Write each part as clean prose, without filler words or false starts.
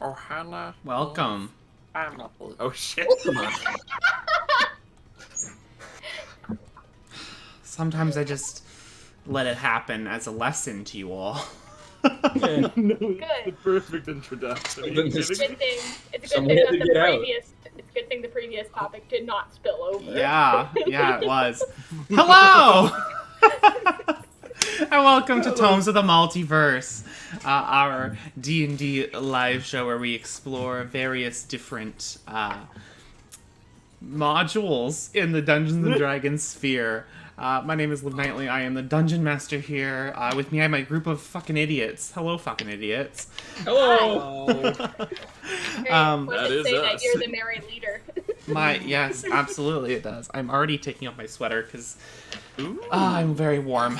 Ohana. Welcome. Oh shit. Come on. Sometimes I just let it happen as a lesson to you all. Yeah. No, Good. the perfect introduction. Are you Something just- kidding Good me? thing. It's a good Someone thing had that to the get out. previous. It's a good thing the previous topic did not spill over. Yeah, it was. Hello! And welcome to Tomes of the Multiverse, our D&D live show where we explore various different modules in the Dungeons & Dragons sphere. My name is Liv Knightley. I am the Dungeon Master here. With me I have my group of fucking idiots. Hello, fucking idiots. Hello. Great. Um, What that to is say that us. you're the merry leader. Yes, absolutely it does. I'm already taking off my sweater because Ooh. I'm very warm.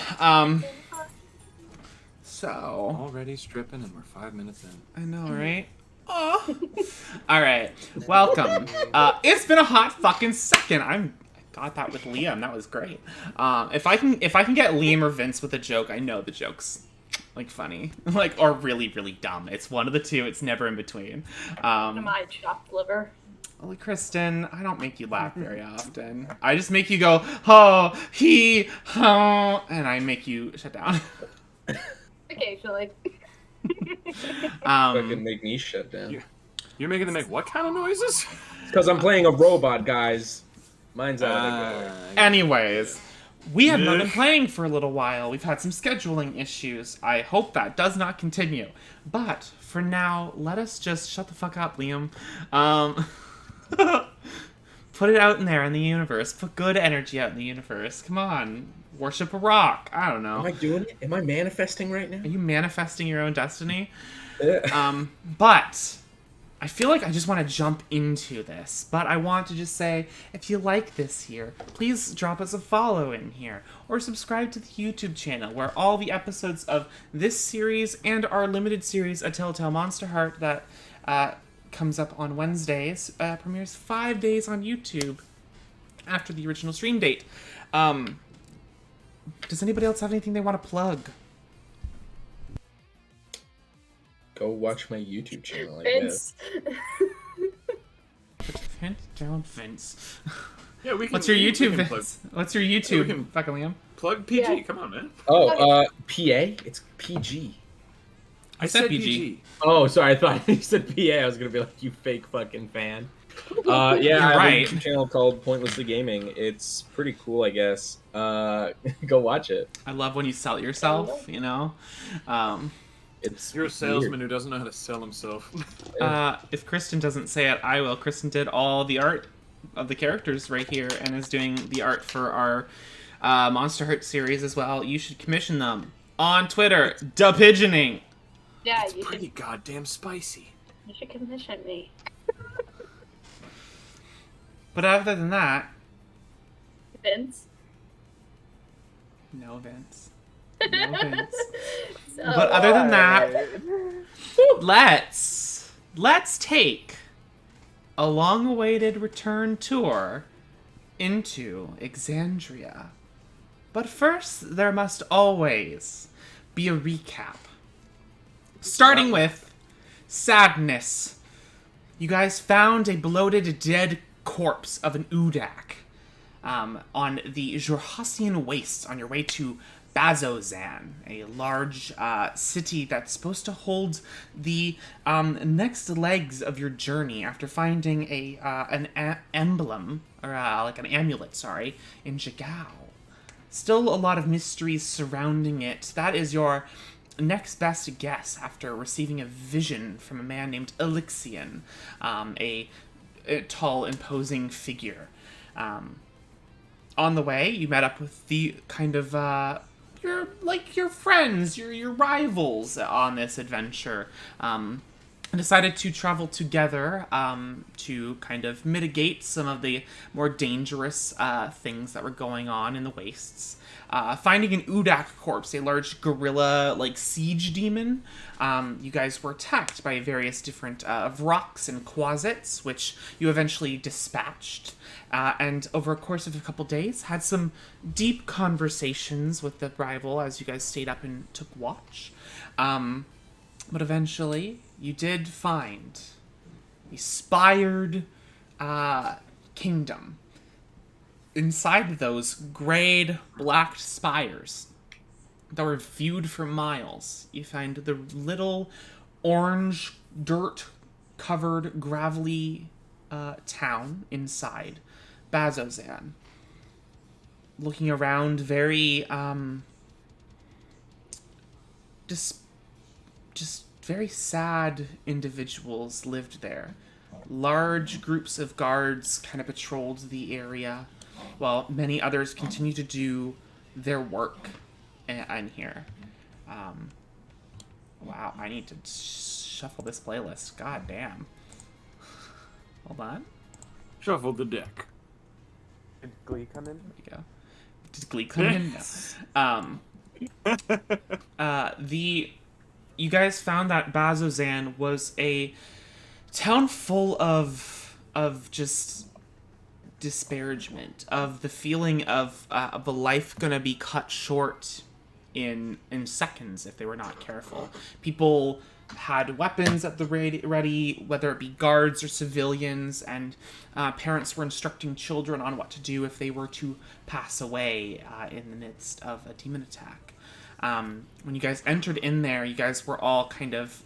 So... Already stripping, and we're 5 minutes in. I know, right? Oh. All right, welcome. It's been a hot fucking second. I got that with Liam. That was great. If I can get Liam or Vince with a joke, I know the joke's like funny, like or really really dumb. It's one of the two. It's never in between. My chopped liver. Well, Kristen, I don't make you laugh very often. I just make you go ho he ho, and I make you shut down. Occasionally. Fucking make me shut down. Yeah. You're making them make what kind of noises? It's because I'm playing a robot, guys. Mine's out. Anyways, we have not Yeah. been playing for a little while. We've had some scheduling issues. I hope that does not continue. But for now, let us just shut the fuck up, Liam. Put it out in there in the universe. Put good energy out in the universe. Come on. Worship a rock. I don't know. Am I doing it? Am I manifesting right now? Are you manifesting your own destiny? Yeah. But I feel like I just want to jump into this. But I want to just say, if you like this here, please drop us a follow in here. Or subscribe to the YouTube channel, where all the episodes of this series and our limited series, A Telltale Monster Heart, that comes up on Wednesdays, premieres 5 days on YouTube after the original stream date. Does anybody else have anything they want to plug? Go watch my YouTube channel, I guess. Vince. Hint down, Vince. Yeah, we can. What's your we YouTube, can plug, Vince? What's your YouTube, can- fucking Liam? plug PG. Yeah. Come on, man. Oh, PA? It's PG. I said PG. Oh, sorry, I thought you said PA. I was gonna be like, you fake fucking fan. Yeah, You're I have right. a YouTube channel called Pointlessly Gaming. It's pretty cool, I guess. Go watch it. I love when you sell yourself, you know? It's You're a salesman weird. who doesn't know how to sell himself. If Kristen doesn't say it, I will. Kristen did all the art of the characters right here and is doing the art for our Monster Heart series as well. You should commission them on Twitter. Da Pigeoning. Yeah, It's you pretty goddamn spicy. should commission me. But other than that, Vince. no Vince. No Vince. So, But other than that, let's take a long-awaited return tour into Exandria. But first, there must always be a recap. Starting with sadness. You guys found a bloated, dead corpse of an Udak on the Jorhassian wastes on your way to Bazzoxan, a large city that's supposed to hold the next legs of your journey after finding an emblem, or like an amulet, sorry, in Jagao. Still a lot of mysteries surrounding it. That is your next best guess after receiving a vision from a man named Elixion, a tall, imposing figure. On the way, you met up with the kind of your friends, your rivals on this adventure. And decided to travel together to kind of mitigate some of the more dangerous things that were going on in the wastes. Finding an Udak corpse, a large gorilla like siege demon. You guys were attacked by various different Vroks and Quasits, which you eventually dispatched. And over a course of a couple days, had some deep conversations with the rival as you guys stayed up and took watch. But eventually, you did find a spired kingdom. Inside those grayed, black spires that were viewed for miles, you find the little orange, dirt-covered, gravelly town inside Bazzoxan. Looking around, very just very sad individuals lived there. Large groups of guards kind of patrolled the area, while many others continue to do their work in here. Wow, I need to shuffle this playlist. God damn. Hold on. Shuffle the deck. Did Glee come in? There we go. Did Glee come in? No. You guys found that Bazzoxan was a town full of just disparagement, of the feeling of a life gonna be cut short in seconds if they were not careful. People had weapons at the ready, whether it be guards or civilians, and parents were instructing children on what to do if they were to pass away in the midst of a demon attack. When you guys entered in there, you guys were all kind of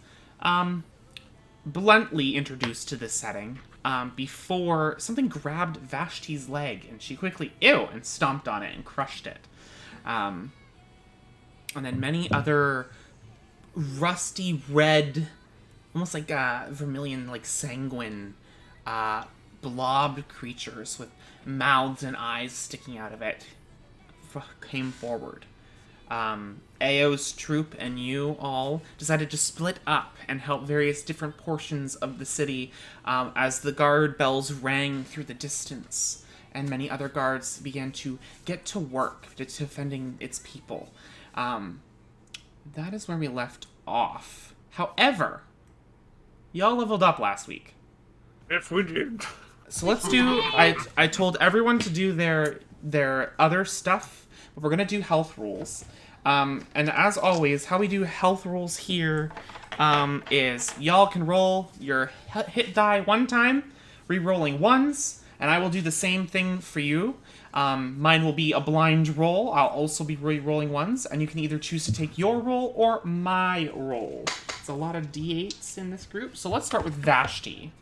bluntly introduced to this setting before something grabbed Vashti's leg, and she quickly, ew, and stomped on it and crushed it. And then many other rusty red, almost like vermilion, like sanguine, blobbed creatures with mouths and eyes sticking out of it came forward. Ao's troop and you all decided to split up and help various different portions of the city as the guard bells rang through the distance, and many other guards began to get to work defending its people. That is where we left off. However, y'all leveled up last week. Yes, we did. So let's do... I told everyone to do their other stuff, but we're going to do health rules. And as always, how we do health rules here is y'all can roll your hit die one time, re-rolling ones, and I will do the same thing for you. Mine will be a blind roll. I'll also be re-rolling ones, and you can either choose to take your roll or my roll. It's a lot of d8s in this group, so let's start with Vashti.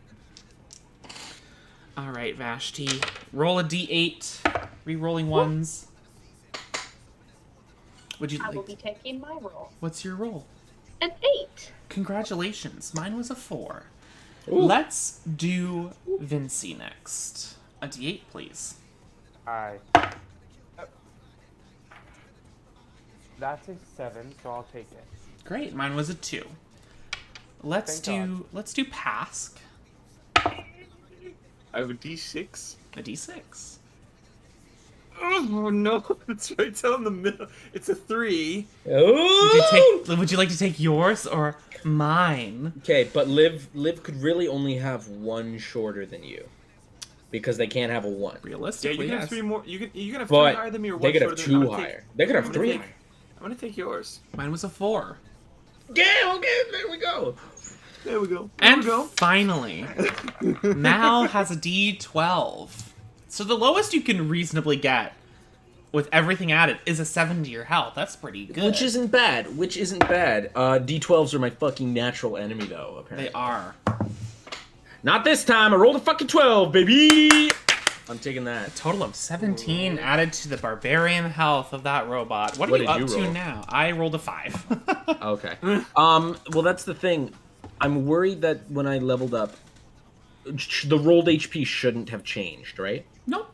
Alright, Vashti. Roll a d8, re-rolling ones. Would you I like... will be taking my roll. What's your roll? An 8. Congratulations. Mine was a 4. Ooh. Let's do Vinci next. A d8, please. That's a 7, so I'll take it. Great. Mine was a 2. Let's Thank do Pask. I have a D6. A d6. Oh no, it's right down the middle. It's a 3. Oh! Would you like to take yours or mine? Okay, but Liv could really only have one shorter than you, because they can't have a 1. Yeah, Realistically, you can yes. have 3 more. You can have 3 But higher than me, or 1 they could have shorter than me. 2 higher. They could have 3. I'm gonna take yours. Mine was a 4. Yeah, okay, there we go. There we go. And finally, Mal has a d12. So the lowest you can reasonably get with everything added is a 7 to your health. That's pretty good. Which isn't bad. D12s are my fucking natural enemy, though, apparently. They are. Not this time. I rolled a fucking 12, baby. I'm taking A that. total of 17 added to the barbarian health of that robot. What are What you did up you to roll? now? I rolled a 5. Okay. Well, that's the thing. I'm worried that when I leveled up, the rolled HP shouldn't have changed, right? Nope.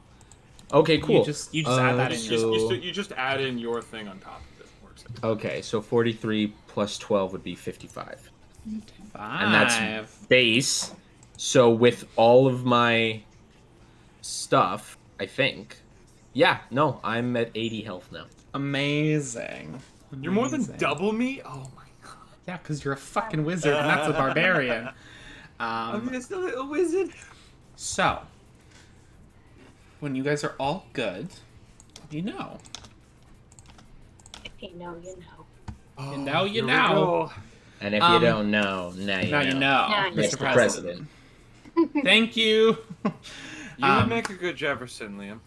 Okay, cool. You just add that in. so- You just add in your thing on top of it. Works. Okay, so 43 plus 12 would be 55. 5. And that's base. So with all of my stuff, I think. Yeah, no, I'm at 80 health now. Amazing. You're more than Amazing. double me. Oh my god. Yeah, because you're a fucking wizard, and that's a barbarian. I'm just a little wizard. So, when you guys are all good, you know. If you know, you know. Oh, know, you here we know. go. And if you don't know, now you Now know. you know, Now you Mr. know. President. Thank you. You would make a good Jefferson, Liam.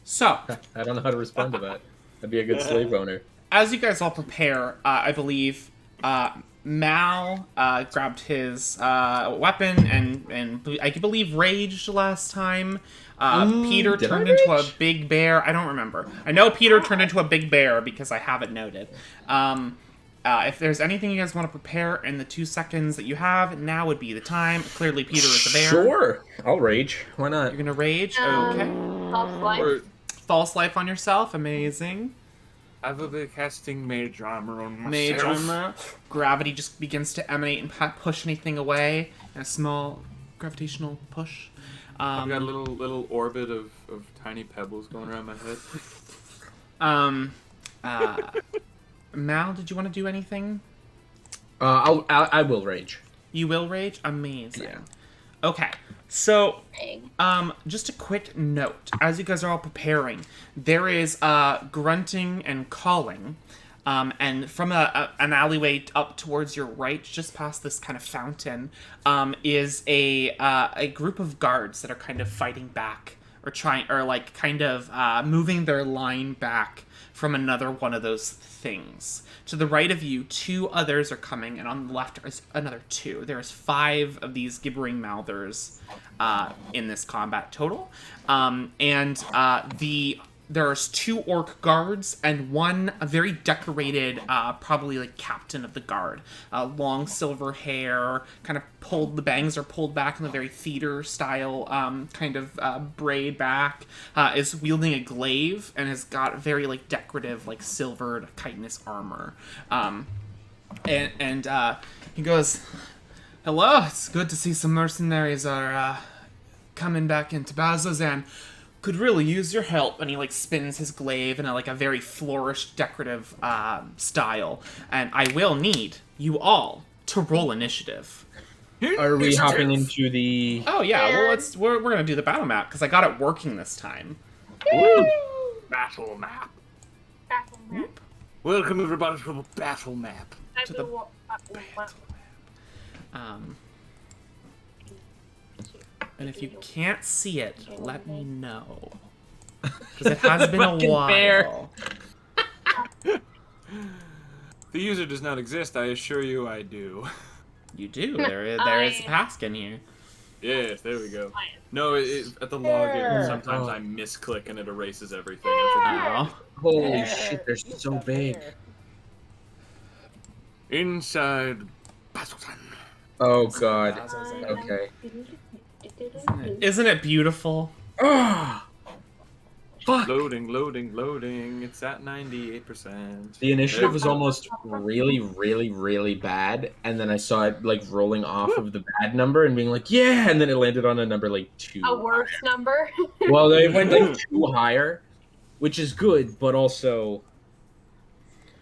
So, I don't know how to respond to that. I'd be a good slave owner. as you guys all prepare, I believe Mal grabbed his weapon and I believe raged last time. Peter did turned I into a rage? big bear. I don't remember. I know Peter turned into a big bear because I have it noted. If there's anything you guys want to prepare in the 2 seconds that you have, now would be the time. Clearly, Peter is a bear. Sure. I'll rage. Why not? You're gonna rage? Okay. False life. Or False life on yourself. Amazing. I will be casting mage armor on myself. Mage armor. Gravity just begins to emanate and push anything away. And a small gravitational push. I've got a little orbit of tiny pebbles going around my head. Mal, did you want to do anything? I will rage. You will rage? Amazing. Yeah. Okay. So, Dang. just a quick note. As you guys are all preparing, there is grunting and calling. And from an alleyway up towards your right, just past this kind of fountain, is a group of guards that are kind of fighting back moving their line back from another one of those things. To the right of you, 2 others are coming, and on the left is another 2. There's 5 of these gibbering mouthers in this combat total. There's 2 orc guards and 1 very decorated, probably like captain of the guard. Long silver hair, kind of the bangs are pulled back in a very theater style kind of braid back. Is wielding a glaive and has got very like decorative like silvered chitinous armor. And he goes, "Hello, it's good to see some mercenaries are coming back into Bazzoxan. Could really use your help." And he like spins his glaive in a very flourished decorative style. And I will need you all to roll initiative. Are we hopping into the... Oh yeah, well we're gonna do the battle map because I got it working this time. Battle map. Battle map. Welcome everybody to the battle map. I To the will And if you can't see it, let me know. Because it has been a Fucking while. bear. The user does not exist, I assure you I do. You do. There is a Paskin here. Yes, there we go. No, at the login, sometimes I misclick and it erases everything. It's like, Oh. Holy shit, they're so big. inside Bazzoxan. Oh god. Okay. Isn't it beautiful? Ah! Fuck! Loading. It's at 98%. The initiative was almost really, really, really bad, and then I saw it like rolling off of the bad number and being like, yeah, and then it landed on a number like 2. A worse number. Well, they went like 2 higher, which is good, but also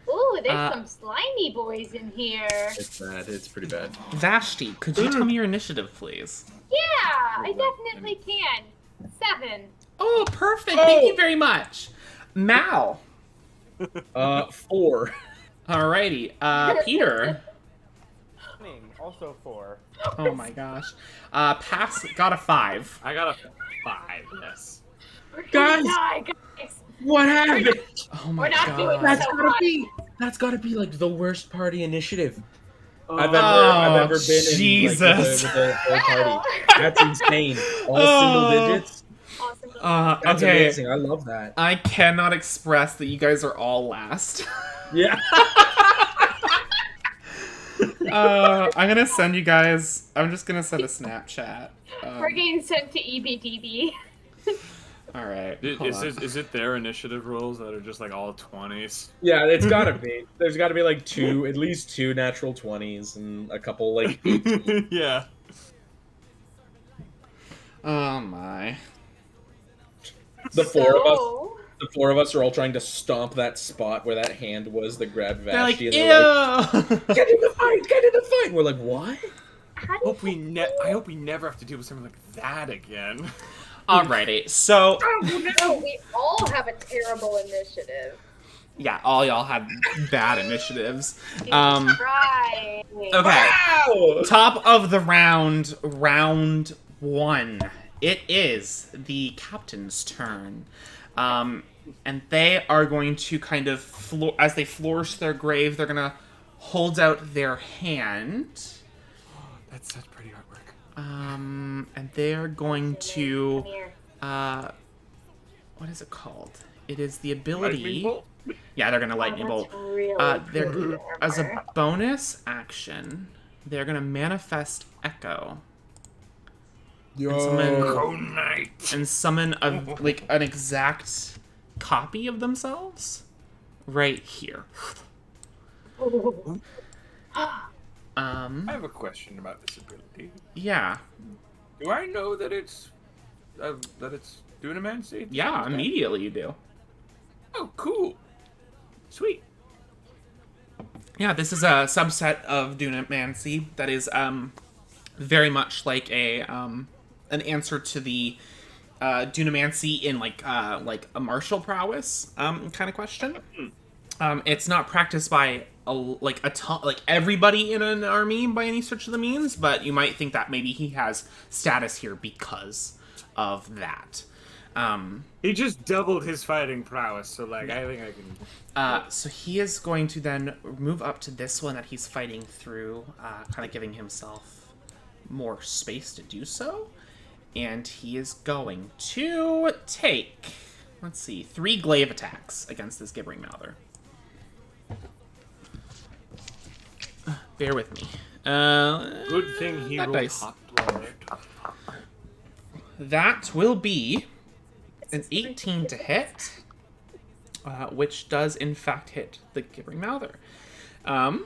Ooh, there's some slimy boys in here. it's bad. It's pretty bad. Vashti, could you tell me your initiative, please? Yeah, I definitely can. 7. Oh, perfect. Thank you very much. Mal. 4. Alrighty. Peter. Also 4. Oh my gosh. Pass got a 5. I got a 5, yes. We're gonna Guys! die, guys. What happened? Oh my We're not doing god. that. That's gotta be like the worst party initiative Oh, I've ever been Jesus. in, like, with a whole party. That's insane. All single digits. Awesome. That's Okay. amazing. I love that. I cannot express that you guys are all last. Yeah. I'm gonna send you guys. I'm just gonna send a Snapchat. We're getting sent to EBDB. All right. Is it their initiative rolls that are just like all 20s? Yeah, it's gotta be. There's gotta be like at least 2 natural 20s and a couple like... Yeah. Oh my. The 4 of us are all trying to stomp that spot where that hand was that grabbed They're like, Vashti. ew. And they're like, get in the fight! Get in the fight! We're like, what? I hope we never have to deal with something like that again. Alrighty. So No, we all have a terrible initiative. Yeah, all y'all had bad initiatives. Right. Okay. Wow! Top of the round, round 1. It is the captain's turn. And they are going to kind of, as they flourish their grave, they're going to hold out their hand. That's such pretty artwork. And they're going to, Come here. what is it called? It is the Lightning ability. bolt? Yeah, they're gonna lightning That's bolt. really They're pretty as a armor. bonus action, they're gonna manifest echo and summon a like an exact copy of themselves right here. I have a question about this ability. Yeah, Do I know that it's Dunamancy? yeah. Immediately you do. Oh, cool. Sweet. Yeah, this is a subset of Dunamancy that is very much like a an answer to the Dunamancy in like a martial prowess kind of question. It's not practiced by a ton, like everybody in an army by any stretch of the means, but you might think that maybe he has status here because of that. He just doubled his fighting prowess, so like I think I can. So he is going to then move up to this one that he's fighting through, kind of giving himself more space to do so. And he is going to take, let's see, 3 glaive attacks against this gibbering mouther. Bear with me. Good thing he that rolled dice. hot blood. That will be an 18 to hit, which does in fact hit the gibbering mouther. Let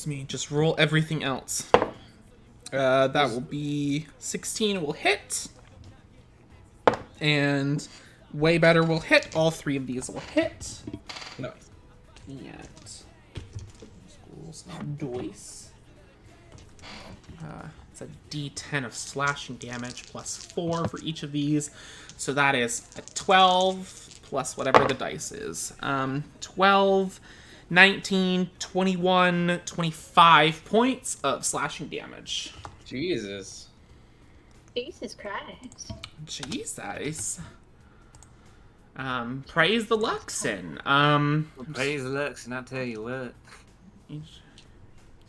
me just roll everything else. That will be 16 will hit, and way better will hit. All 3 of these will hit. Nice. And schools dice. It's a D10 of slashing damage plus 4 for each of these. So that is a 12 plus whatever the dice is. 12, 19, 21, 25 points of slashing damage. Jesus. Jesus Christ. Jesus. Praise the Luxon. Praise the Lux, and I'll tell you what.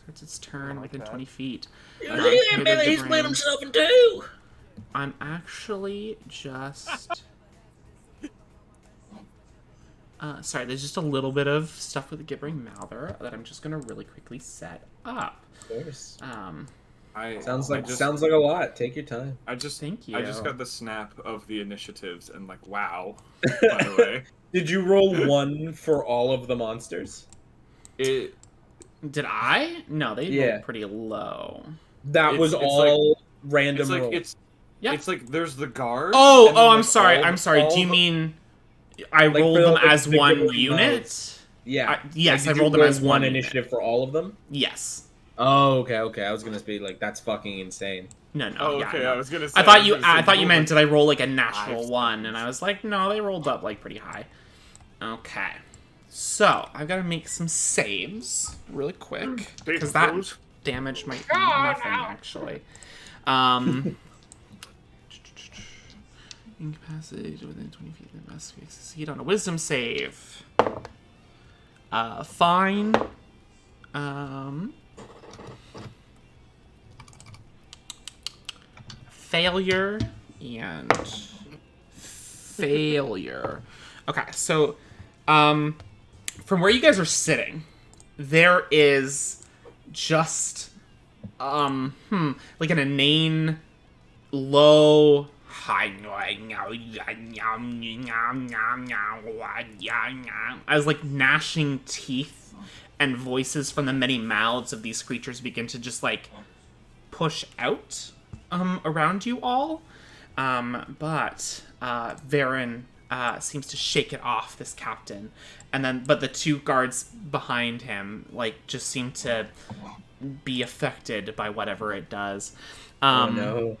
Starts its turn within that. 20 feet. He split himself in 2. I'm actually just... sorry, there's just a little bit of stuff with the gibbering mouther that I'm just gonna really quickly set up. Of course. Sounds like a lot. Take your time. Thank you. I just got the snap of the initiatives and like wow. By the way, Did you roll 1 for all of the monsters? Did I? No, they Yeah. rolled pretty low. That was It's all random it's like rolls. Yeah. it's like there's the guard. Oh, And then, I'm like, sorry. all- I'm sorry. all Do you the- mean I Like, rolled for them the- as the one gibbering unit? mouths. Yeah. Yes, Like, I rolled them as one unit. initiative for all of them. Yes. Oh, okay. I was gonna be like, that's fucking insane. No. Oh, yeah, okay. no. I was gonna say. I thought was you. gonna say, I thought you roll meant like- did I roll like a natural 5 1? And I was like, no, they rolled up like pretty high. Okay. So I've got to make some saves really quick because that those. damage might be nothing actually. Incapacitated within 20 feet of the must succeed on a wisdom save. Fine. Failure and failure. Okay, so from where you guys are sitting, there is just like an inane low as like gnashing teeth and voices from the many mouths of these creatures begin to just like push out around you all. But Varen seems to shake it off, this captain. But the 2 guards behind him like just seem to be affected by whatever it does. Oh no.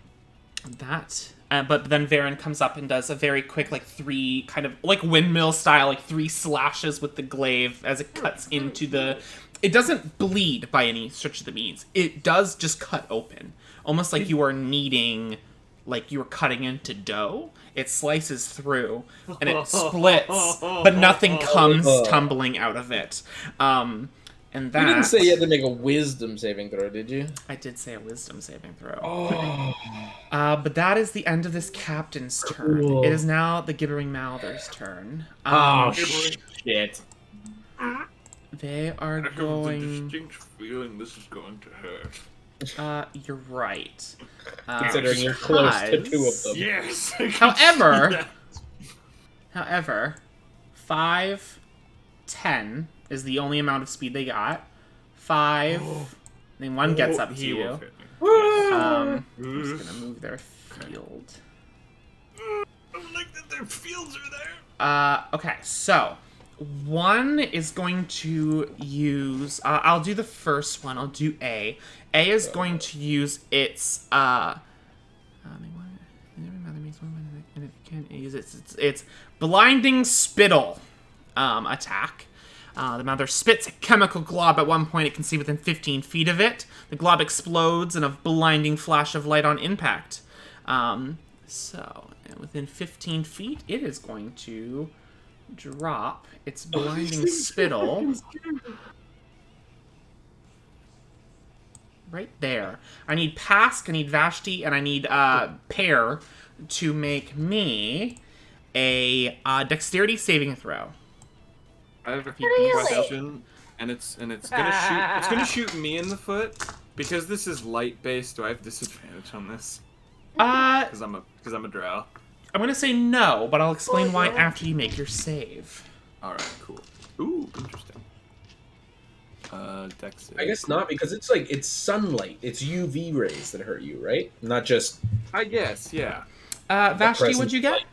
But then Varen comes up and does a very quick, like, 3 kind of, like, windmill style, like, 3 slashes with the glaive as it cuts into the... It doesn't bleed by any stretch of the means. It does just cut open. Almost like you are kneading, like you were cutting into dough. It slices through, and it splits, but nothing comes tumbling out of it. And that... You didn't say you had to make a wisdom saving throw, did you? I did say a wisdom saving throw. Oh. But that is the end of this captain's turn. Cool. It is now the Gibbering Mouther's turn. Oh, shit. They are I have a going... distinct feeling this is going to hurt. You're right. Considering you're close to 2 of them. Yes. However, 5, 10 is the only amount of speed they got. 5, then 1 gets up to He you. will hit me. I'm just gonna move their field. I don't like that their fields are there. Okay, so 1 is going to use. I'll do the first one. I'll do A. A is going to use its. It's blinding spittle attack. The Mother spits a chemical glob at one point it can see within 15 feet of it. The glob explodes in a blinding flash of light on impact. So, within 15 feet, it is going to drop its blinding spittle right there. I need Pask, I need Vashti, and I need Pear to make me a dexterity saving throw. I have a Really? question, and it's gonna shoot me in the foot because this is light based. Do I have disadvantage on this? Because I'm a drow. I'm gonna say no, but I'll explain why after you make your save. All right, cool. Ooh, interesting. Dex save. I guess not, because it's sunlight. It's UV rays that hurt you, right? Not just... I guess, yeah. Vashti, present what'd you get? light.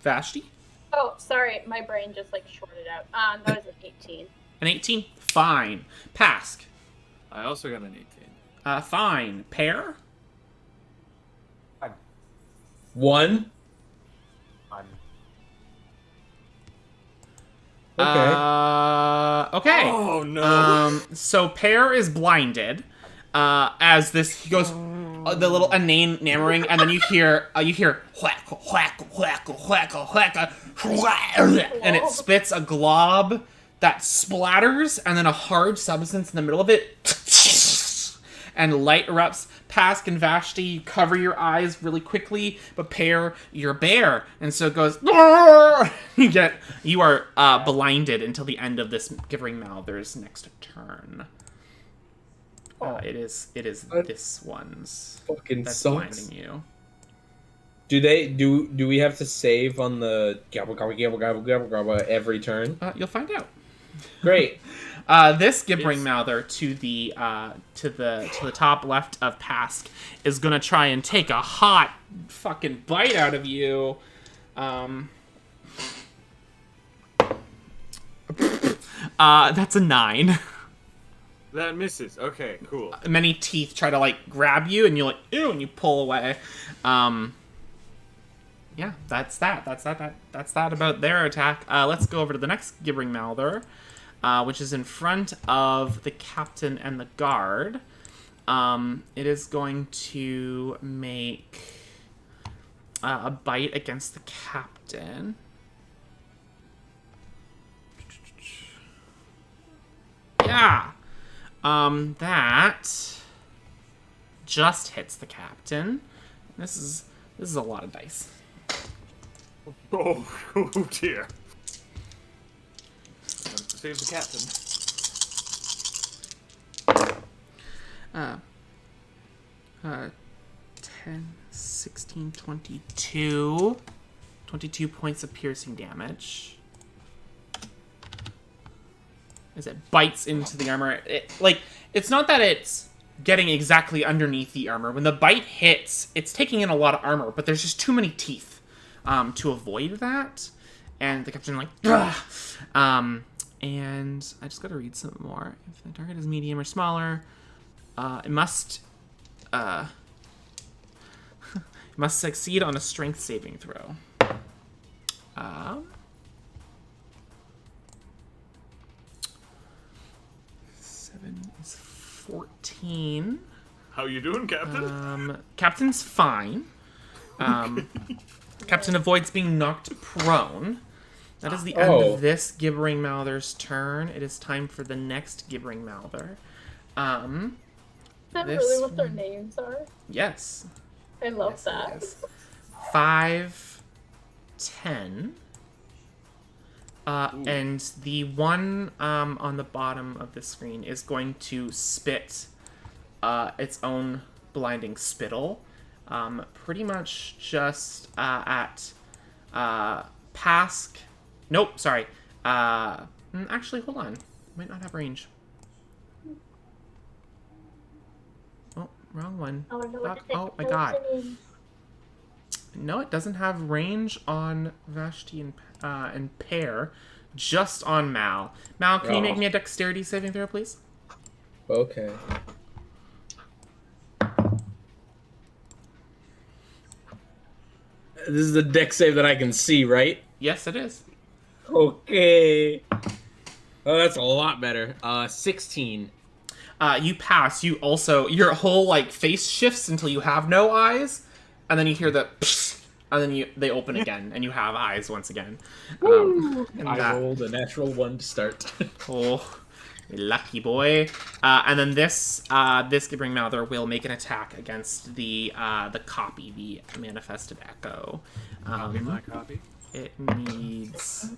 Vashti? Oh, sorry, my brain just like shorted out. That was an 18. An 18? Fine. Pask? I also got an 18. Fine. Pear? 1? Okay. Okay. Oh no. So Pear is blinded. As this he goes, the little inane nammering, and then you hear whack, whack, whack, whack, whack, and it spits a glob that splatters, and then a hard substance in the middle of it, and light erupts. Pask and Vashti, you cover your eyes really quickly, but Pear, you're bare, and so it goes. You are blinded until the end of this Gibbering Mouther's next turn. It is this one's Fucking that's sucks. blinding you. Do we have to save on the gabble gabble gabble gabble gabble gabble every turn? You'll find out. Great. This Gibbering Mouther to the top left of Pask is gonna try and take a hot fucking bite out of you. That's a 9. That misses. Okay, cool. Many teeth try to like grab you, and you're like ew, and you pull away. Yeah, that's that. That's that about their attack. Let's go over to the next Gibbering Mouther, which is in front of the captain and the guard. It is going to make a bite against the captain. Yeah. That just hits the captain. This is a lot of dice. Oh dear. Save the captain. 10, 16, 22. 22 points of piercing damage. As it bites into the armor. It's not that it's getting exactly underneath the armor. When the bite hits, it's taking in a lot of armor, but there's just too many teeth to avoid that. And the captain like, ugh! And I just gotta read some more. If the target is medium or smaller, it must must succeed on a strength saving throw. 7 is 14. How you doing, Captain? Captain's fine. Captain avoids being knocked prone. That is the end of this gibbering mouther's turn. It is time for the next gibbering mouther. Is that really what their names are? Yes. I love that. It is. 5, 10. And the one on the bottom of the screen is going to spit its own blinding spittle. Pretty much just at Pask. Nope, sorry. Actually, hold on. Might not have range. Oh, wrong one. Oh, no, Oh my god. No, it doesn't have range on Vashti and Pear, just on Mal. Mal, can you make me a dexterity saving throw, please? Okay. This is the dex save that I can see, right? Yes, it is. Okay. Oh, that's a lot better. 16. You pass. You also, your whole like face shifts until you have no eyes, and then you hear the psh, and then they open again, and you have eyes once again. I rolled a natural 1 to start. Oh, lucky boy. And then this gibbering mouther will make an attack against the copy, the manifested echo. Copy my copy. It needs.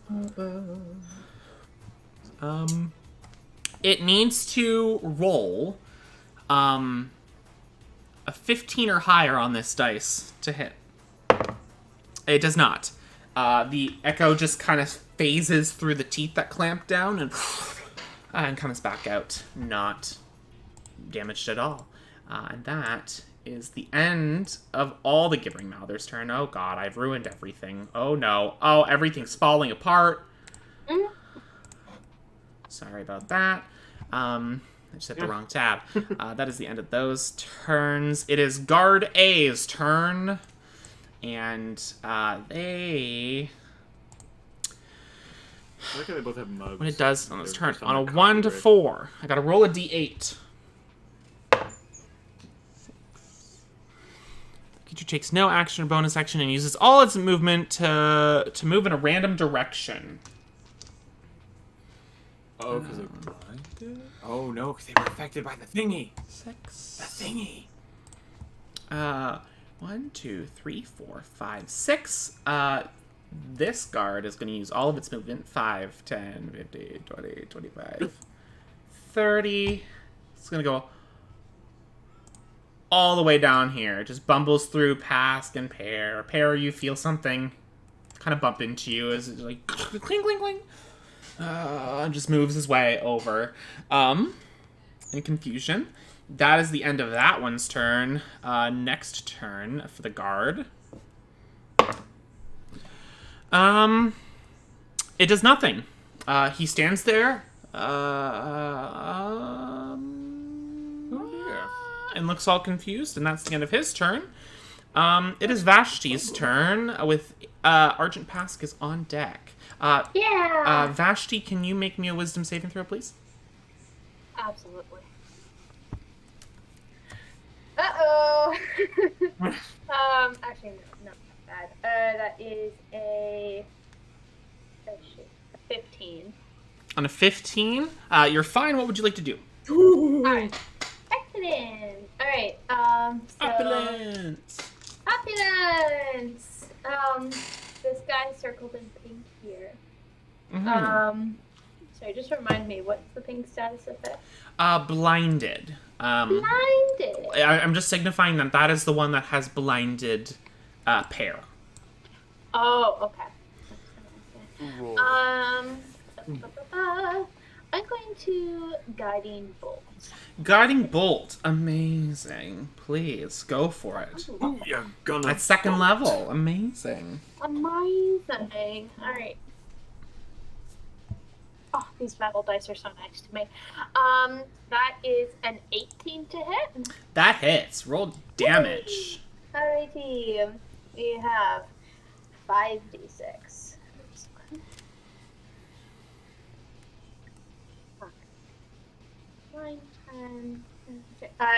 It needs to roll, a 15 or higher on this dice to hit. It does not. The echo just kind of phases through the teeth that clamp down and comes back out, not damaged at all. And that is the end of all the gibbering mouthers' turn. Oh god, I've ruined everything. Oh no. Oh, everything's falling apart. Sorry about that. I just hit the wrong tab. That is the end of those turns. It is Guard A's turn. And they... I like how they both have mugs. When it does on its turn, just on a the 1 to copyright. 4, I gotta roll a d8. Creature takes no action or bonus action and uses all its movement to move in a random direction. Oh, because they blinded? Oh no, because they were affected by the thingy. 6. The thingy. 1, 2, 3, 4, 5, 6. This guard is going to use all of its movement. 5, 10, 15, 20, 25, 30. It's going to go all the way down here. It just bumbles through Pask and Pear. Pear, you feel something kind of bump into you as it's like cling, cling, cling. And just moves his way over. In confusion. That is the end of that one's turn. Next turn for the guard. It does nothing. He stands there. And looks all confused, and that's the end of his turn. It is Vashti's turn, with Argent Pask is on deck. Vashti, can you make me a wisdom saving throw, please? Absolutely. Uh-oh. Actually, no, not bad. That is a 15. On a 15, you're fine. What would you like to do? Alright. Excellent. Alright, so... Opulence! Opulence! This guy circled in pink here. Sorry, just remind me, what's the pink status effect? Blinded. Blinded! I'm just signifying that that is the one that has blinded Pear. Oh, okay. Roll. I'm going to Guiding Bolt. Guiding Bolt. Amazing. Please, go for it. Ooh, you're gonna. At second level. Amazing. Amazing. Alright. Oh, these metal dice are so nice to me. That is an 18 to hit. That hits. Roll damage. Alrighty. We have 5d6. 9, 10,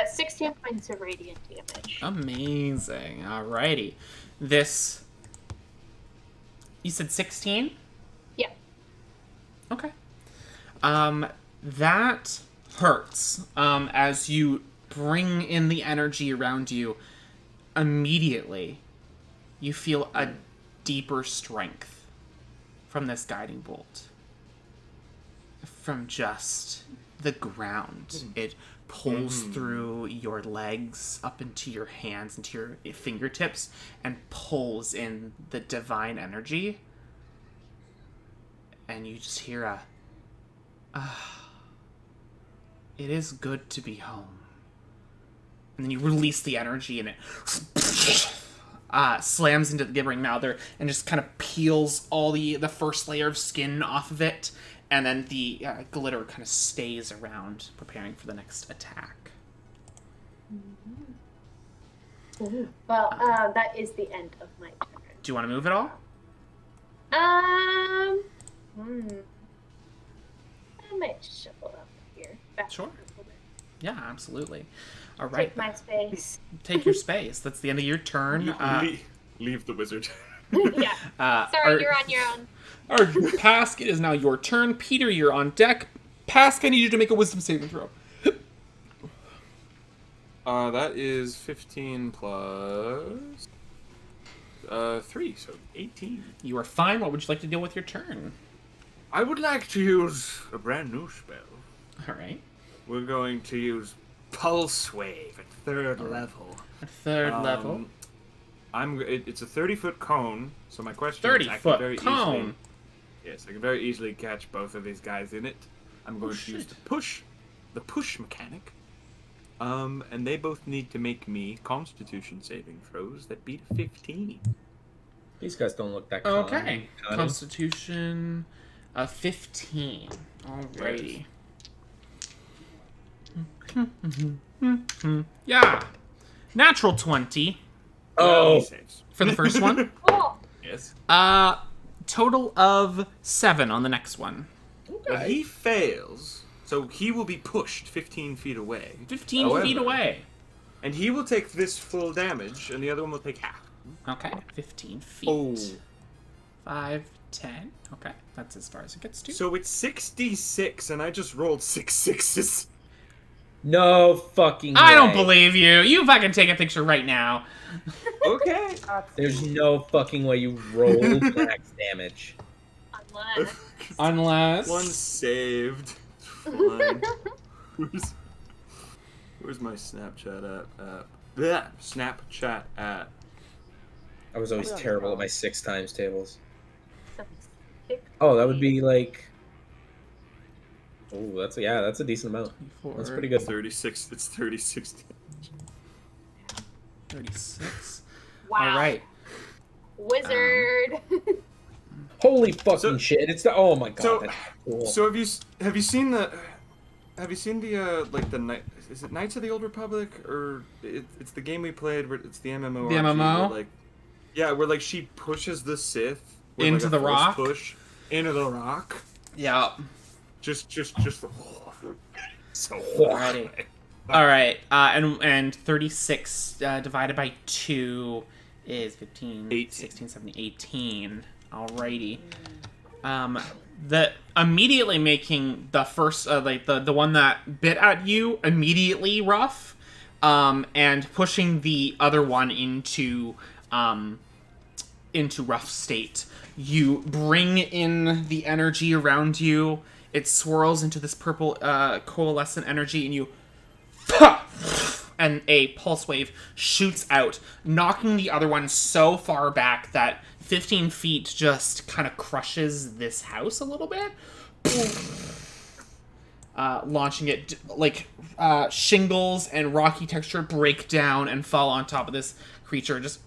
16 points of radiant damage. Amazing. Alrighty. This... You said 16? Yeah. Okay. That hurts. As you bring in the energy around you, immediately you feel a deeper strength from this guiding bolt. From just the ground. It pulls through your legs, up into your hands, into your fingertips, and pulls in the divine energy. And you just hear a... it is good to be home. And then you release the energy and it slams into the gibbering mouther and just kind of peels all the first layer of skin off of it. And then the glitter kind of stays around, preparing for the next attack. Well, that is the end of my turn. Do you want to move at all? I might shuffle up here. Back Sure. a little bit. Yeah, absolutely. All right. Take my space. Take your space. That's the end of your turn. Leave the wizard. Yeah. Sorry, you're on your own. Or Pask, it is now your turn. Peter, you're on deck. Pask, I need you to make a wisdom saving throw. That is 15 plus 3, so 18. You are fine. What would you like to do with your turn? I would like to use a brand new spell. All right. We're going to use Pulse Wave at 3rd level. A third level. It's a 30-foot cone, so my question 30 is, I can foot very cone. easily, yes, I can very easily catch both of these guys in it. I'm going to use the push mechanic. And they both need to make me Constitution saving throws that beat 15. These guys don't look that Okay. cunning. Constitution 15. Alrighty. Yeah. Natural 20 Oh, He saves. for the first one. Oh, Yes. Total of 7 on the next one. But he fails, so he will be pushed 15 feet away. 15 feet However, away. And he will take this full damage, and the other one will take half. Okay. 15 feet. Oh. 5, 10. Okay. That's as far as it gets to. So it's 66, and I just rolled 6 sixes. no fucking way. I don't believe you. You fucking take a picture right now. Okay. There's no fucking way you rolled max damage. unless. Unless... One saved. Fine. Where's my Snapchat at? Snapchat at. I was always terrible at my 6 times tables. Some Oh, that would be like... Oh, that's a decent amount. That's pretty good. 36. It's 36. 36. Wow. All right. Wizard. Holy fucking So- shit! It's the oh my god. So- that's cool. So have you seen the like the night? Is it Knights of the Old Republic or it's the game we played where it's the MMO? The MMO? Where like she pushes the Sith with, Into like, the a force rock? push into the rock. Yeah. Just so Alrighty. All right. And 36 divided by 2 is 15, 18. 16, 17, 18. Alrighty. The immediately making the first like the one that bit at you immediately rough, and pushing the other one into rough state. You bring in the energy around you. It swirls into this purple coalescent energy, and you and a pulse wave shoots out, knocking the other one so far back that 15 feet just kind of crushes this house a little bit. Launching it, like, shingles and rocky texture break down and fall on top of this creature, just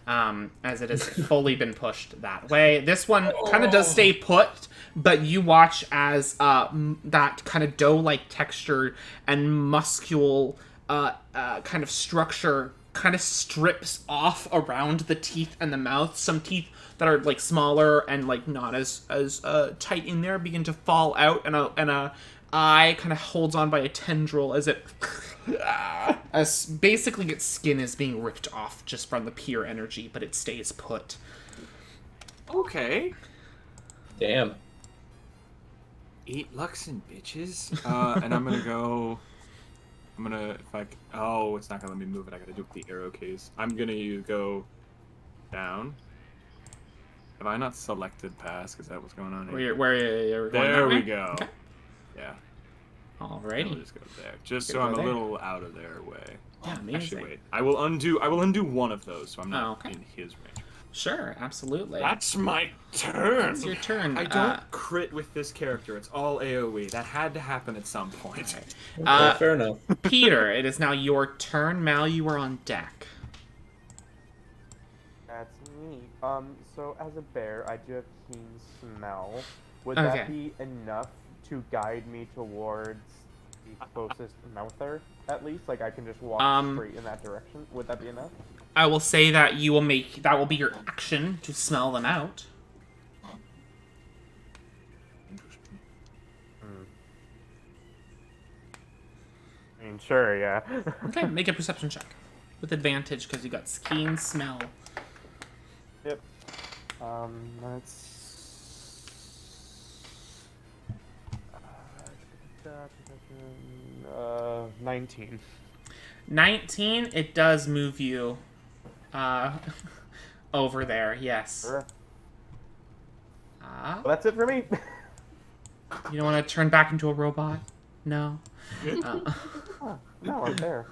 as it has fully been pushed that way. This one kind of does stay put, but you watch as that kind of dough-like texture and muscule kind of structure kind of strips off around the teeth and the mouth. Some teeth that are like smaller and like not as tight in there begin to fall out, and a eye kind of holds on by a tendril as it as basically its skin is being ripped off just from the pure energy, but it stays put. Okay. Damn. Eat Luxon, bitches. And I'm gonna go. I'm gonna oh, it's not gonna let me move it. I gotta do it with the arrow case. I'm gonna go down. Have I not selected pass? Is that what's going on here? Where you're going There that we way? go. Okay. Yeah. Alrighty. We'll just go there, just Good so I'm go a there. little out of their way. Yeah, amazing. Actually, wait. I will undo one of those, so I'm not okay. in his range. Sure, absolutely. That's my turn. It's your turn. I don't crit with this character. It's all AoE. That had to happen at some point. Okay, fair enough. Peter, it is now your turn. Mal, you are on deck. That's me. So as a bear, I do have keen smell. Would Okay. that be enough to guide me towards the closest mouther, at least? Like, I can just walk straight in that direction? Would that be enough? I will say that you will make that will be your action to smell them out. I mean, sure, yeah. Okay, make a perception check with advantage because you got keen smell. Yep. That's... 19. 19. It does move you over there. Yes. Sure. Ah. Well, that's it for me. You don't want to turn back into a robot? No. No, I'm there.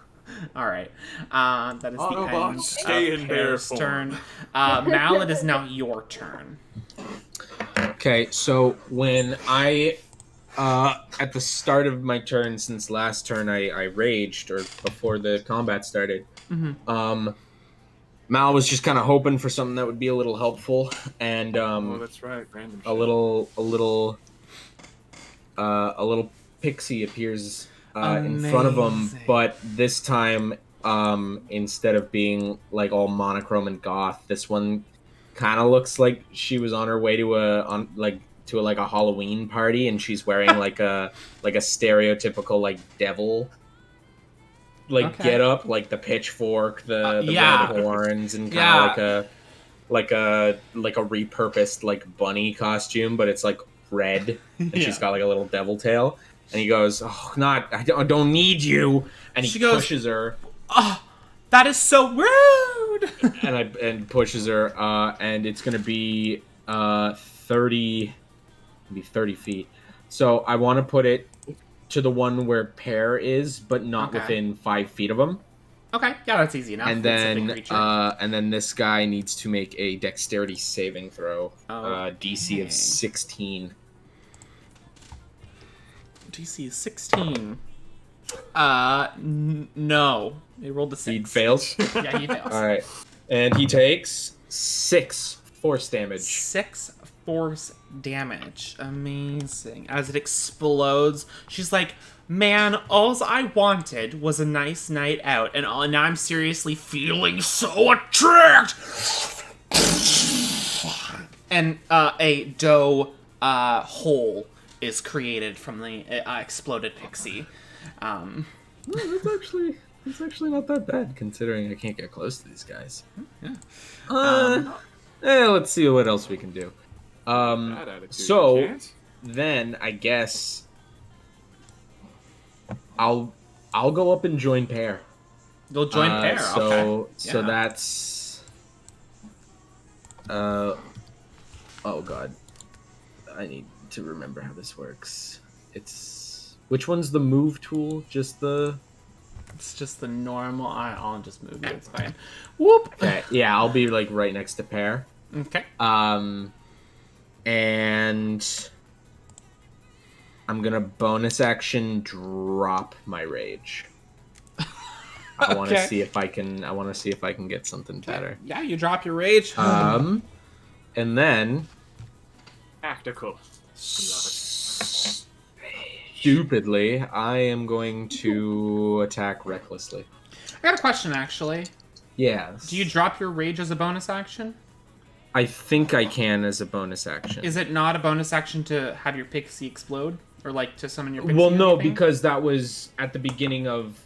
All right. That is the Autobots, end stay of in bear Pear's form. turn. Mal, it is now your turn. Okay, so when I, at the start of my turn, since last turn I raged, or before the combat started, Mal was just kind of hoping for something that would be a little helpful, and Oh, that's right. Random. a little pixie appears in front of him, Amazing. but this time, instead of being like all monochrome and goth, this one kind of looks like she was on her way to a Halloween party, and she's wearing like a stereotypical like devil get up, like the pitchfork, the yeah. red horns, and kind of like a repurposed like bunny costume, but it's like red, and she's got like a little devil tail. And he goes, "Oh, I don't need you," and he pushes her. Oh, that is so rude. and pushes her, and it's gonna be 30 feet. So I want to put it to the one where Pear is, but not within 5 feet of him. Okay, yeah, that's easy enough. And then this guy needs to make a dexterity saving throw, DC of 16. DC is 16. No. He rolled a 6. He fails. Yeah, he fails. All right, and he takes 6 force damage. 6 force damage. Amazing. As it explodes, she's like, "Man, all I wanted was a nice night out, and now I'm seriously feeling so attracted." And a dough hole is created from the exploded pixie. It's actually not that bad, considering I can't get close to these guys. Yeah. Let's see what else we can do. That attitude, So you can't. then I guess I'll go up and join Pear. You'll join Pear. Okay. So Yeah. that's oh god, I need to remember how this works. It's which one's the move tool? Just the It's just the normal. I'll just move you. It's fine. Whoop. okay. Yeah, I'll be like right next to Pear. Okay. And I'm gonna bonus action drop my rage. I want to Okay. see if I can. I want to see if I can get something better. Yeah, you drop your rage. And then Tactical. stupidly, I am going to attack recklessly. I got a question, actually. Yes. Do you drop your rage as a bonus action? I think I can as a bonus action. Is it not a bonus action to have your pixie explode? Or, like, to summon your pixie? Well, or no, anything? because that was at the beginning of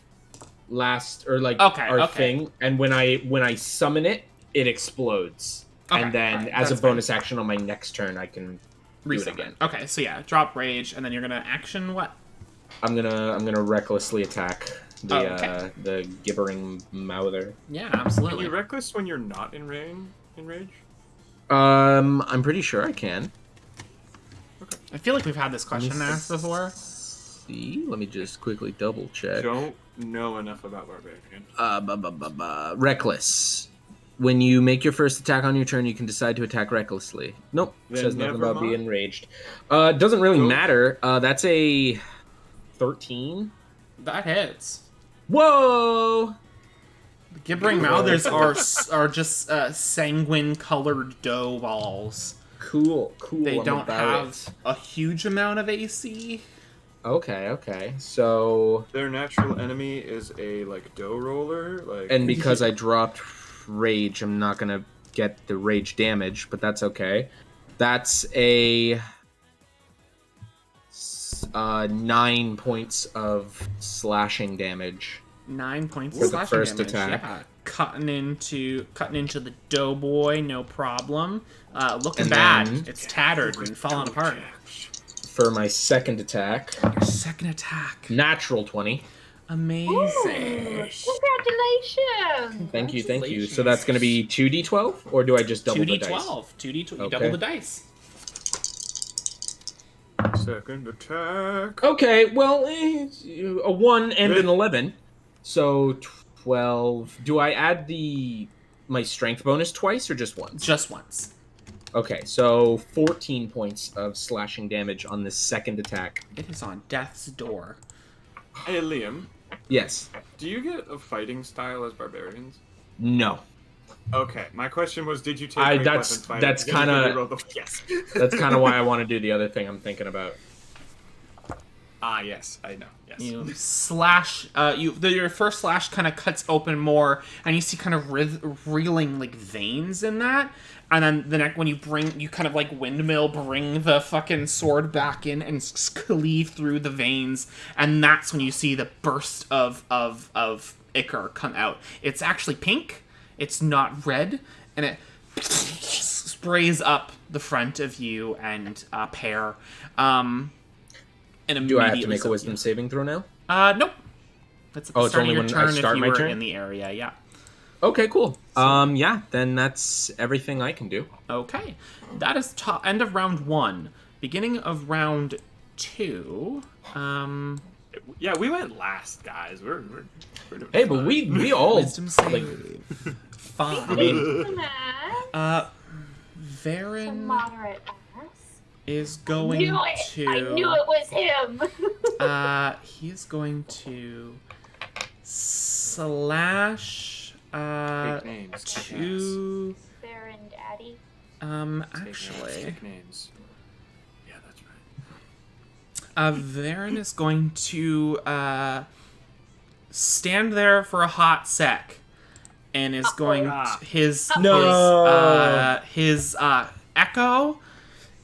Okay, our okay. thing, and when I summon it, it explodes. Okay, and then alright, as a that's fine. bonus action on my next turn, I can do it Resummon. again. Okay, so yeah, drop rage, and then you're gonna action what? I'm gonna recklessly attack the Okay. the gibbering mouther. Yeah, Are absolutely. you reckless when you're not in rage? I'm pretty sure I can. I feel like we've had this question Let me asked before. See, let me just quickly double check. Don't know enough about barbarian. Reckless. When you make your first attack on your turn, you can decide to attack recklessly. Nope. It Then says nothing never about being mind. enraged. Doesn't really Cool. matter. That's a 13. That hits. Whoa! The gibbering mouthers are just sanguine-colored dough balls. Cool. They I'm don't about have a huge amount of AC. it. Okay. So, Their natural enemy is a dough roller. and because I dropped rage, I'm not gonna get the rage damage, but that's okay. That's a 9 points of slashing damage. 9 points For of the slashing first damage. attack. Yeah, cutting into the doughboy, no problem. Looking And bad. then- It's tattered and falling apart. For my second attack, Your second attack. natural 20. Amazing. Congratulations! Thank you. So that's going to be 2d12, or do I just double the dice? 2d12. 2d12. You Okay. double the dice. Second attack. Okay, well, a 1 and an Good. 11. So 12. Do I add my strength bonus twice or just once? Just once. Okay, so 14 points of slashing damage on this second attack. It is on death's door. Hey, Liam, Yes. do you get a fighting style as barbarians? No. Okay, my question was, did you take I- great that's- weapon fighting? that's Because kinda- you rolled the- Yes. That's kind of why I want to do the other thing I'm thinking about. Yes, I know. Yes. You slash. Your first slash kind of cuts open more, and you see kind of reeling veins in that. And then the next, when you kind of windmill, bring the fucking sword back in and cleave through the veins, and that's when you see the burst of ichor come out. It's actually pink. It's not red, and it sprays up the front of you and Pear. And Do I have to immediately make a soaks wisdom you. saving throw now? Nope. That's at the Oh, it's start of only your when I turn start if my you were turn? in the area, yeah. Okay, cool. Yeah, then that's everything I can do. Okay. That is end of round 1. Beginning of round 2. Yeah, we went last, guys. We're doing Hey, but fine. we all Wisdom save. 5. A Varen moderate ass. is going Knew it! to... I knew it was him! He is going to slash Fake names. to Baron Daddy. actually Fake names. Yeah, that's right. Varen is going to stand there for a hot sec and is going to, his echo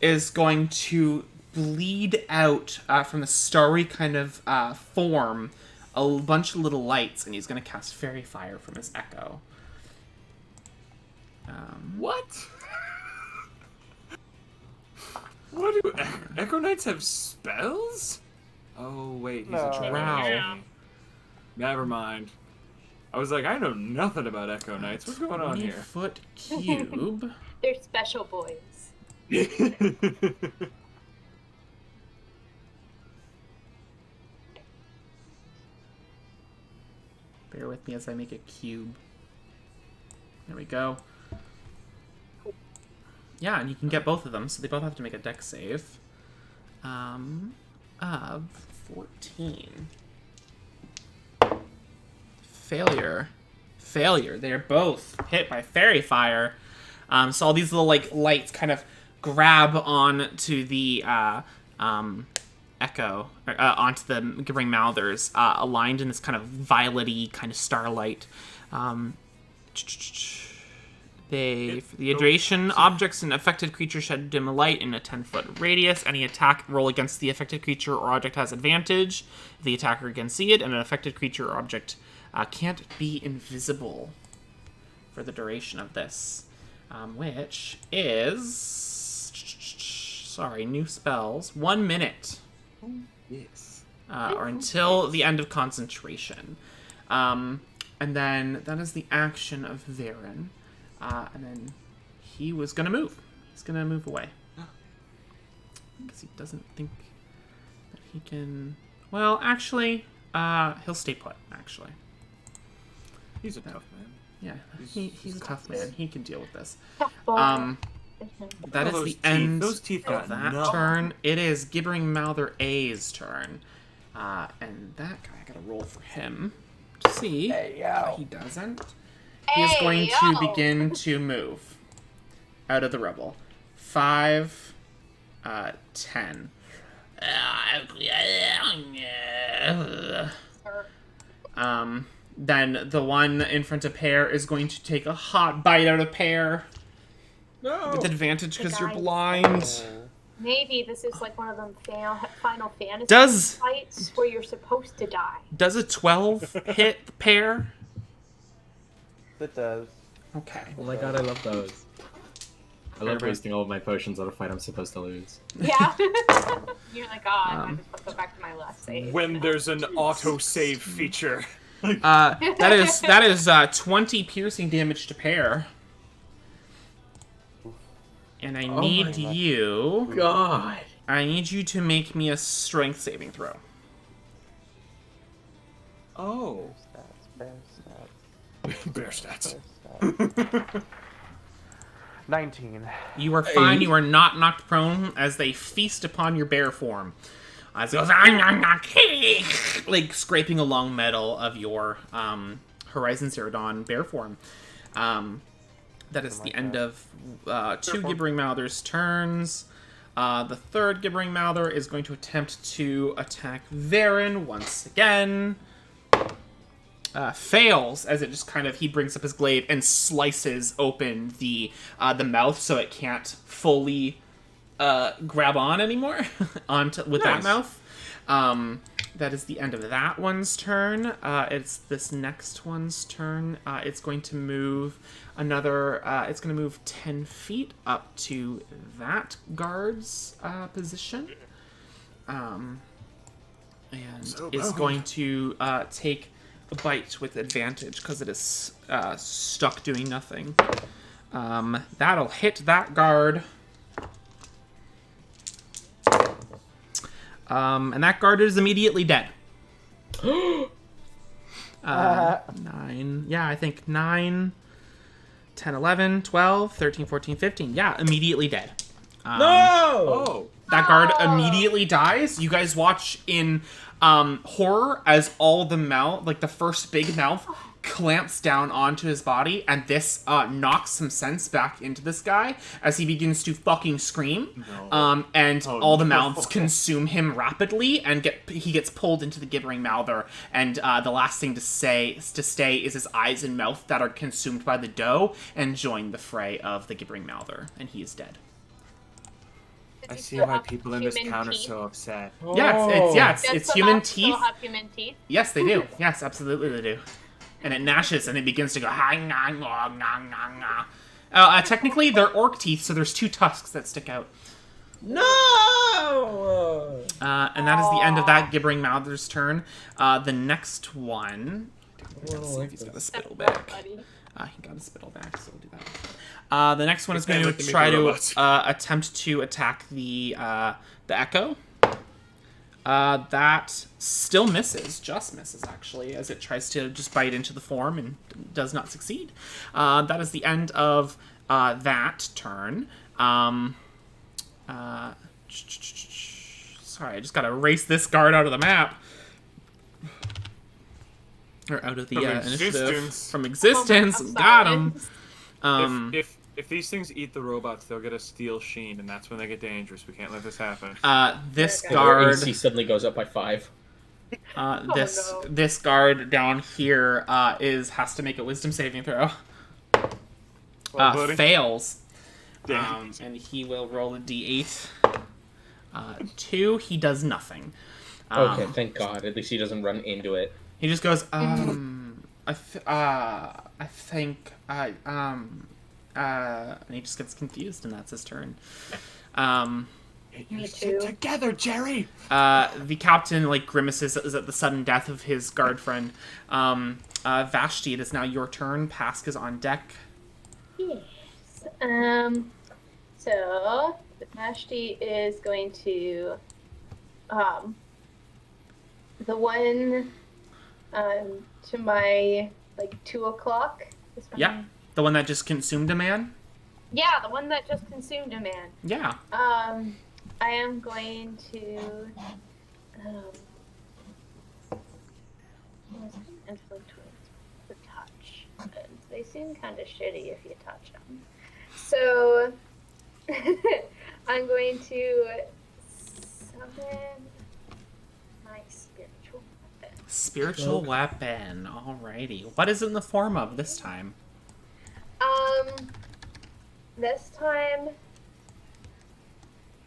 is going to bleed out from the starry kind of form a bunch of little lights, and he's going to cast fairy fire from his echo. What? What do Echo Knights have spells? Oh wait, he's No. a Drow. drow. Never mind. I was like, I know nothing about Echo Knights. What's going on here? 20-foot cube. They're special boys. Bear with me as I make a cube. There we go. Yeah, and you can get both of them, so they both have to make a dex save. Of 14. Failure. They're both hit by fairy fire. So all these little like lights kind of grab on to the echo, onto the Gibbering Mouthers, aligned in this kind of violet-y kind of starlight. The duration, objects and affected creatures shed dim light in a 10-foot radius. Any attack roll against the affected creature or object has advantage if the attacker can see it, and an affected creature or object can't be invisible for the duration of this, which is... Sorry, new spells. 1 minute. Yes. Or until the end of concentration. And then that is the action of Varen. And then he was going to move. He's going to move away. Because he doesn't think that he can... Well, actually, he'll stay put, actually. He's a tough man. Yeah, he's a tough man. He can deal with this. Tough boy. That is Those the teeth- end those teeth of got that numb. turn. It is Gibbering Mouther A's turn. And that guy, I gotta roll for him to see. He doesn't. He is going to begin to move out of the rubble. 5, 10. Then the one in front of Pear is going to take a hot bite out of Pear. No. With advantage because you're Guys. blind. Maybe this is like one of them Final Fantasy Does- fights where you're supposed to die. Does a 12 hit the Pear? It does. Okay. Oh my god, I love those. I love wasting all of my potions on a fight I'm supposed to lose. Yeah. You're like, oh, I might just go back to my last save. When there's an auto-save feature. That is 20 piercing damage to Pear. And I need you. God. I need you to make me a strength saving throw. Oh. Bear Bear stats. stats. 19. You are fine. You are not knocked prone as they feast upon your bear form. As it goes, like scraping along metal of your Horizon Zero Dawn bear form. That is the end of 2 Gibbering Mouthers' turns. The third Gibbering Mouther is going to attempt to attack Varen once again. Fails as it just kind of, he brings up his glaive and slices open the mouth so it can't fully grab on anymore with that mouth. That is the end of that one's turn. It's this next one's turn. It's going to move it's going to move 10 feet up to that guard's position. And is going to take a bite with advantage because it is stuck doing nothing. That'll hit that guard. And that guard is immediately dead. 9. Yeah, I think 9, 10, 11, 12, 13, 14, 15. Yeah, immediately dead. No! Oh. That guard immediately dies. You guys watch in horror as all the mouth, like the first big mouth, clamps down onto his body, and this knocks some sense back into this guy as he begins to fucking scream. No. And Oh, all the no. mouths consume him rapidly, and he gets pulled into the Gibbering Mouther. And the last thing to stay is his eyes and mouth that are consumed by the dough and join the fray of the Gibbering Mouther, and he is dead. I see why people in this town are so upset. It's human teeth. Still have human teeth. Yes, they do. Yes, absolutely they do. And it gnashes and it begins to go. Technically, they're orc teeth, so there's 2 tusks that stick out. No! And that is the end of that Gibbering Mouther's turn. The next one. Let's see if he's got a spittle back. Buddy. He got a spittle back, so we'll do that. The next one is going Like to the try to robots. attempt to attack the Echo. That still misses, just misses actually, as it tries to just bite into the form and does not succeed. That is the end of that turn. Sorry, I just gotta erase this guard out of the map. Or out of the From initiative. existence. From existence. Got him. If these things eat the robots, they'll get a steel sheen, and that's when they get dangerous. We can't let this happen. This Or guard. AC suddenly goes up by 5. This guard down here has to make a wisdom saving throw. Well, buddy. Fails. Damn. And he will roll a d8. 2. He does nothing. Okay, thank God. At least he doesn't run into it. He just goes, and he just gets confused, and that's his turn. Get your shit together, Jerry. The captain grimaces at the sudden death of his guard friend. Vashti, it is now your turn. Pask is on deck. Yes. So Vashti is going to the one to my 2 o'clock. Yeah, the one that just consumed a man. Yeah, the one that just consumed a man. Yeah. I am going to inflict wounds for touch. They seem kind of shitty if you touch them. So I'm going to summon my spiritual weapon. Spiritual weapon. Alrighty. What is it in the form of this time? This time,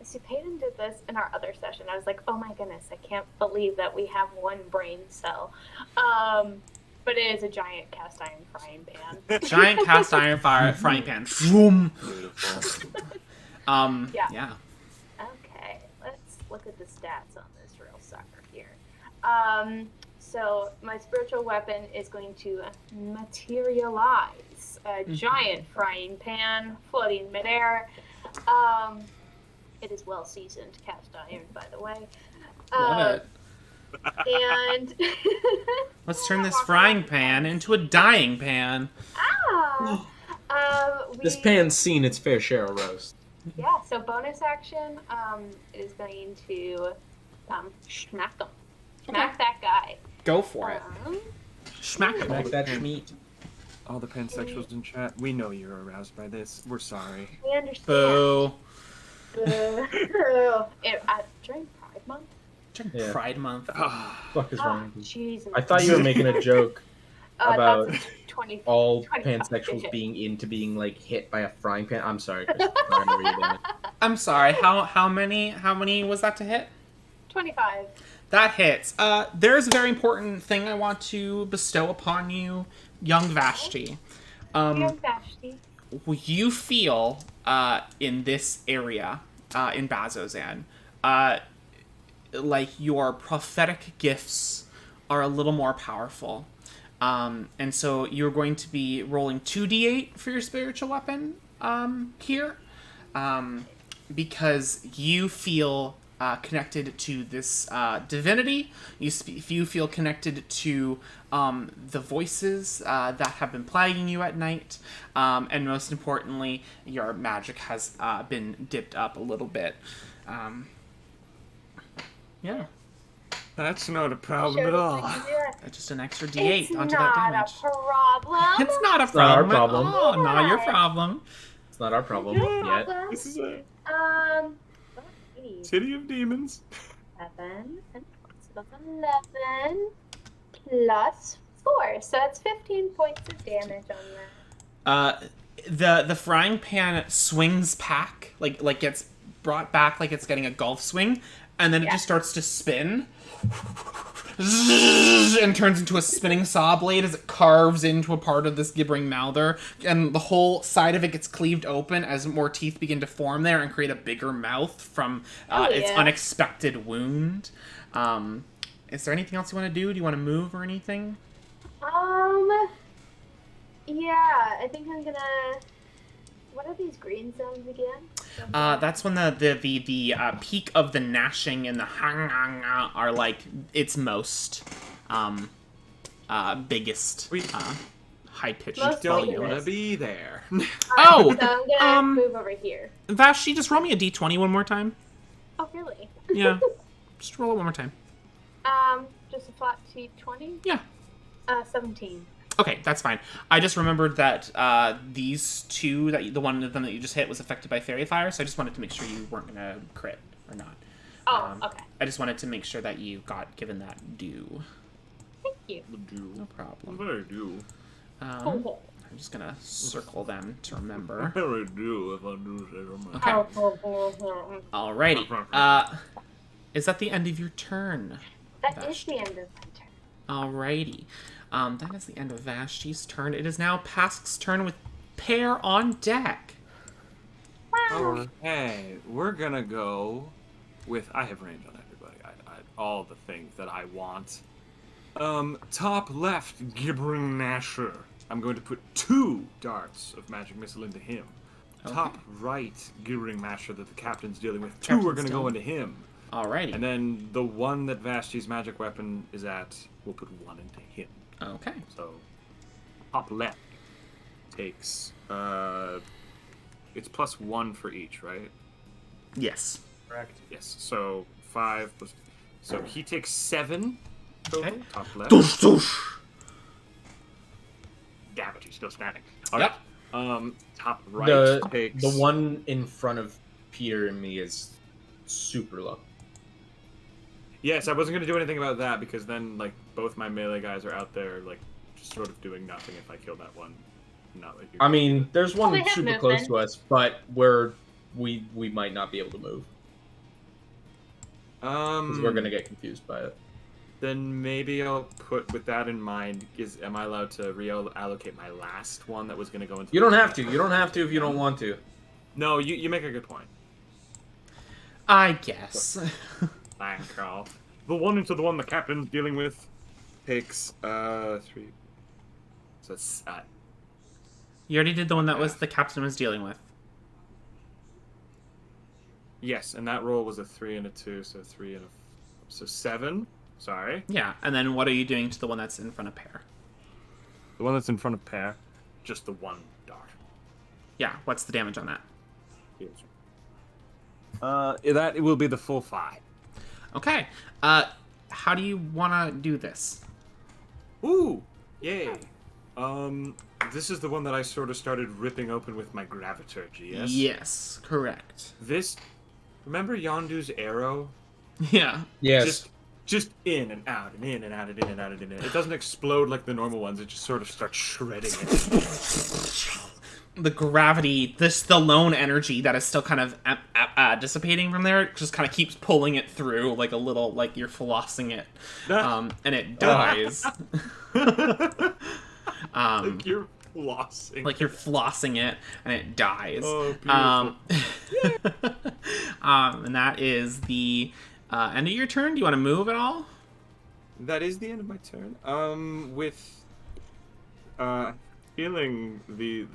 see, Peyton did this in our other session. I was like, oh my goodness, I can't believe that we have one brain cell. But it is a giant cast iron frying pan. Giant cast iron frying pan. Vroom. Yeah. Okay, let's look at the stats on this real sucker here. So my spiritual weapon is going to materialize a giant frying pan floating midair. It is well seasoned cast iron, by the way. Love it. And Let's turn this frying pan into a dying pan. This pan's seen its fair share of roast. Yeah, so bonus action is going to smack them. Smack that guy. Go for it. Smack it. Like that schmeat. All the pansexuals in chat, we know you're aroused by this. We're sorry. We understand. Boo. During Pride Month? During Pride Month. Fuck is wrong? Jesus. I thought you were making a joke about that's 20, all 25. pansexuals being into being hit by a frying pan. I'm sorry, Chris. I remember you doing it. I'm sorry. How many was that to hit? 25. That hits. There's a very important thing I want to bestow upon you, young Vashti. Young Vashti. You feel in this area, in Bazzoxan, like your prophetic gifts are a little more powerful. And so you're going to be rolling 2d8 for your spiritual weapon here, because you feel connected to this divinity. You feel connected to the voices that have been plaguing you at night, and most importantly, your magic has been dipped up a little bit. Yeah. That's not a problem at all. Just an extra d8 it's onto that damage. It's not a problem. It's not a It's not our problem. problem. Oh, not your problem. It's not our problem yet. This is a let's see. city of demons. 11 and so that's 11 plus 4, so that's 15 points of damage on that. The frying pan swings back, like gets brought back like it's getting a golf swing, and then it just starts to spin and turns into a spinning saw blade as it carves into a part of this gibbering mouther, and the whole side of it gets cleaved open as more teeth begin to form there and create a bigger mouth from its unexpected wound. Is there anything else you want to do? Do you want to move or anything? Yeah, I think I'm gonna. What are these green zones again? That's when the peak of the gnashing and the hang are like its most biggest high pitched Most Don't volume. want to be there. Oh, So I'm gonna move over here. Vashti, just roll me a d20 one more time. Oh, really? Yeah, just roll it one more time. Just a flat T20. Yeah. 17. Okay, that's fine. I just remembered that these two, the one of them that you just hit was affected by fairy fire, so I just wanted to make sure you weren't going to crit or not. Oh, okay. I just wanted to make sure that you got given that due. Thank you. No problem. What do I do? I'm just going to circle them to remember. What do I do if I do say Okay. Alrighty. Is that the end of your turn? That is the end of my turn. Alrighty. That is the end of Vashti's turn. It is now Pask's turn with Pear on deck. Okay, we're gonna go with... I have range on everybody. All the things that I want. Top left, Gibbering Gnasher. I'm going to put 2 darts of magic missile into him. Okay. Top right, Gibbering Gnasher that the captain's dealing with. 2 are gonna go into him. Alrighty. And then the one that Vashti's magic weapon is at, we'll put 1 into him. Okay. So, top left takes, it's +1 for each, right? Yes. Correct. Yes. So 5 plus. So he takes 7 total. Okay. Top left. Doosh, doosh. Damn it, he's still standing. All right. Top right takes the one in front of Peter and me is super low. Yes, I wasn't gonna do anything about that because then like both my melee guys are out there like just sort of doing nothing if I kill that one. Not like I mean, there's one we have super movement. close to us, but we might not be able to move because we're gonna get confused by it. Then maybe I'll put with that in mind. Am I allowed to reallocate my last one that was gonna go into? You don't have to. You don't have to if you don't want to. No, you make a good point. I guess. Thank Carl. The one into the one the captain's dealing with takes 3. So it's You already did the one that was the captain was dealing with. yes, and that roll was a 3 and a 2, so 3 and a so 7. Sorry. Yeah, and then what are you doing to the one that's in front of Pear? The one that's in front of Pear, just the 1 dart. Yeah, what's the damage on that? That it will be the full 5. Okay. How do you want to do this? Ooh, yay. This is the one that I sort of started ripping open with my graviturgy, yes? Yes, correct. This, remember Yondu's arrow? Yeah. Yes. Just in and out and in and out and in and out and in and out. It doesn't explode like the normal ones. It just sort of starts shredding it. The gravity, the lone energy that is still kind of dissipating from there, just kind of keeps pulling it through like a little, like you're flossing it, and it dies. Like you're flossing. Like you're flossing it, and it dies. Oh, beautiful. And that is the end of your turn. Do you want to move at all? That is the end of my turn. With feeling the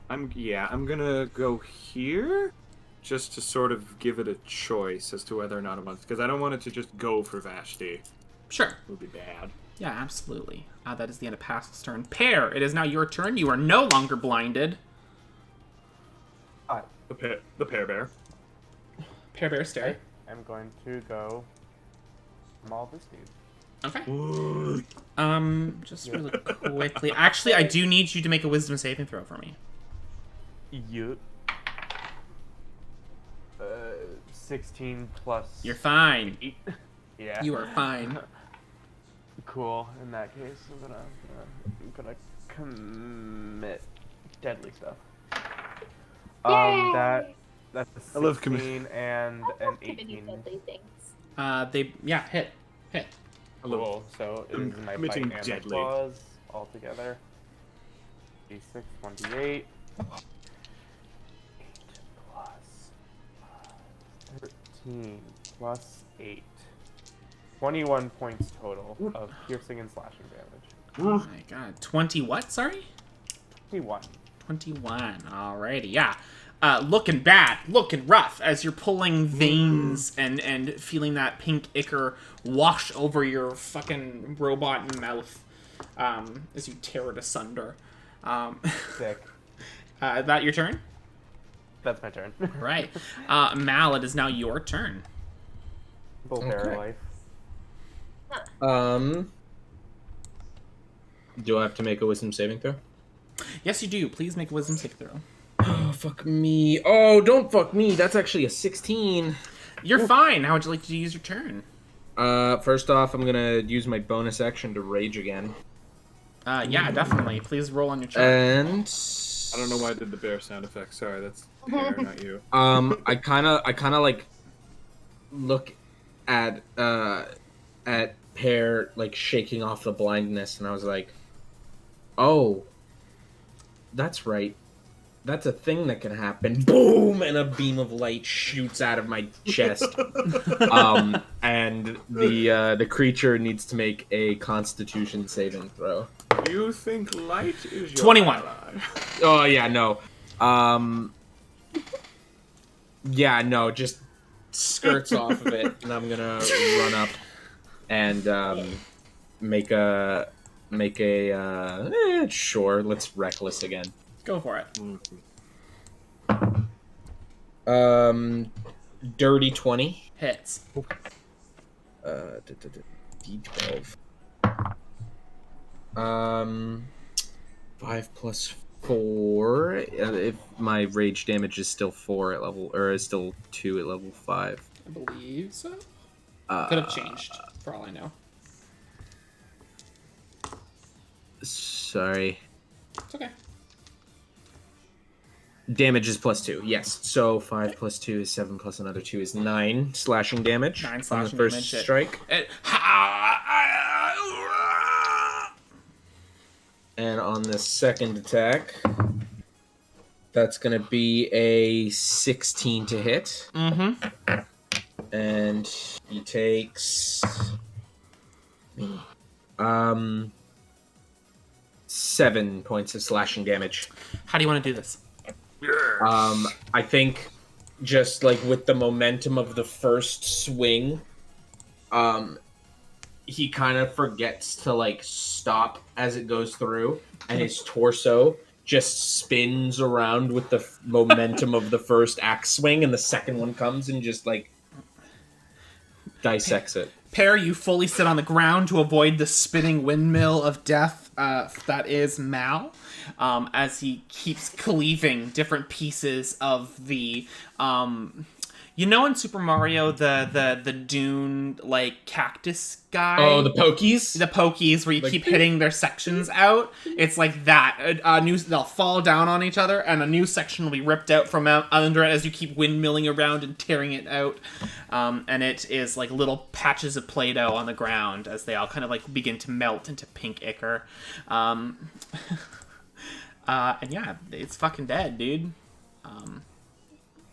I'm gonna go here just to sort of give it a choice as to whether or not it wants, because I don't want it to just go for Vashti. Sure. It would be bad. Yeah, absolutely. That is the end of Pask's turn. Pear, it is now your turn. You are no longer blinded. The Pear Bear. Pear Bear stare. I'm going to go maul this dude. Okay. Just really quickly. Actually, I do need you to make a wisdom saving throw for me. You. 16 plus. You're fine. 8. Yeah. You are fine. Cool. In that case, I'm gonna commit deadly stuff. Yay! That's I love 16 and an Activity 18. deadly things. Hit. Cool. So it is my committing bite and my deadly. claws all together. D6, 1d8. 8 plus 13 plus 8. 21 points total of piercing and slashing damage. Oh my god. 20 what? Sorry? 21. 21. Alrighty. Yeah. Looking bad, looking rough as you're pulling veins and feeling that pink ichor wash over your fucking robot mouth as you tear it asunder. Sick. That your turn? That's my turn. Right. Mal, it is now your turn. Full bear Okay. life. Do I have to make a wisdom saving throw? Yes, you do. Please make a wisdom saving throw. Oh, fuck me. Oh, don't fuck me. That's actually a 16. You're fine. How would you like to use your turn? First off, I'm gonna use my bonus action to rage again. Yeah, definitely. Please roll on your turn. And I don't know why I did the bear sound effect. Sorry, that's Pear, not you. I kind of like look at Pear like shaking off the blindness, and I was like, "Oh, that's right. That's a thing that can happen." Boom! And a beam of light shoots out of my chest. And the creature needs to make a Constitution saving throw. You think light is your 21. ally? Oh yeah, no. Yeah, no, just skirts off of it, and I'm gonna run up and make a sure, let's reckless again. Go for it. Dirty 20. Hits. D12. 5 plus 4. If my rage damage is still 4 at level, or is still 2 at level 5. I believe so. Could have changed, for all I know. Sorry. It's okay. Damage is plus 2, yes. So 5 plus 2 is 7 plus another 2 is 9 slashing damage. 9 on slashing the first damage. strike. And on the second attack, that's going to be a 16 to hit. Mm-hmm. And he takes 7 points of slashing damage. How do you want to do this? I think just like with the momentum of the first swing, he kind of forgets to like stop as it goes through, and his torso just spins around with the momentum of the first axe swing, and the second one comes and just like dissects it. Pear, you fully sit on the ground to avoid the spinning windmill of death that is Mal, as he keeps cleaving different pieces of the you know, in Super Mario, the dune like cactus guy. Oh, the pokies. The pokies, where you Like, keep hitting their sections out. It's like that. They'll fall down on each other, and a new section will be ripped out from under it as you keep windmilling around and tearing it out. And it is like little patches of Play-Doh on the ground as they all kind of like begin to melt into pink ichor. And yeah, it's fucking dead, dude.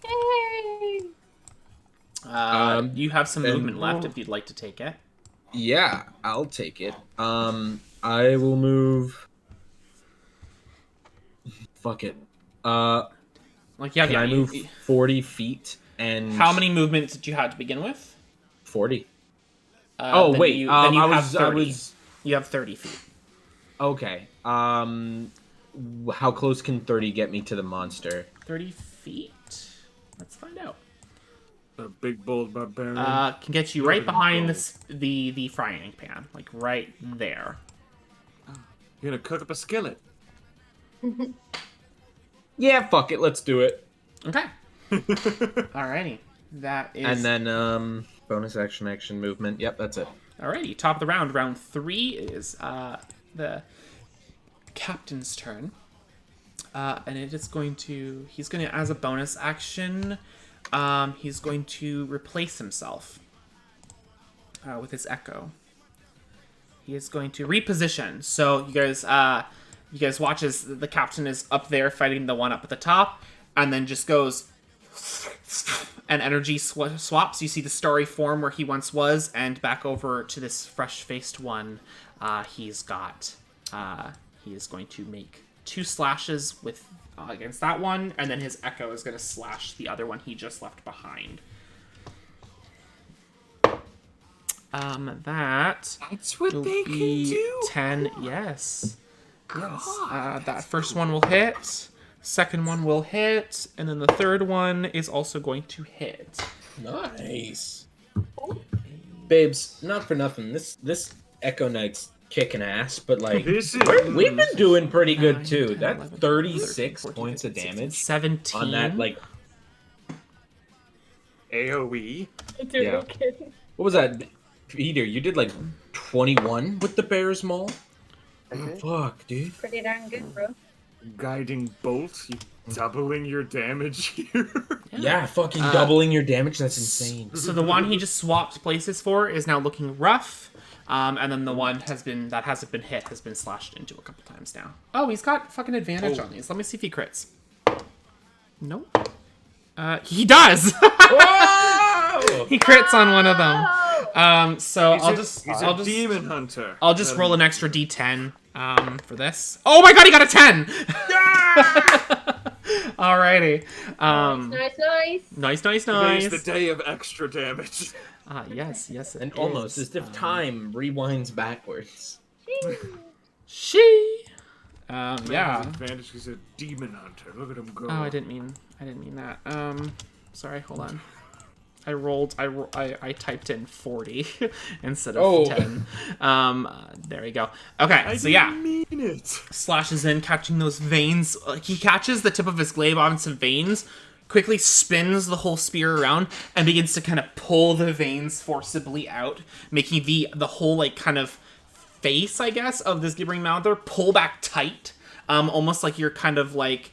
Yay! You have some movement left if you'd like to take it. Yeah, I'll take it. I will move. Fuck it. Can I move 40 feet? And how many movements did you have to begin with? 40. Then wait. you I have 30. was. You have 30 feet. Okay. How close can 30 get me to the monster? 30 feet? Let's find out. A big bold barbarian. Can get you right behind the frying pan, like right there. You're gonna cook up a skillet. Yeah, fuck it. Let's do it. Okay. Alrighty. That is. And then bonus action movement. Yep, that's it. Alrighty. Top of the round. Round 3 is the captain's turn. And it is going to. He's going to, as a bonus action, he's going to replace himself with his echo. He is going to reposition. So you guys watch as the captain is up there fighting the one up at the top, and then just goes, and energy swaps. You see the starry form where he once was, and back over to this fresh-faced one. He is going to make 2 slashes with against that one, and then his echo is going to slash the other one he just left behind. That's what they can do. 10. Yes. That first one will hit. Second one will hit, and then the third one is also going to hit. Nice. babes, not for nothing. This Echo Knight's kicking ass, but like This is we've been doing pretty good too. 10, That's 11, 36 13, 14, points of 15, damage 17 on that. Like, AoE. Dude, Yeah. I'm kidding. what was that, Peter? You did like 21 with the Bear's Maul. Fuck, dude. Pretty darn good, bro. Guiding bolt. You doubling your damage here. Yeah, fucking doubling your damage. That's insane. So the one he just swapped places for is now looking rough, and then the one that hasn't been hit has been slashed into a couple times now. Oh, he's got fucking advantage on these. Let me see if he crits. Nope. He does. Whoa! He crits on one of them. So He's a demon hunter. I'll just roll an extra d10 for this. Oh my god, he got a 10! Alrighty. Nice. Today's the day of extra damage. Yes, it And is. almost as if time rewinds backwards. She. Has Yeah. advantage. He's a demon hunter. Look at him go. Oh, I didn't mean that. Sorry, hold on. I typed in 40 instead of 10. There we go. Okay, so yeah. mean it. Slashes in, catching those veins. He catches the tip of his glaive on some veins, quickly spins the whole spear around, and begins to kind of pull the veins forcibly out, making the whole, like, kind of face, I guess, of this gibbering mouther pull back tight. Almost like you're kind of, like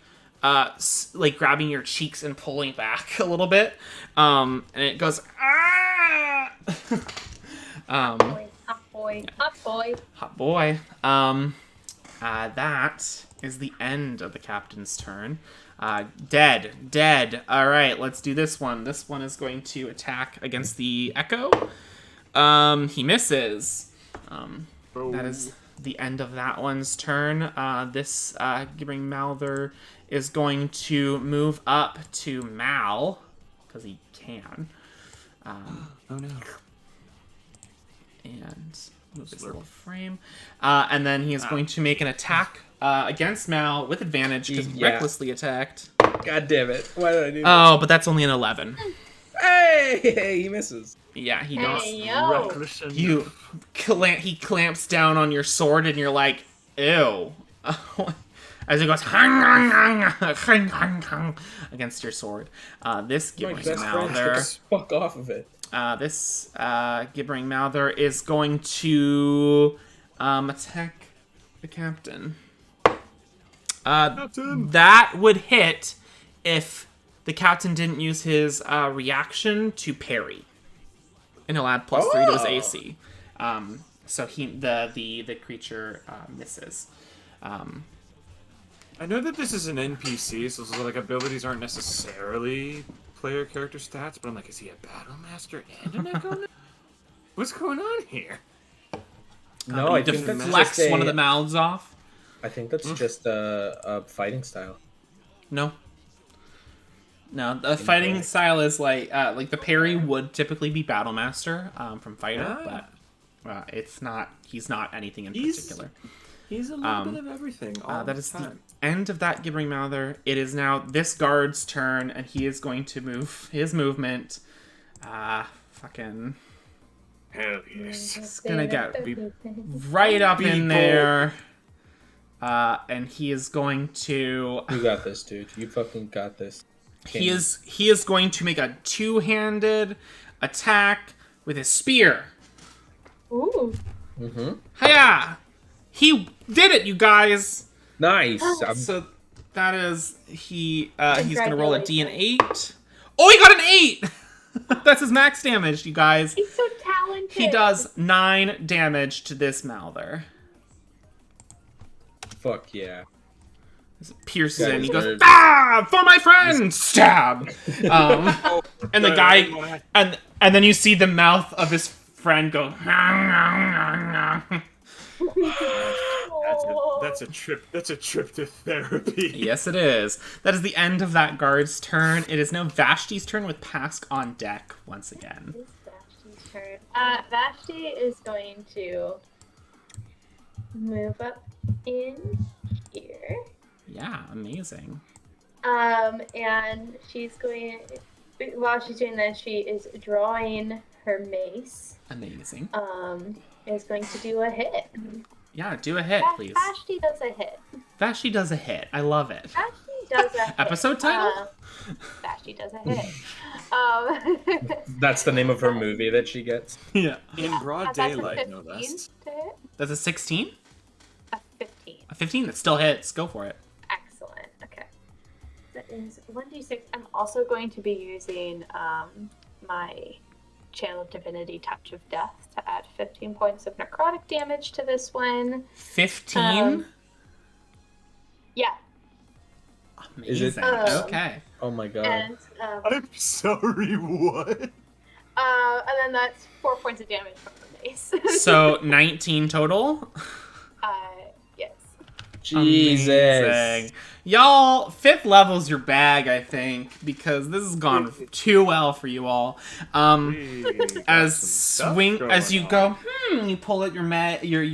grabbing your cheeks and pulling back a little bit. And it goes, ah! Hot boy. Hot boy. That is the end of the captain's turn. Dead. All right, let's do this one. This one is going to attack against the Echo. He misses. That is the end of that one's turn. This gibbering mouther is going to move up to Mal, because he can. Oh no. And move his little frame. And then he is going to make an attack against Mal with advantage, because he recklessly attacked. God damn it. Why did I do that? Oh, but that's only an 11. Hey, he misses. Yeah, he does. Hey, yo. Reckless and He clamps down on your sword, and you're like, ew. As he goes against your sword. This gibbering mouther. Fuck off of it. This gibbering mouther is going to attack the captain. That would hit if the captain didn't use his reaction to parry. And he'll add +3 to his AC. So the creature misses. I know that this is an NPC, so like abilities aren't necessarily player character stats, but I'm like, is he a battle master and an Echo Knight? What's going on here? No, I think that's deflects just one of the mouths off. I think that's just a fighting style. No, the fighting style is like the parry would typically be battle master from fighter, but it's not. He's not anything in particular. He's a little bit of everything. That is the end of that gibbering mouther. It is now this guard's turn, and he is going to move his movement. Fucking. Hell yes. It's gonna be right up in there. And he is going to. You got this, dude. You fucking got this. He is going to make a two-handed attack with his spear. Ooh. Hiya! He did it, you guys. Nice. So that is he's gonna roll a D an 8. Oh, he got an 8. That's his max damage, you guys. He's so talented. He does 9 damage to this mouther. Fuck yeah. Pierces in. He goes, Good. for my friend! Stab! And the guy, and then you see the mouth of his friend go. That's a trip. That's a trip to therapy. Yes, it is. That is the end of that guard's turn. It is now Vashti's turn with Pask on deck once again. It's Vashti's turn. Vashti is going to move up in here. Yeah, amazing. And she's going. While she's doing that, she is drawing her mace. Amazing. Is going to do a hit. Yeah, do a hit, please. Vashti does a hit. Vashti does a hit. I love it. Vashti does a hit. Episode title? Vashti does a hit. That's the name of her movie that she gets. Yeah. In broad That's a daylight, no 15 less. to hit. That's a 16? A 15. A 15? That still hits. Go for it. Excellent. Okay. That is 1d6. I'm also going to be using my Channel of Divinity Touch of Death to add 15 points of necrotic damage to this one. 15? Yeah. Is it- Amazing. Okay. Oh my god. And I'm sorry, what? and then that's 4 points of damage from the mace. So 19 total? Yes. Jesus. Amazing. Y'all, 5th level's your bag, I think, because this has gone too well for you all. As you go, you pull out your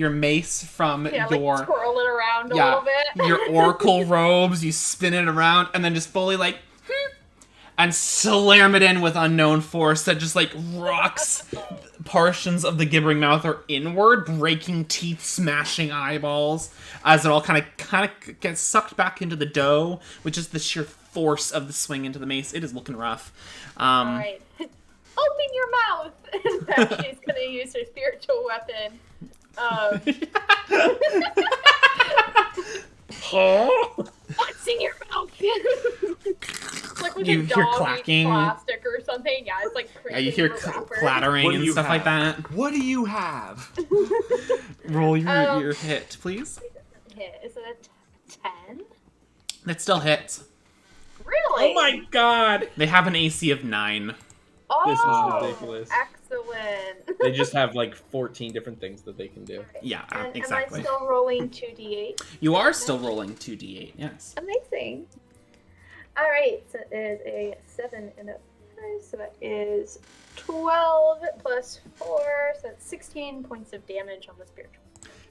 mace from Yeah, your like twirl it around a little bit. your oracle robes, you spin it around, and then just fully and slam it in with unknown force that just rocks portions of the gibbering mouth or inward, breaking teeth, smashing eyeballs, as it all kind of gets sucked back into the dough, with just the sheer force of the swing into the mace. It is looking rough. All right. Open your mouth! In fact, she's going to use her spiritual weapon. What's in your mouth? Like with You a hear dog clacking. plastic or something. Yeah, it's like Yeah, you hear clattering What do and you stuff like have? that. What do you have? Roll your hit, please. Hit. Is it a 10? It still hits. Really? Oh my god. They have an AC of 9. This is Oh, ridiculous. Excellent. They just have 14 different things that they can do. Yeah, And exactly. am I still rolling 2d8? You are still rolling 2d8, yes. Amazing. All right, so it is a 7 and a 5, so that is 12 plus 4, so that's 16 points of damage on the spiritual.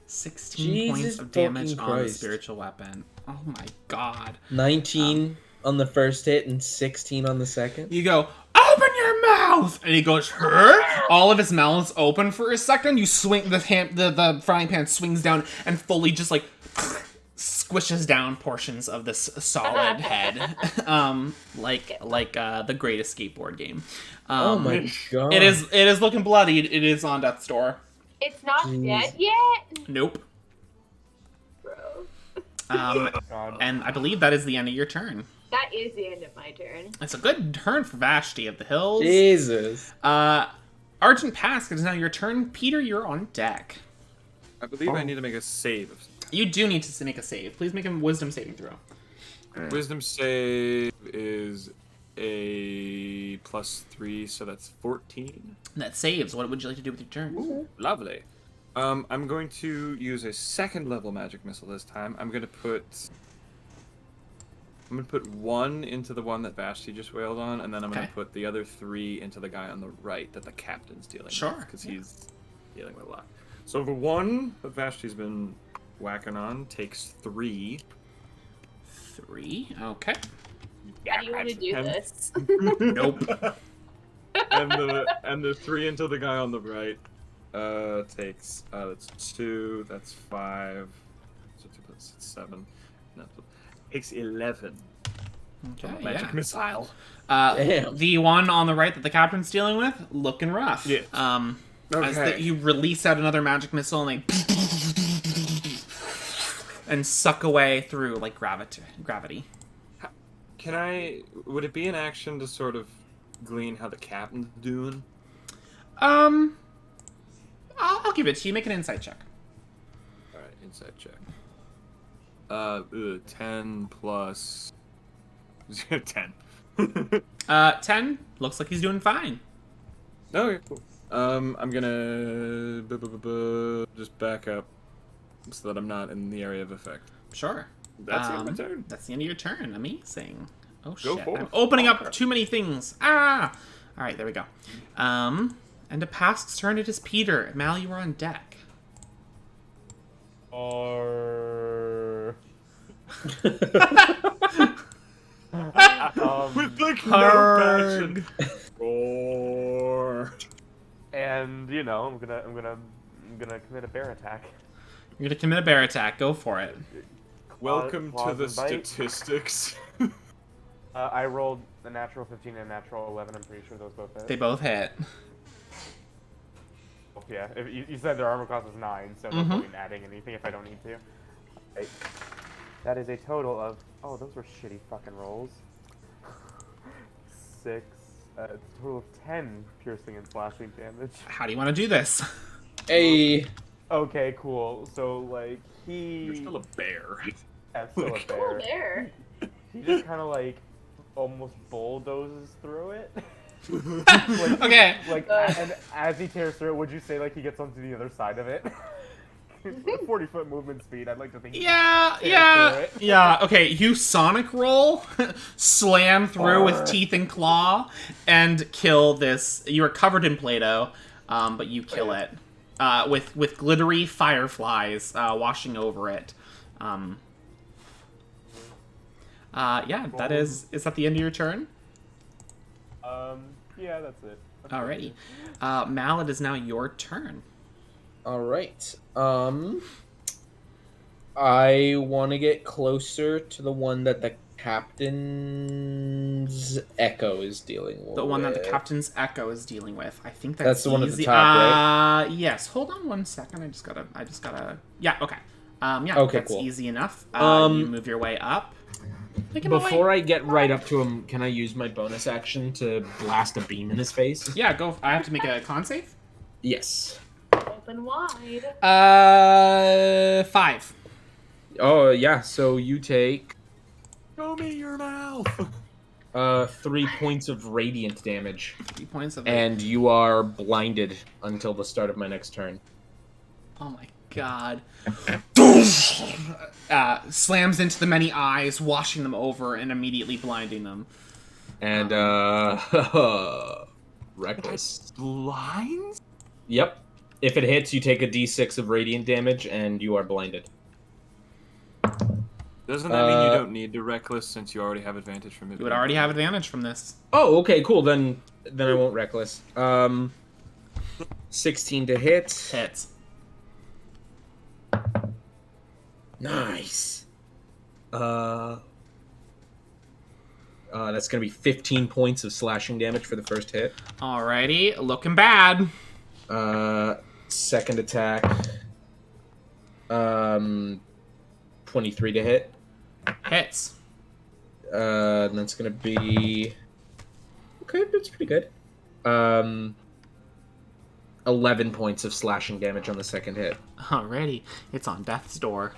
16 points Jesus of damage fucking on the Christ. spiritual weapon. Oh my god. 19 on the first hit and 16 on the second. You go, open your mouth! And he goes, her? All of his mouth's open for a second. You swing, the frying pan swings down and fully just squishes down portions of this solid head. Like the greatest skateboard game. Oh my god. It is looking bloody. It is on death's door. It's not Jeez. dead yet? Nope. Bro. God. And I believe that is the end of your turn. That is the end of my turn. It's a good turn for Vashti of the Hills. Jesus. Argent Pass, it is now your turn. Peter, you're on deck. I believe I need to make a save. You do need to make a save. Please make a wisdom saving throw. Wisdom save is a +3, so that's 14. That saves. What would you like to do with your turn? Ooh, lovely. I'm going to use a second level magic missile this time. I'm gonna put 1 into the one that Vashti just wailed on, and then I'm Okay. gonna put the other 3 into the guy on the right that the captain's dealing Sure, with, because he's dealing with a lot. So the one that Vashti's been whacking on takes 3. 3. Okay. How do you want to do And- this? Nope. and the 3 into the guy on the right takes that's 2, that's 5, so 2 plus 7, no, takes 11. Okay. Magic Yeah. missile. Damn. The one on the right that the captain's dealing with, looking rough. Yeah. As Okay. you release out another magic missile and they and suck away through gravity. Would it be an action to sort of glean how the captain's doing? I'll give it to you. Make an insight check. Alright, inside check. 10 plus 10. 10. Looks like he's doing fine. Okay, cool. I'm gonna just back up so that I'm not in the area of effect. Sure. That's the end of my turn. That's the end of your turn. Amazing. Oh Go shit! forth. I'm opening up Okay. too many things. Ah! All right, there we go. And to Pask's turn, it is Peter. Mal, you are on deck. Or With like Harg. no passion. Or you know, I'm gonna commit a bear attack. You're gonna commit a bear attack. Go for it. Welcome to claws the and bite. statistics. I rolled a natural 15 and a natural 11. I'm pretty sure those both hit. They both hit. Yeah, if you said their armor class is 9, so no point in adding anything if I don't need to. Right. That is a total of... Oh, those were shitty fucking rolls. 6, a total of 10 piercing and slashing damage. How do you want to do this? Hey. Okay, cool. So, like, You're still a bear. That's still a Cool bear. there. He just kind of, like, almost bulldozes through it. Okay. And as he tears through it, would you say, like, he gets onto the other side of it? 40-foot movement speed, I'd like to think. Yeah. Okay, you sonic roll, slam through with teeth and claw, and kill this. You are covered in Play-Doh, but you kill it with glittery fireflies washing over it. Yeah, that is that the end of your turn? Yeah, that's it. Alrighty. Mal, it is now your turn. All right. I want to get closer to the one that the captain's echo is dealing with. The one that the captain's echo is dealing with. I think that's the one at easy. the top, right? Yes. Hold on one second. I just gotta. Yeah. Okay. Yeah. Okay, That's cool. easy enough. You move your way up. Make him away. Before I get right up to him, can I use my bonus action to blast a beam in his face? Yeah. Go. I have to make a con save. Yes. Open wide. 5. Oh, yeah, so you take... Show me your mouth. 3 points of radiant damage. 3 points of. And you are blinded until the start of my next turn. Oh my god. Slams into the many eyes, washing them over and immediately blinding them. And, reckless. Blinds? Yep. If it hits, you take a d6 of radiant damage, and you are blinded. Doesn't that mean you don't need the reckless since you already have advantage from it? You would already have advantage from this. Oh, okay, cool. Then I won't reckless. 16 to hit. Hits. Nice. That's gonna be 15 points of slashing damage for the first hit. Alrighty, looking bad. Second attack. 23 to hit. Hits. And that's gonna be... Okay, that's pretty good. 11 points of slashing damage on the second hit. Alrighty, it's on death's door.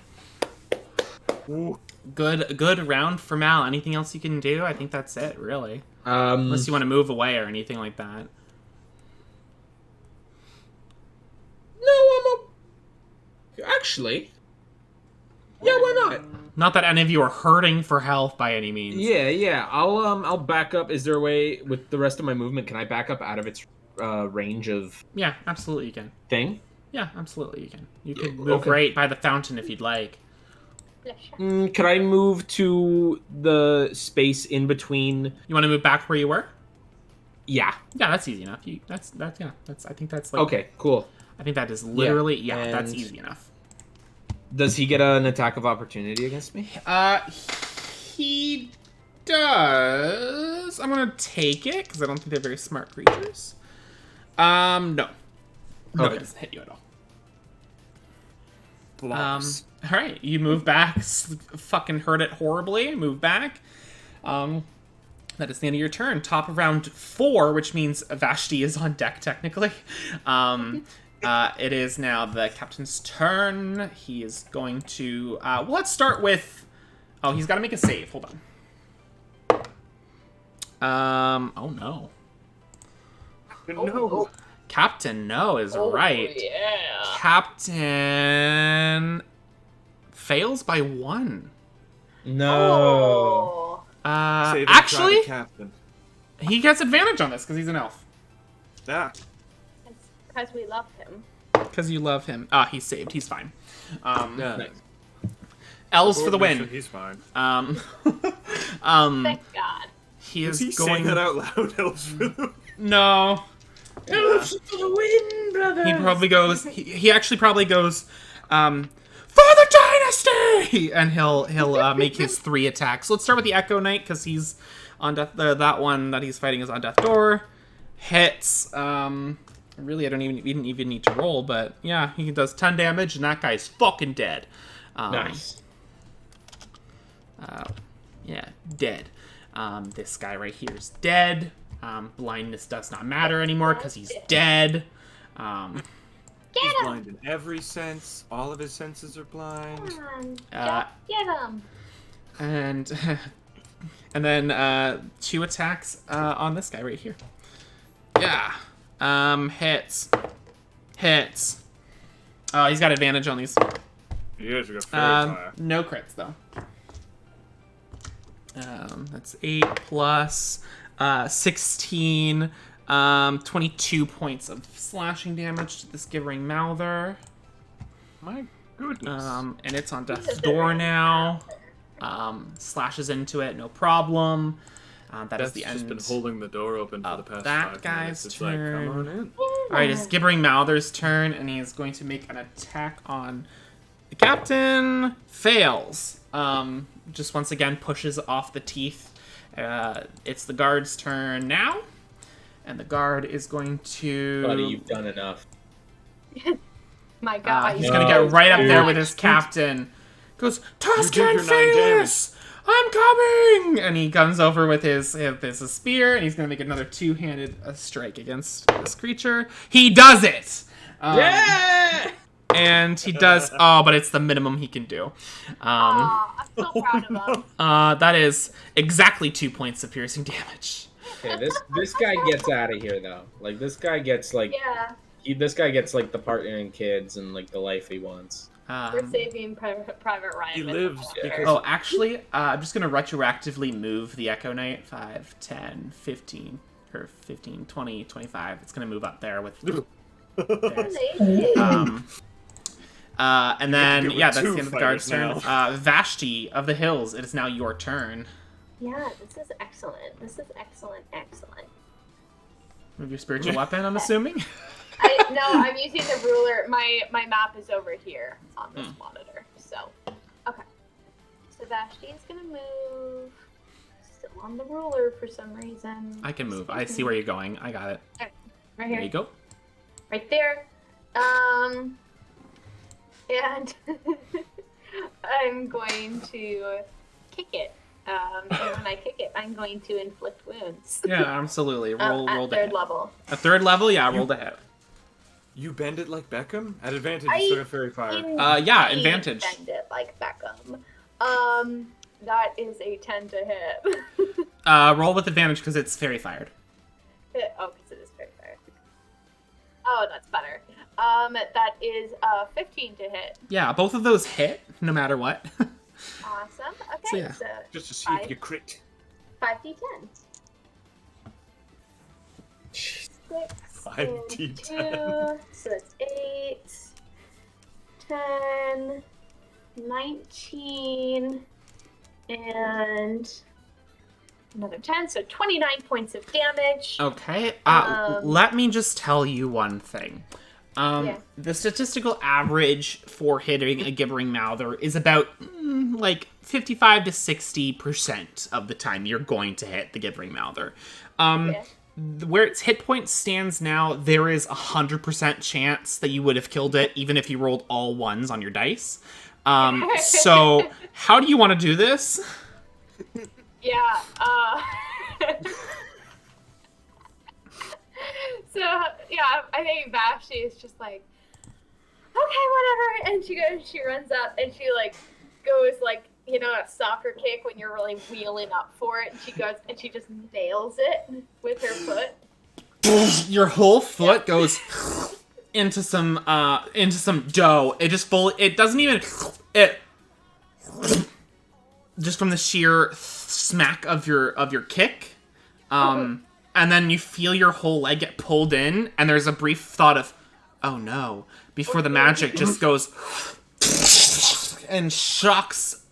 Ooh. Good round for Mal. Anything else you can do? I think that's it, really. Unless you want to move away or anything like that. No, actually... Yeah, why not? Not that any of you are hurting for health by any means. Yeah. I'll back up. Is there a way with the rest of my movement? Can I back up out of its range of Yeah, absolutely you can. thing? Yeah, absolutely you can. You could move right by the fountain if you'd like. Yeah, sure. Could I move to the space in between? You want to move back where you were? Yeah. Yeah, that's easy enough. That's I think that's like Okay. Cool. I think that is literally Yeah, that's and- easy enough. Does he get an attack of opportunity against me? He does. I'm gonna take it because I don't think they're very smart creatures. No, Okay. it doesn't hit you at all. Blocks. All right, you move back. Fucking hurt it horribly. Move back. That is the end of your turn. Top of round 4, which means Vashti is on deck technically. It is now the captain's turn. He is going to. Well, let's start with. Oh, he's got to make a save. Hold on. Oh no. No. Captain No is right. Yeah. Captain fails by 1. No. Oh. Save and Actually, try the captain. he gets advantage on this because he's an elf. Ah. It's because we love him. Because you love him. He's saved. He's fine. Yeah. L's for the Make sure win. He's fine. He Thank God. he Is is he going. saying that out loud? Else for the... No. Elves for the win, brother. He probably goes. He actually probably goes. For the dynasty, and he'll make his 3 attacks. Let's start with the Echo Knight because he's on death. That one that he's fighting is on death door. Hits. Really, I don't even need to roll, but yeah, he does 10 damage, and that guy's fucking dead. Nice. Yeah, dead. This guy right here is dead. Blindness does not matter anymore because he's dead. He's blind in every sense. All of his senses are blind. Come on, get him. And then 2 attacks on this guy right here. Yeah. Hits. Oh, he's got advantage on these. You guys are got fairy fire. No crits though. That's 8 plus 16. 22 points of slashing damage to this Gibbering Mouther. My goodness. And it's on death's door now. Slashes into it, no problem. That is the end. Just been holding the door open for the past that 5 guy's minutes. It's turn. like, come on in. Alright, it's Gibbering Mouther's turn, and he is going to make an attack on the captain. Fails. Just once again pushes off the teeth. It's the guard's turn now. And the guard is going to... Buddy, you've done enough. My God. He's going to get right up there with his captain. Goes, Tuscan Phoenix! I'm coming! And he comes over with his spear, and he's going to make another 2-handed strike against this creature. He does it! Yeah! And he does... Oh, but it's the minimum he can do. I'm so proud of him. That is exactly 2 points of piercing damage. Okay, this guy gets out of here though. Like this guy gets like this guy gets like the partner and kids and like the life he wants. We're saving Private Ryan. He lives because... Oh, actually, I'm just going to retroactively move the Echo Knight 5, 10, 15, or 15, 20, 25. It's going to move up there with... and then, yeah, that's the end of the guard's turn. Vashti of the Hills, it is now your turn. Yeah, this is excellent. This is excellent. Move your spiritual weapon, I'm assuming? No, I'm using the ruler. My map is over here on this monitor. So, okay. So Vashti is going to move. Still on the ruler for some reason. I can move. I see where you're going. I got it. Okay. Right here. There you go. Right there. And I'm going to kick it. And when I kick it, I'm going to inflict wounds. Yeah, absolutely. Roll at to third hit. level. At 3rd level, yeah, roll to hit. You bend it like Beckham? At advantage, you still have fairy fire. Yeah, advantage. Bend it like Beckham. That is a 10 to hit. Roll with advantage because it's fairy fired. Oh, because it is fairy fired. Oh, that's better. That is 15 to hit. Yeah, both of those hit, no matter what. Awesome. Okay, So, yeah. so Just to see if you crit. 5d10. 6 5d10. 2, so it's 8, 10, 19, and another 10, so 29 points of damage. Okay, let me just tell you one thing. The statistical average for hitting a Gibbering Mouther is about, like, 55 to 60% of the time you're going to hit the Gibbering Mouther. Where its hit point stands now, there is 100% chance that you would have killed it, even if you rolled all ones on your dice. So, how do you want to do this? Yeah, So, yeah, I think Vashti is just like, okay, whatever. And she runs up and she, like, goes, like, you know, a soccer kick when you're really wheeling up for it. And she goes and she just nails it with her foot. Your whole foot goes into some dough. It doesn't even, just from the sheer smack of your kick. And then you feel your whole leg get pulled in, and there's a brief thought of, oh no, before the magic just goes and shocks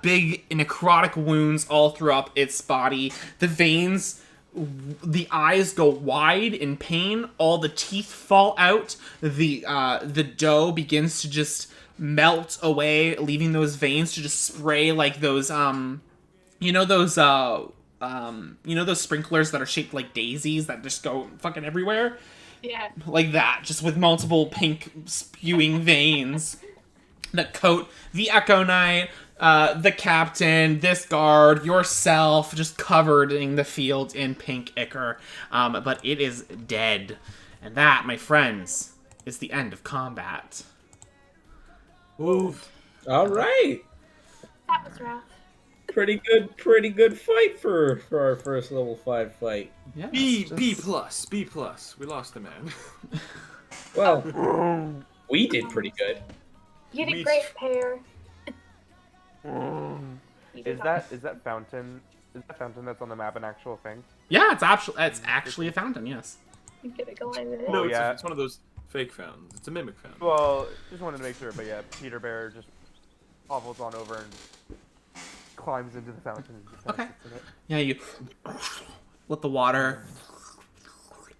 big necrotic wounds all throughout its body. The veins the eyes go wide in pain. All the teeth fall out. The dough begins to just melt away, leaving those veins to just spray like those you know those those sprinklers that are shaped like daisies that just go fucking everywhere. Yeah. Like that, just with multiple pink spewing veins that coat the Echo Knight, the captain, this guard, yourself, just covered in the field in pink ichor. But it is dead. And that, my friends, is the end of combat. Oof. All right. That was rough. Pretty good fight for our first level 5 fight. Yeah, B plus. We lost a man. Well, we did pretty good. You did We- great, pair. You did Is that fountain? Is that fountain that's on the map an actual thing? Yeah, it's actually a fountain. Yes. You get it going with it. No, yeah. it's one of those fake fountains. It's a mimic fountain. Well, just wanted to make sure, but yeah, Peter Bear just hobbles on over and climbs into the fountain. And just Okay. sits in it. Yeah, you let the water.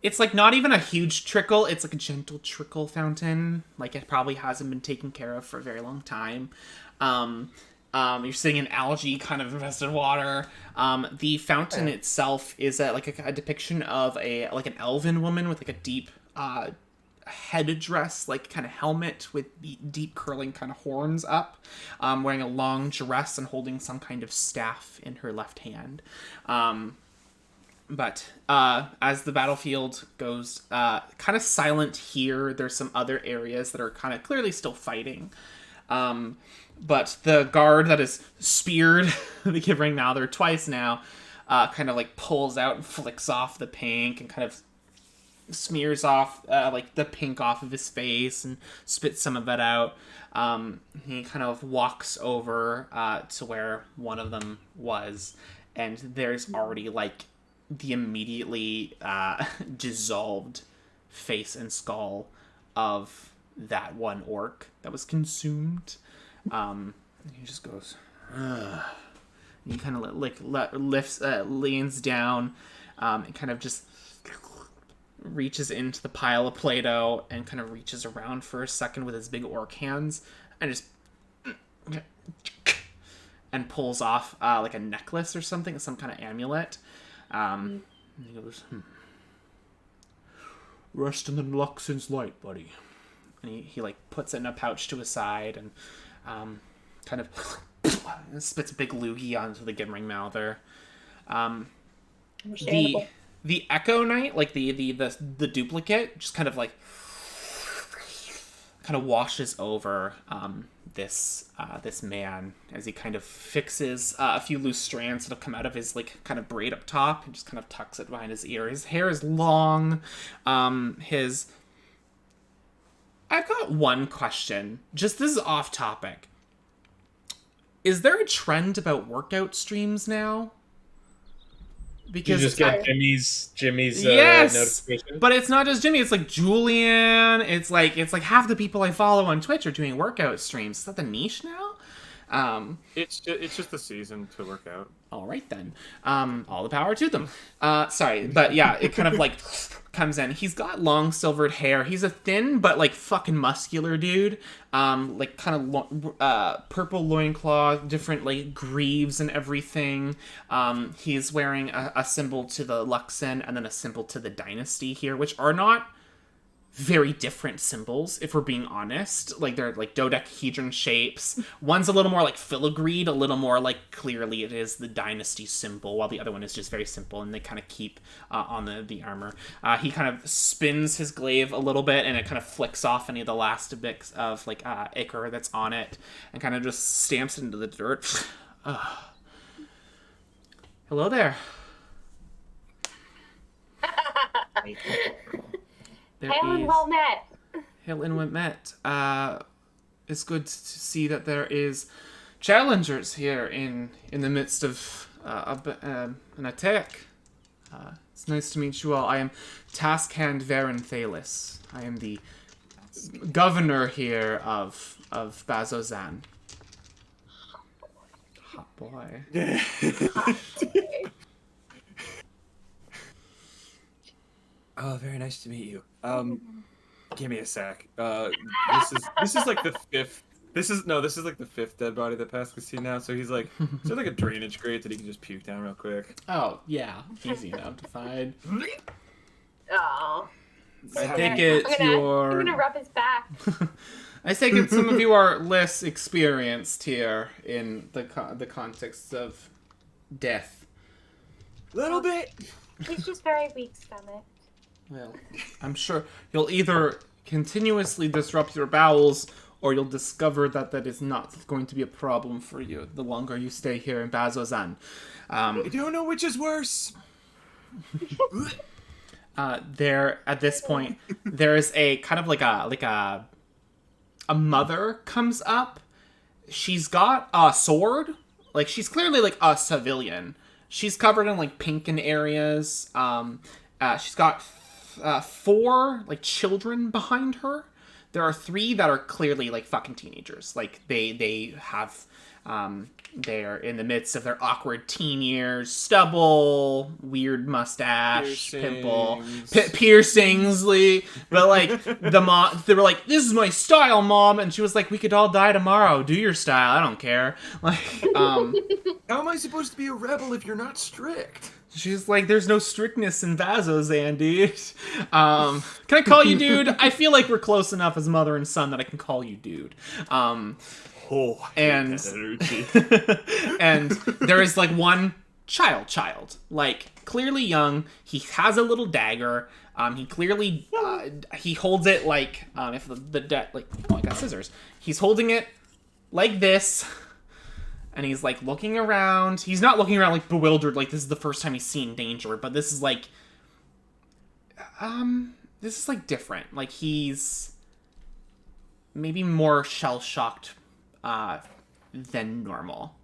It's like not even a huge trickle. It's like a gentle trickle fountain. Like it probably hasn't been taken care of for a very long time. You're sitting in algae kind of infested water. The fountain itself is a depiction of an elven woman with like a deep headdress, like kind of helmet with deep curling kind of horns up, wearing a long dress and holding some kind of staff in her left hand. But as the battlefield goes kind of silent here, there's some other areas that are kind of clearly still fighting. But the guard that is speared, the kid ring now, they're twice now, kind of like pulls out and flicks off the pink and kind of smears off like the pink off of his face and spits some of it out. He kind of walks over to where one of them was, and there's already like the immediately dissolved face and skull of that one orc that was consumed. And he just goes, ugh. And he kind of leans down, and kind of just reaches into the pile of Play-Doh and kind of reaches around for a second with his big orc hands and just and pulls off like a necklace or something, some kind of amulet. And he goes, rest in the Luxon's light, buddy. And he like puts it in a pouch to his side and kind of spits a big loogie onto the Gimring Mouther. The Echo Knight, like the duplicate, just kind of washes over this man as he kind of fixes a few loose strands that have come out of his like kind of braid up top and just kind of tucks it behind his ear. His hair is long. I've got one question. Just this is off topic. Is there a trend about workout streams now? Because you just get Jimmy's yes, notification. but it's not just Jimmy. It's like Julian. It's like half the people I follow on Twitch are doing workout streams. Is that the niche now? It's just the season to work out. All right then. All the power to them. Sorry, but yeah, it kind of like comes in. He's got long silvered hair. He's a thin but like fucking muscular dude. Like kind of purple loincloth, different like greaves and everything. He's wearing a symbol to the Luxon and then a symbol to the Dynasty here, which are not very different symbols, if we're being honest. Like, they're like dodecahedron shapes. One's a little more like filigreed, a little more like clearly it is the Dynasty symbol, while the other one is just very simple, and they kind of keep on the armor. He kind of spins his glaive a little bit, and it kind of flicks off any of the last bits of like ichor that's on it, and kind of just stamps it into the dirt. Hello there. Hail and well met. Hail and well met. It's good to see that there is challengers here in the midst of an attack. It's nice to meet you all. I am Task Hand Varen Thalis. I am the governor here of Bazzoxan. Hot boy. very nice to meet you. Give me a sec. This is like the fifth. This is like the fifth dead body that Pascal's seen now. So he's like, is there like a drainage grate that he can just puke down real quick? Oh, yeah. Easy enough to find. Oh. I take it I'm you're... gonna rub his back. I take it some of you are less experienced here in the context of death. Little bit. He's just very weak stomach. Well, I'm sure you'll either continuously disrupt your bowels, or you'll discover that that is not going to be a problem for you the longer you stay here in Bazzoxan. I don't know which is worse. There, at this point, there is a kind of like a mother comes up. She's got a sword. Like, she's clearly like a civilian. She's covered in like pink in areas. She's got 4 like children behind her. There are 3 that are clearly like fucking teenagers. Like they have they're in the midst of their awkward teen years, stubble, weird mustache, pimple, piercings. But like the mom, they were like, "This is my style, mom," and she was like, "We could all die tomorrow. Do your style. I don't care." Like, how am I supposed to be a rebel if you're not strict? She's like, there's no strictness in Bazzoxan, dude. Can I call you dude? I feel like we're close enough as mother and son that I can call you dude. And and there is like one child, like clearly young. He has a little dagger. He clearly he holds it like if like, oh, I got scissors. He's holding it like this. And he's, like, looking around. He's not looking around, like, bewildered, like this is the first time he's seen danger. But this is, like... this is, like, different. Like, he's... maybe more shell-shocked than normal.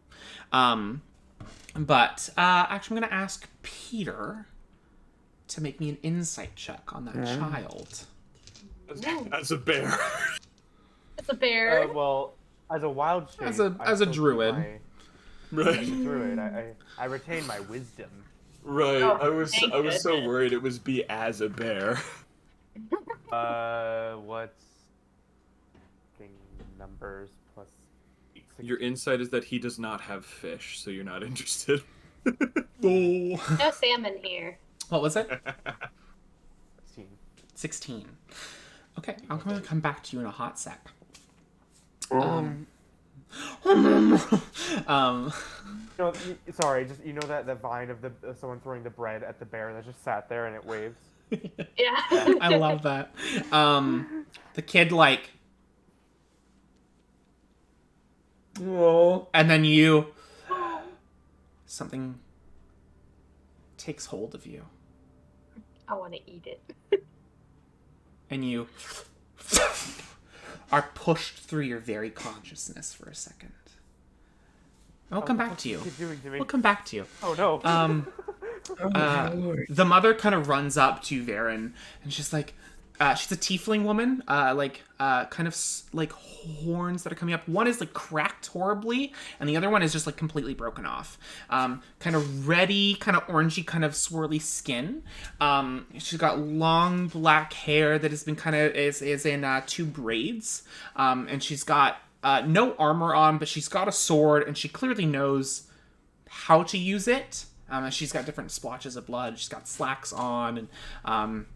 But, actually, I'm going to ask Peter to make me an insight check on that child. As a bear. It's a bear. Well... As a wild shape, as a druid, Right. As a druid, I retain my wisdom. Right. Oh, I was so goodness. worried it was be as a bear. What's numbers plus? Your insight is that he does not have fish, so you're not interested. Oh. No salmon here. What was it? 16. 16. Okay, I'm going to come back to you in a hot sec. Sorry, just that vine of someone throwing the bread at the bear that just sat there and it waves. Yeah. I love that. The kid like, whoa, and then something takes hold of you, I want to eat it. and you are pushed through your very consciousness for a second. I'll come back to you. We'll come back to you. Oh no. The mother kind of runs up to Varen, and she's like, she's a tiefling woman, kind of like horns that are coming up. One is like cracked horribly, and the other one is just like completely broken off. Kind of reddy, kind of orangey, kind of swirly skin. She's got long black hair that has been kind of is in 2 braids. And she's got no armor on, but she's got a sword, and she clearly knows how to use it. She's got different splotches of blood. She's got slacks on, and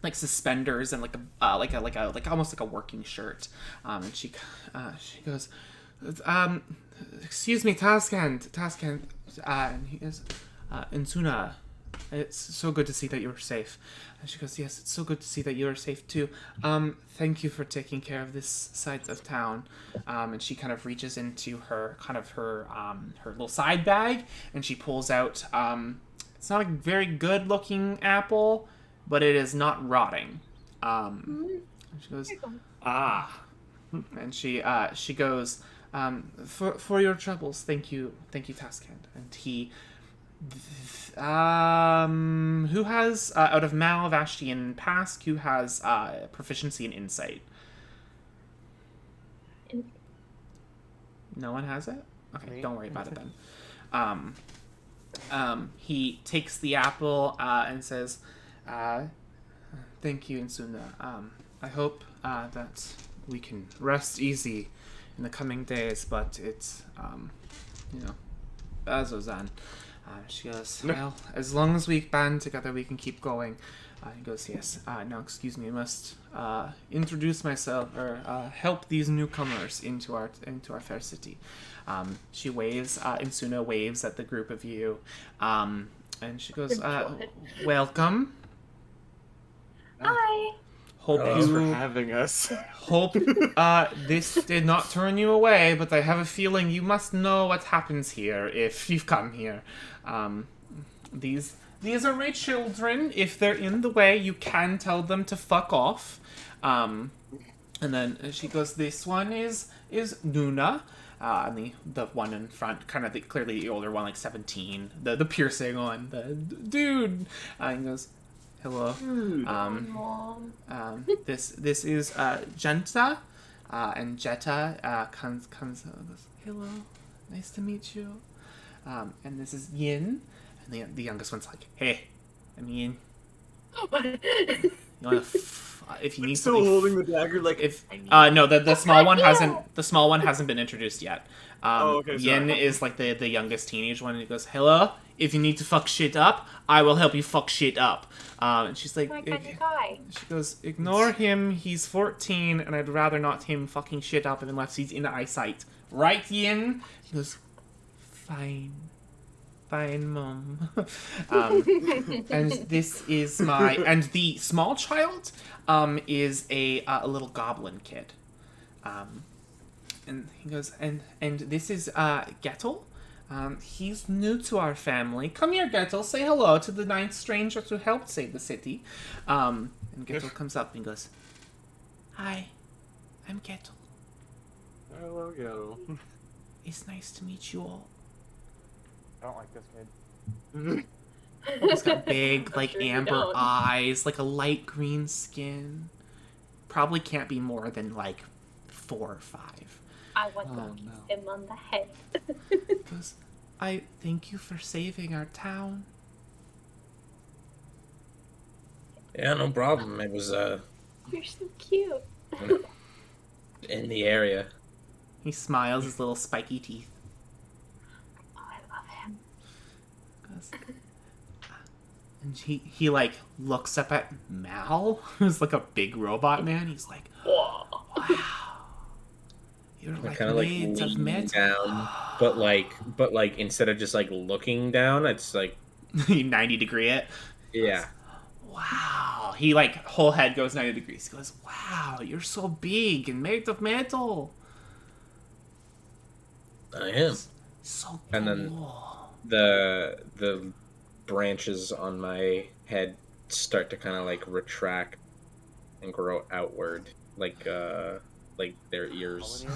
like suspenders, and like almost like a working shirt. And she goes, "Excuse me, Taskan," and he goes, "Insuna, it's so good to see that you were safe." And she goes, "Yes, it's so good to see that you are safe too. Thank you for taking care of this side of town." And she kind of reaches into her little side bag, and she pulls out, it's not a very good looking apple, but it is not rotting. And she goes, and she goes, for your troubles, thank you, Taskand. And he, who has, out of Mal, Vashti, and Pask, who has proficiency in insight? No one has it? Okay, don't worry about it then. He takes the apple and says, Thank you, Insuna. I hope that we can rest easy in the coming days, but it's, Bazzoxan. She goes, well, as long as we band together, we can keep going. He goes, yes. Now, excuse me, I must introduce myself or help these newcomers into our fair city. She waves. Insuna waves at the group of you, and she goes, welcome. Hi. Hope Thanks for you having us. hope this did not turn you away, but I have a feeling you must know what happens here if you've come here. These are my children. If they're in the way, you can tell them to fuck off. And then she goes, this one is Nuna. And the one in front, kind of clearly the older one, like 17. The piercing one. The dude. And he goes, hello. Mom. This is Genta, and Jetta comes and goes, hello, nice to meet you. And this is Yin, and the youngest one's like, hey, I'm Yin. You wanna if you need Still something, holding the dagger, like if no, the small one hasn't been introduced yet. Okay, Yin sorry. is like the youngest teenage one, and he goes, hello, if you need to fuck shit up, I will help you fuck shit up. And she's like, My kind of guy. she goes, ignore him, he's 14, and I'd rather not him fucking shit up unless he's in eyesight. Right, Yin? He goes, fine, Mom. And this is and the small child is a little goblin kid. And he goes, and this is Gettel. He's new to our family. Come here, Gettel. Say hello to the 9th stranger who helped save the city. And Gettel comes up and goes, hi, I'm Gettel. Hello, yo. It's nice to meet you all. I don't like this kid. He's got big, like, Sure you amber don't. eyes, like a light green skin. Probably can't be more than, like, 4 or 5. I want Oh, to no. kiss him on the head. Goes, I thank you for saving our town. Yeah, no problem. It was You're so cute. in the area. He smiles his little spiky teeth. Oh, I love him. Goes, and he like looks up at Mal, who's like a big robot man. He's like, wow, you're like Kind of like blades of leaning metal. down, but like instead of just like looking down, it's like 90 degree it. yeah. Wow. He like whole head goes 90 degrees. He goes, wow, you're so big and made of metal. I am. So cool. And then the branches on my head start to kind of like retract and grow outward, like their ears.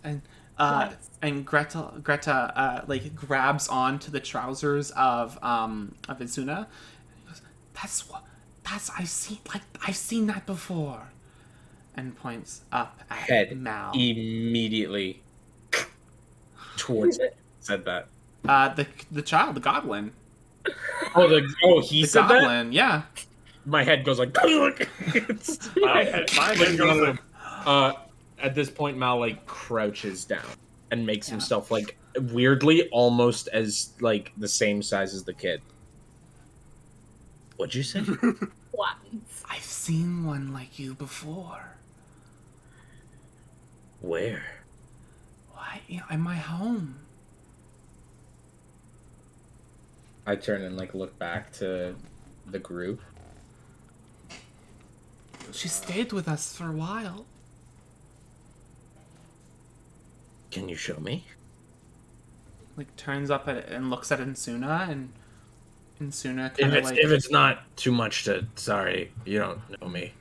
And Nice. and Greta like grabs onto the trousers of Izuna. And he goes, that's I've seen that before. And points up at Head Mal. immediately towards it. Said that. The child, the goblin. He The said that. goblin, yeah. My head goes like. My head goes like, At this point, Mal like crouches down and makes himself like weirdly almost as like the same size as the kid. What'd you say? Once. I've seen one like you before. Where? Why? In my home. I turn and like look back to the group. She stayed with us for a while. Can you show me? Like turns up and looks at Insuna, and Insuna If kind of it's like, if it's not too much to sorry, you don't know me.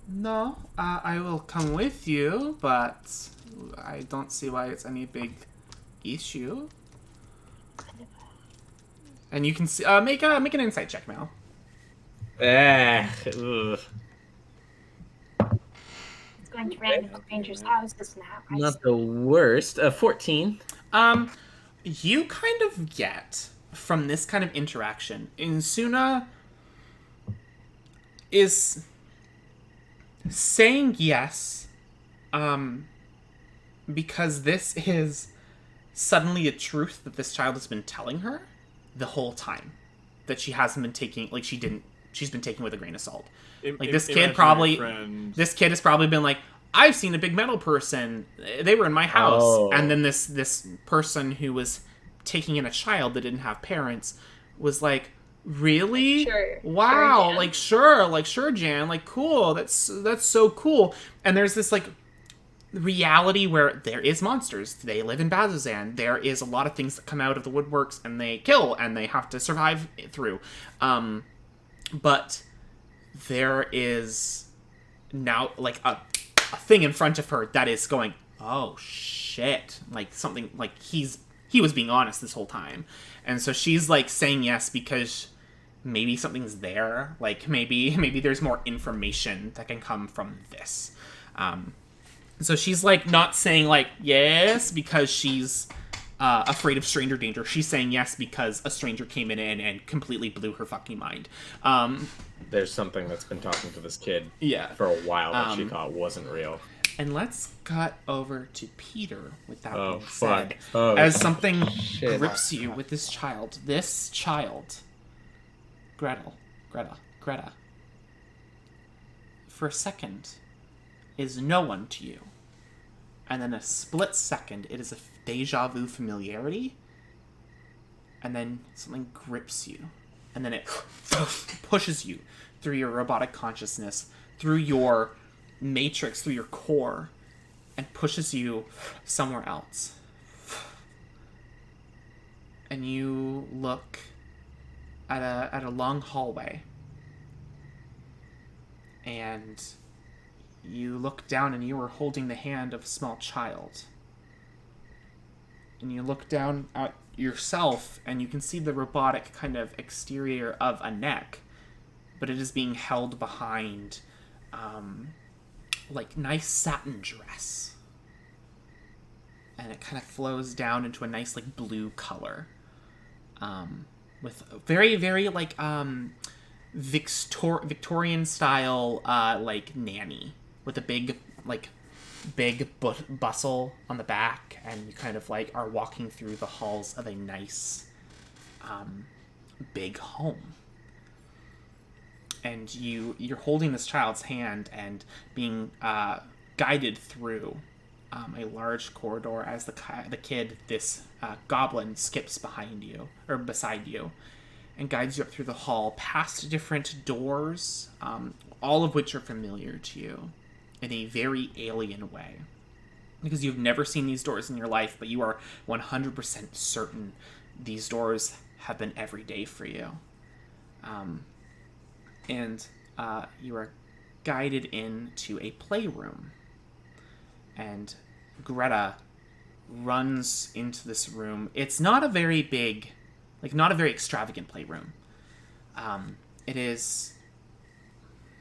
no, I will come with you, but I don't see why it's any big issue. And you can see, make an insight check, Mal. Ugh. It's going to rain in strangers' houses now. Not the worst. 14. You kind of get from this kind of interaction, Insuna is saying yes, because this is suddenly a truth that this child has been telling her the whole time, that she hasn't been taking, like, she's been taking with a grain of salt. Like, this kid has probably been like, I've seen a big metal person, they were in my house. Oh. And then this person who was taking in a child that didn't have parents was like, really? Sure. Wow. Sure, Jan. Sure, Jan. Like, cool. That's so cool. And there's this, like, reality where there is monsters. They live in Bazzoxan. There is a lot of things that come out of the woodworks and they kill and they have to survive through. But there is now, like, a thing in front of her that is going, oh shit, like something, like he was being honest this whole time. And so she's like saying yes because maybe something's there, like maybe there's more information that can come from this. So she's like not saying like yes because she's afraid of stranger danger. She's saying yes because a stranger came in and completely blew her fucking mind. There's something that's been talking to this kid Yeah. for a while that she thought wasn't real. And let's cut over to Peter with that Oh, being fuck. said. Oh, as something shit. grips you with this child. This child, Greta, for a second, is no one to you. And then a split second, it is a deja vu familiarity. And then something grips you. And then it pushes you through your robotic consciousness, through your matrix, through your core, and pushes you somewhere else. And you look at a long hallway. And you look down and you are holding the hand of a small child. And you look down at yourself and you can see the robotic kind of exterior of a neck, but it is being held behind like nice satin dress. And it kind of flows down into a nice like blue color. With very, very like Victorian style like nanny with a big bustle on the back, and you kind of like are walking through the halls of a nice big home. And you're holding this child's hand and being guided through a large corridor as the kid, this goblin, skips behind you or beside you and guides you up through the hall past different doors, all of which are familiar to you in a very alien way, because you've never seen these doors in your life, but you are 100% certain these doors have been every day for you. And you are guided into a playroom. And Greta runs into this room. It's not a very big, like, not a very extravagant playroom. It is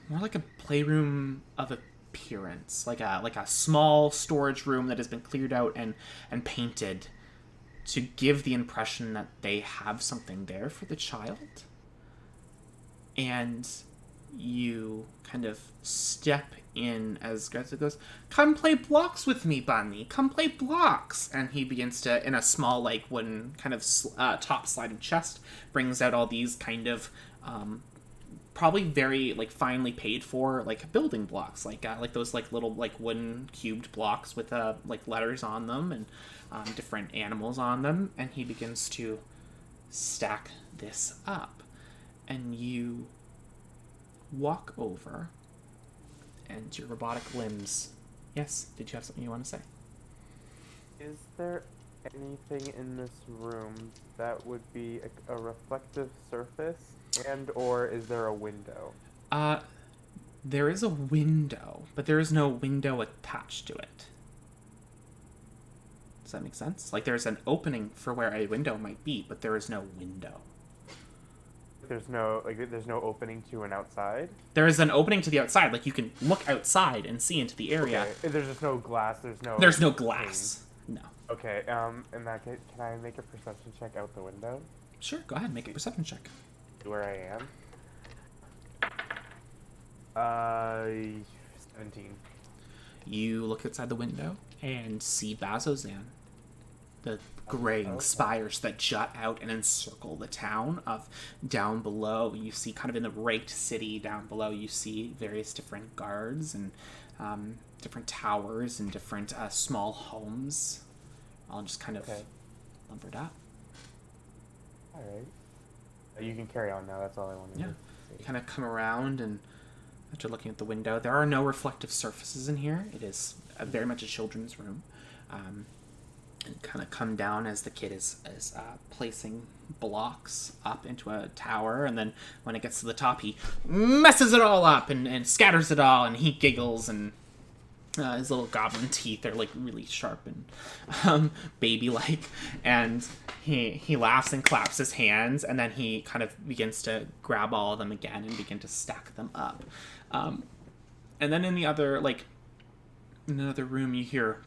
more like a playroom of appearance, like a small storage room that has been cleared out and painted to give the impression that they have something there for the child. And you kind of step in as Greta goes, "Come play blocks with me, Bunny. Come play blocks." And he begins to, in a small, like, wooden kind of top sliding chest, brings out all these kind of probably very like finely paid for like building blocks, like those like little like wooden cubed blocks with like letters on them and different animals on them. And he begins to stack this up. And you walk over, and your robotic limbs... Yes, did you have something you want to say? Is there anything in this room that would be a reflective surface, and or is there a window? There is a window, but there is no window attached to it. Does that make sense? Like, there's an opening for where a window might be, but there is no window. There's no opening to an outside? There is an opening to the outside. Like, you can look outside and see into the area. Okay. There's just no glass. There's no glass. No. Okay, in that case, can I make a perception check out the window? Sure, go ahead, make a perception check. Where I am? 17. You look outside the window and see Bazzoxan, the graying spires that jut out and encircle the town. Of down below, you see kind of in the raked city down below, you see various different guards and different towers and different small homes, all just kind of lumbered up. All right. You can carry on now. That's all I wanted to Yeah. say. You kind of come around, and after looking at the window, there are no reflective surfaces in here. It is very much a children's room. And kind of come down as the kid is placing blocks up into a tower, and then when it gets to the top, he messes it all up and scatters it all, and he giggles, and his little goblin teeth are like really sharp and baby-like, and he laughs and claps his hands, and then he kind of begins to grab all of them again and begin to stack them up. And then in the other, like, in another room, you hear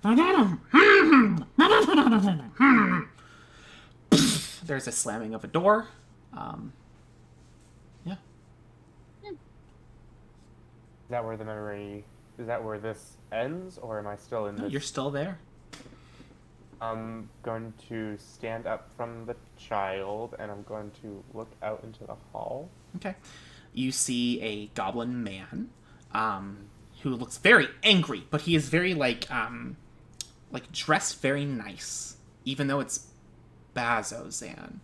there's a slamming of a door. Yeah. Is that where the memory? Is that where this ends, or am I still in No, this? you're still there. I'm going to stand up from the child, and I'm going to look out into the hall. Okay. You see a goblin man, who looks very angry, but he is very like dressed very nice, even though it's Bazzoxan.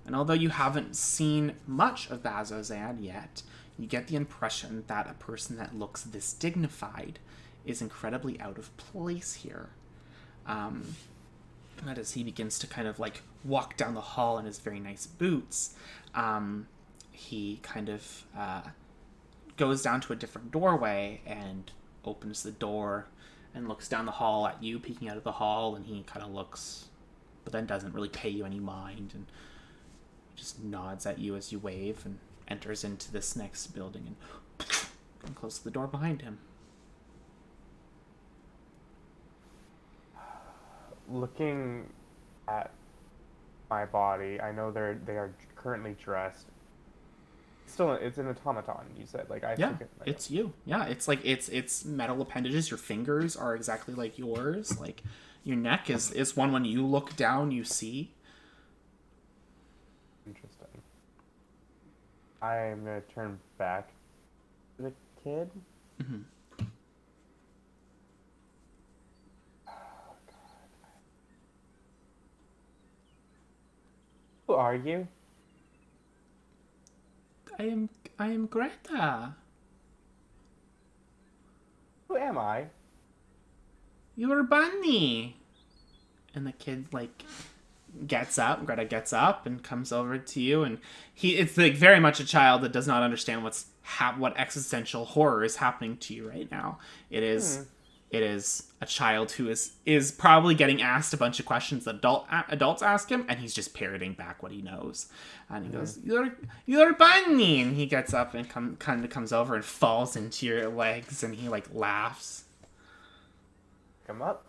And although you haven't seen much of Bazzoxan yet, you get the impression that a person that looks this dignified is incredibly out of place here. But as he begins to kind of like walk down the hall in his very nice boots, he kind of goes down to a different doorway and opens the door and looks down the hall at you, peeking out of the hall, and he kind of looks, but then doesn't really pay you any mind, and just nods at you as you wave and enters into this next building and closes the door behind him. Looking at my body, I know they are currently dressed. Still, it's an automaton. You said, like, I Yeah, think it's you. Yeah, it's like it's metal appendages. Your fingers are exactly like yours. Like your neck is one when you look down you see. Interesting. I'm gonna turn back to the kid. Mm-hmm. Oh, God. Who are you? I am Gretta. Who am I? You're Bunny. And the kid like Greta gets up and comes over to you, and it's like very much a child that does not understand what existential horror is happening to you right now. It is a child who is probably getting asked a bunch of questions that adults ask him, and he's just parroting back what he knows. And he goes, "You're Bunny," and he gets up and kind of comes over and falls into your legs, and he like laughs. Come up.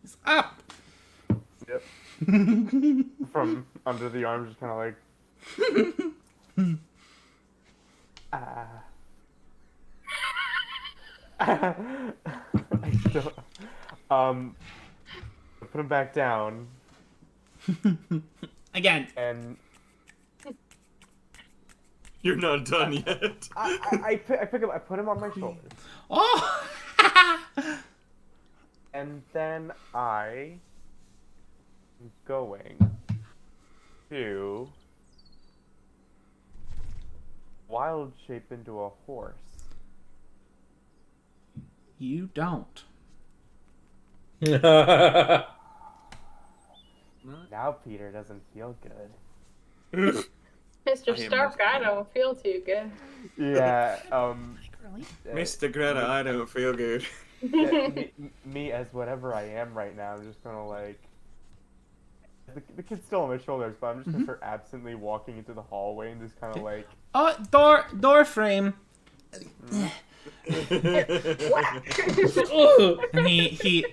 He's up. Yep. From under the arms, just kind of like. I still, put him back down. Again. And You're not done yet. I pick him. I put him on my shoulders. Oh. And then I am going to wild shape into a horse. You don't. Now Peter doesn't feel good. Mr. Stark, I don't feel too good. Yeah, Mr. Greta, I don't feel good. yeah, me as whatever I am right now, I'm just gonna like. The kid's still on my shoulders, but I'm just gonna start absently walking into the hallway and just kind of like. Oh, door frame. And he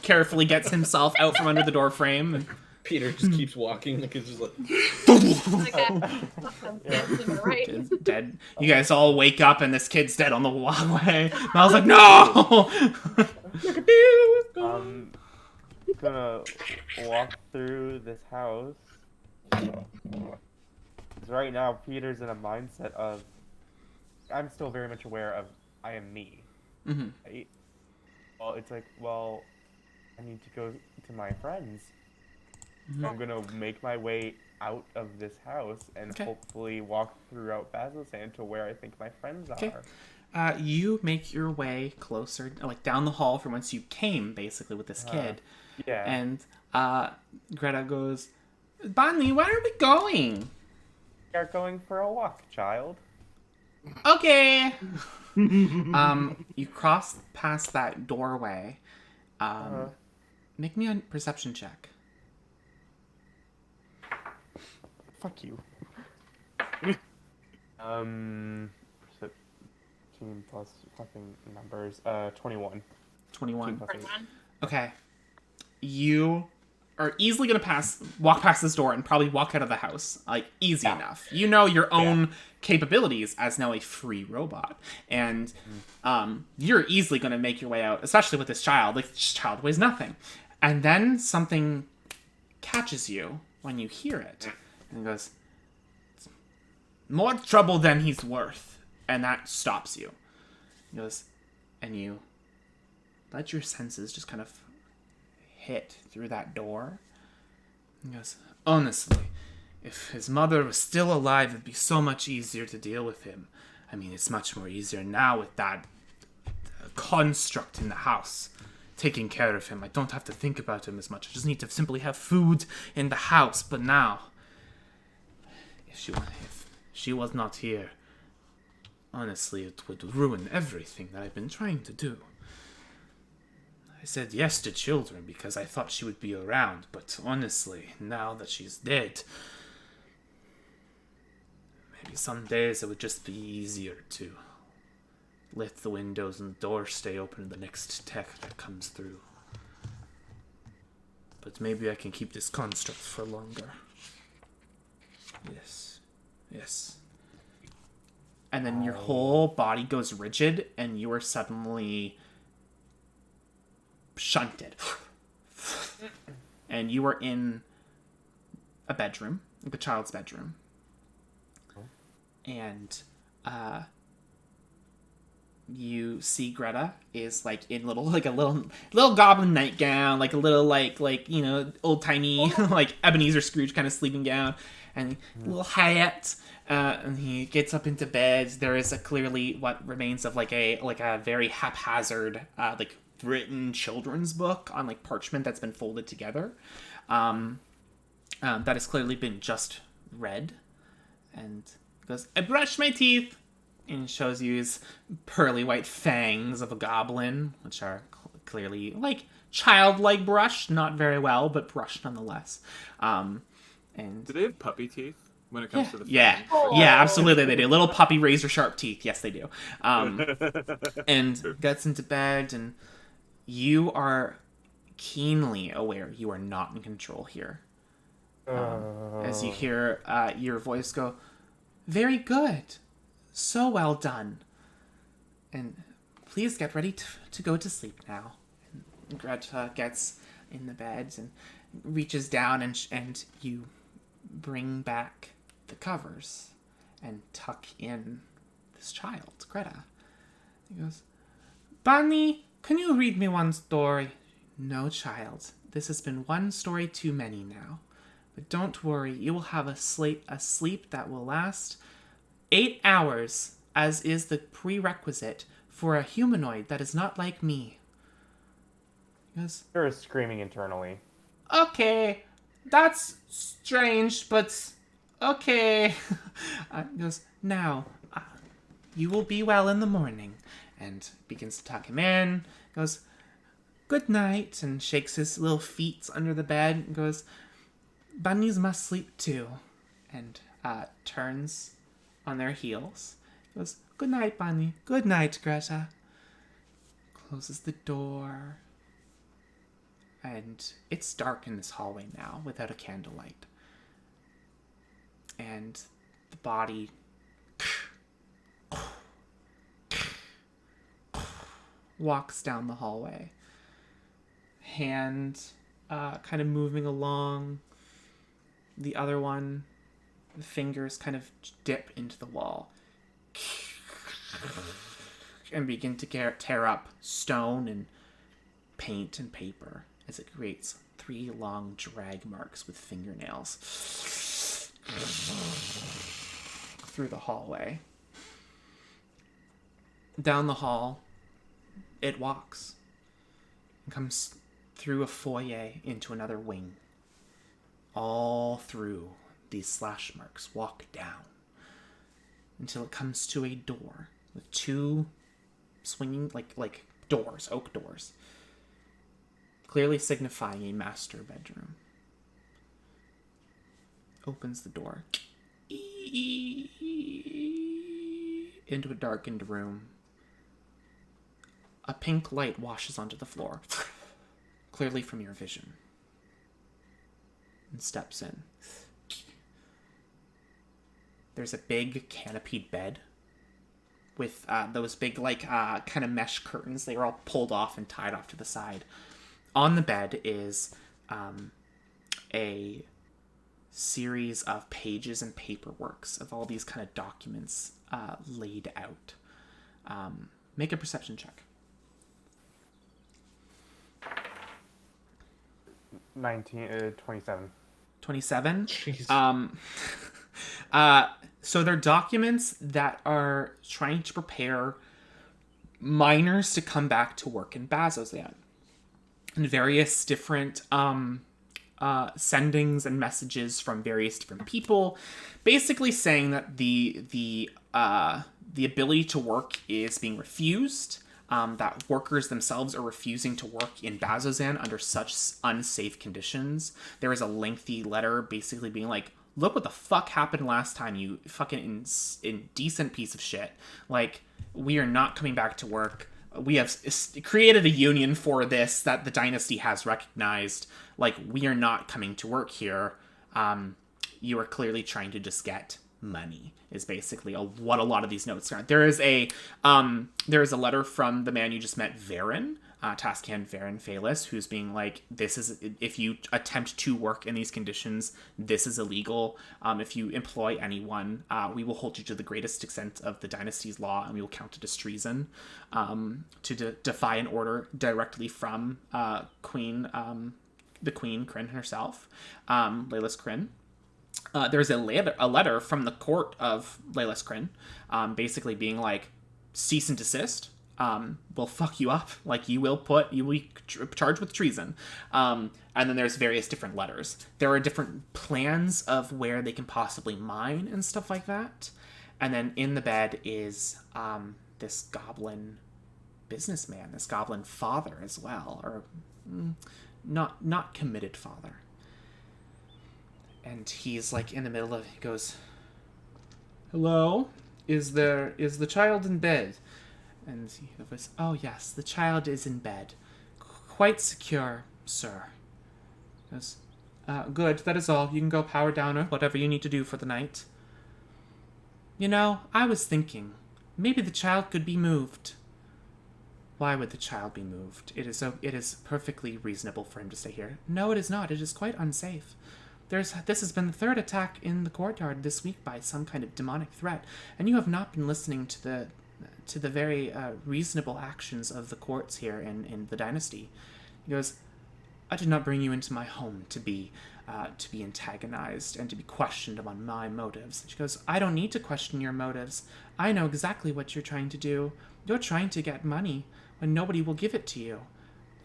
carefully gets himself out from under the door frame and Peter just keeps walking, like it's just like. Like I'm dead to my right. Kid's dead. You guys all wake up and this kid's dead on the walkway. And I was like, no! Gonna walk through this house. 'Cause right now, Peter's in a mindset of, I'm still very much aware of, I am me. Mm-hmm. Right? Well, it's like, well, I need to go to my friends. Mm-hmm. So I'm gonna make my way out of this house and hopefully walk throughout Bazzoxan to where I think my friends are. You make your way closer, like down the hall from whence you came, basically, with this kid. Yeah. And Greta goes, Bonnie, where are we going? We are going for a walk, child. Okay. You cross past that doorway. Make me a perception check. Fuck you. 13 plus fucking numbers. 21. 21. 2 plus 8. Okay. You are easily going to walk past this door and probably walk out of the house. Like, easy enough. You know your own capabilities as now a free robot. And you're easily going to make your way out, especially with this child. Like, this child weighs nothing. And then something catches you when you hear it. And goes, more trouble than he's worth. And that stops you. He goes, and you let your senses just kind of hit through that door. He goes, honestly, if his mother was still alive, it'd be so much easier to deal with him. I mean, it's much more easier now with that construct in the house taking care of him. I don't have to think about him as much. I just need to simply have food in the house. But now, if she was not here, honestly, it would ruin everything that I've been trying to do. I said yes to children because I thought she would be around, but honestly, now that she's dead, maybe some days it would just be easier to let the windows and the doors stay open to the next tech that comes through. But maybe I can keep this construct for longer. Yes. And then your whole body goes rigid, and you are suddenly shunted. And you are in a bedroom, like a child's bedroom. And you see Greta is like in a little goblin nightgown, like a little like old timey like Ebenezer Scrooge kind of sleeping gown, and a little hat. And he gets up into bed. There is clearly what remains of like a very haphazard like written children's book on like parchment that's been folded together. That has clearly been just read. And he goes, I brushed my teeth. And shows you his pearly white fangs of a goblin, which are clearly like childlike brushed, not very well, but brushed nonetheless. And do they have puppy teeth when it comes to the fangs? Yeah, absolutely they do. Little puppy razor sharp teeth. Yes, they do. And gets into bed, and you are keenly aware you are not in control here. As you hear your voice go, very good. So well done. And please get ready to go to sleep now. And Greta gets in the bed and reaches down and you bring back the covers and tuck in this child, Greta. He goes, Bonnie, can you read me one story? No, child. This has been one story too many now. But don't worry, you will have a sleep that will last 8 hours, as is the prerequisite for a humanoid that is not like me. He goes, You're screaming internally. Okay, that's strange, but okay. He goes, now, you will be well in the morning. And begins to tuck him in. Goes, good night, and shakes his little feet under the bed. And goes, bunnies must sleep too. And turns on their heels. Goes, good night, Bunny. Good night, Greta. Closes the door. and it's dark in this hallway now without a candlelight. And the body walks down the hallway, hand kind of moving along. The other one, the fingers kind of dip into the wall and begin to tear up stone and paint and paper as it creates 3 long drag marks with fingernails through the hallway. Down the hall, it walks and comes through a foyer into another wing. All through these slash marks, walk down until it comes to a door with 2 swinging like doors, oak doors, clearly signifying a master bedroom. Opens the door into a darkened room. A pink light washes onto the floor, clearly from your vision, and steps in. There's a big canopied bed with those big kind of mesh curtains. They were all pulled off and tied off to the side. On the bed is a series of pages and paperworks of all these kind of documents laid out. Make a perception check. 27. 27? Jeez. So they're documents that are trying to prepare miners to come back to work in Bazzoxan. And various different sendings and messages from various different people, basically saying that the ability to work is being refused. That workers themselves are refusing to work in Bazzoxan under such unsafe conditions. There is a lengthy letter basically being like, look what the fuck happened last time, you fucking indecent piece of shit. Like, we are not coming back to work. We have created a union for this that the dynasty has recognized. Like, we are not coming to work here. You are clearly trying to just get money, is basically what a lot of these notes are. There is a letter from the man you just met, Varen, Tascan Varen Phalis, who's being like, this is, if you attempt to work in these conditions, this is illegal. If you employ anyone, we will hold you to the greatest extent of the dynasty's law, and we will count it as treason. To defy an order directly from the Queen Kryn herself, Leylas Kryn. There's a letter from the court of Leylas Kryn, basically being like, cease and desist. We'll fuck you up. Like, you will be charged with treason. And then there's various different letters. There are different plans of where they can possibly mine and stuff like that. And then in the bed is this goblin businessman, this goblin father as well, or not committed father. And he's like in the middle of, he goes, hello, is the child in bed? And he goes, oh yes, the child is in bed, quite secure, sir. He goes, good, that is all. You can go power down or whatever you need to do for the night. You know, I was thinking, maybe the child could be moved. Why would the child be moved? It is perfectly reasonable for him to stay here. No, it is not. It is quite unsafe. This has been the 3rd attack in the courtyard this week by some kind of demonic threat, and you have not been listening to the very reasonable actions of the courts here in the dynasty. He goes, I did not bring you into my home to be antagonized and to be questioned on my motives. She goes, I don't need to question your motives. I know exactly what you're trying to do. You're trying to get money when nobody will give it to you.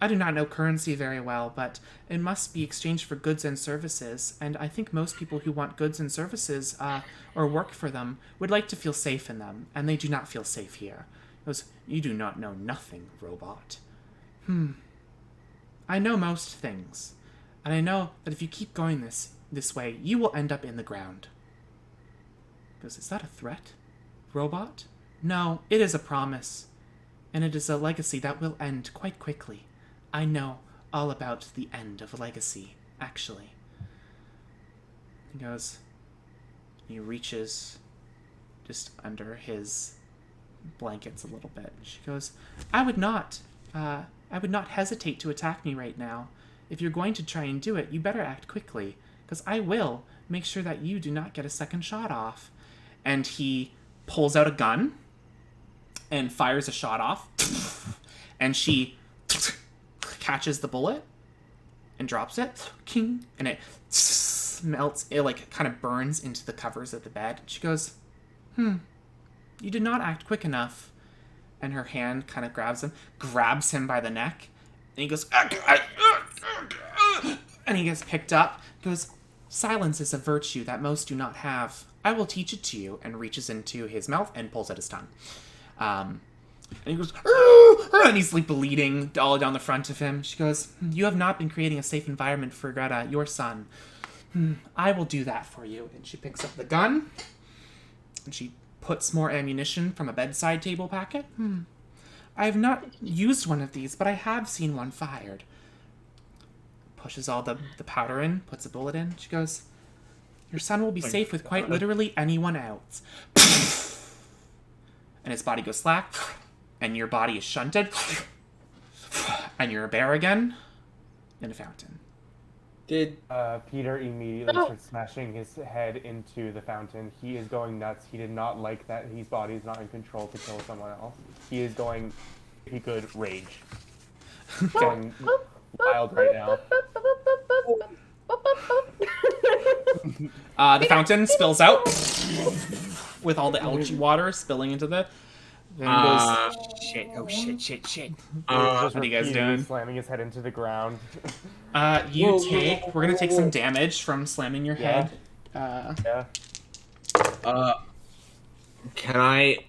I do not know currency very well, but it must be exchanged for goods and services, and I think most people who want goods and services or work for them would like to feel safe in them, and they do not feel safe here. He goes, you do not know nothing, robot. I know most things, and I know that if you keep going this way, you will end up in the ground. He goes, is that a threat, robot? No, it is a promise, and it is a legacy that will end quite quickly. I know all about the end of Legacy, actually. He goes, he reaches just under his blankets a little bit. She goes, I would not hesitate to attack me right now. If you're going to try and do it, you better act quickly, because I will make sure that you do not get a second shot off. And he pulls out a gun and fires a shot off. And she catches the bullet and drops it. King, and it melts, it like kind of burns into the covers of the bed. She goes, you did not act quick enough. And her hand kind of grabs him by the neck. And he goes, and he gets picked up. Goes, silence is a virtue that most do not have. I will teach it to you. And reaches into his mouth and pulls out his tongue. And he goes, and he's like bleeding all down the front of him. She goes, you have not been creating a safe environment for Gretta, your son. I will do that for you. And she picks up the gun. And she puts more ammunition from a bedside table packet. I have not used one of these, but I have seen one fired. Pushes all the powder in, puts a bullet in. She goes, your son will be safe with quite literally anyone else. And his body goes slack, and your body is shunted, and you're a bear again in a fountain. Did Peter immediately starts smashing his head into the fountain. He is going nuts. He did not like that his body is not in control to kill someone else. He is going, if he could, rage. Going wild right now. The fountain spills out with all the algae water spilling into the. Then goes, shit! Oh shit! What are you guys doing? Slamming his head into the ground. We're gonna take some damage from slamming your head. Yeah. Can I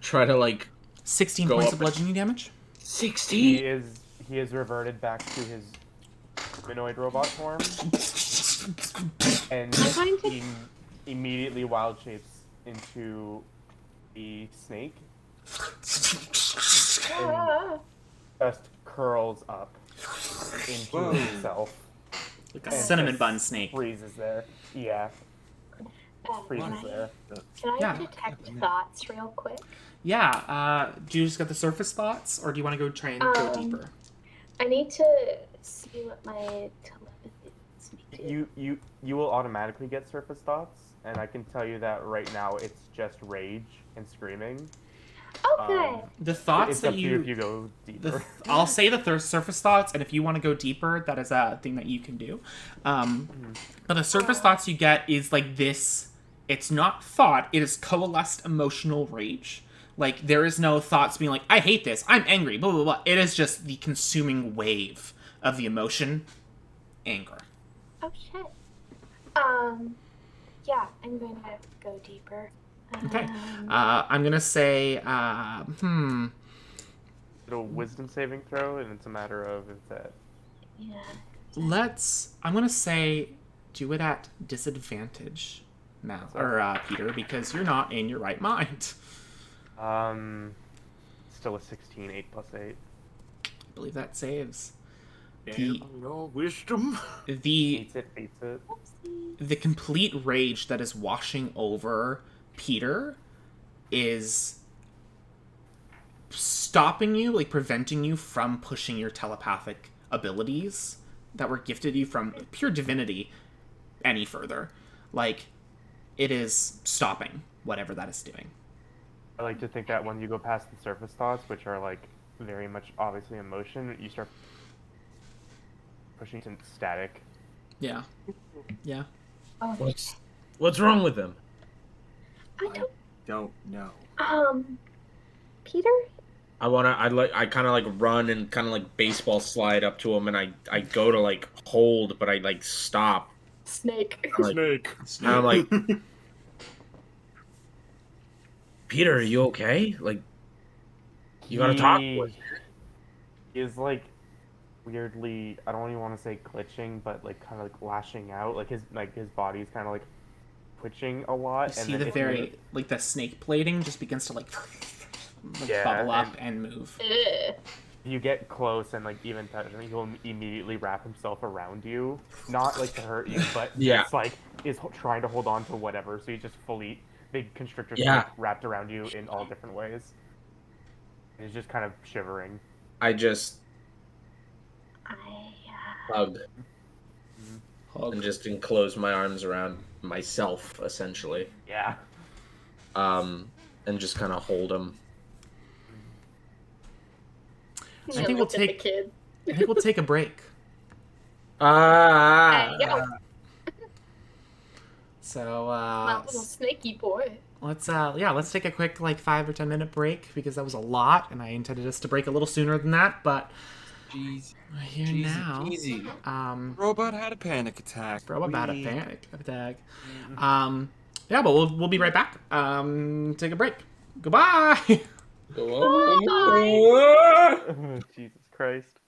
try to 16 go points up of bludgeoning damage? 16? He is reverted back to his humanoid robot form. And he immediately wild shapes into the snake. And just curls up into himself. Like a cinnamon bun snake. Freezes there. Yeah. Freezes there. Can I detect thoughts real quick? Yeah. Do you just get the surface thoughts, or do you want to go try and go deeper? I need to see what my telepathy is. You will automatically get surface thoughts, and I can tell you that right now it's just rage and screaming. Okay. The thoughts it's that up to you if you go deeper. I'll say the surface thoughts, and if you want to go deeper, that is a thing that you can do. But the surface thoughts you get is like this. It's not thought. It is coalesced emotional rage. Like, there is no thoughts being like, I hate this, I'm angry, blah, blah, blah. It is just the consuming wave of the emotion, anger. Oh, shit. Yeah, I'm going to go deeper. Okay. I'm going to say, It'll wisdom saving throw, and it's a matter of if that... Yeah. I'm going to say, do it at disadvantage, Mal, or Peter, because you're not in your right mind. Still a 16, 8 plus 8. I believe that saves. Your wisdom. The Beats it. the complete rage that is washing over Peter is stopping you, like preventing you from pushing your telepathic abilities that were gifted you from pure divinity any further. Like, it is stopping whatever that is doing. I like to think that when you go past the surface thoughts, which are like very much obviously emotion, you start pushing to static. Yeah. Yeah. What's wrong with them? I Don't know. Peter? I kind of run and kind of baseball slide up to him, and I go to hold, but I stop. Snake. Snake. And I'm like, Peter, are you okay? You gotta talk. He is weirdly, I don't even want to say glitching, but kind of lashing out. His body's kind of twitching a lot. You and see then the if very, the snake plating just begins to bubble up and move. Ugh. You get close and like even touch him, he'll immediately wrap himself around you, not like to hurt you, but Yeah. just like is trying to hold on to whatever. So you just fully big constrictor Yeah. wrapped around you in all different ways. And he's just kind of shivering. I just I hug Hug. and just enclose my arms around myself, essentially. Yeah. And just kind of hold him. I think we'll looked at the take. kid. I think we'll take a break. Ah. Hey, yo, So my little snaky boy. let's take a quick like 5 or 10 minute break because that was a lot, and I intended us to break a little sooner than that, but Jeez. we're here Jeezy now. peasy. Robot had a panic attack. Bro, about a panic attack. Yeah, but we'll be right back. Take a break. Goodbye. Jesus Christ.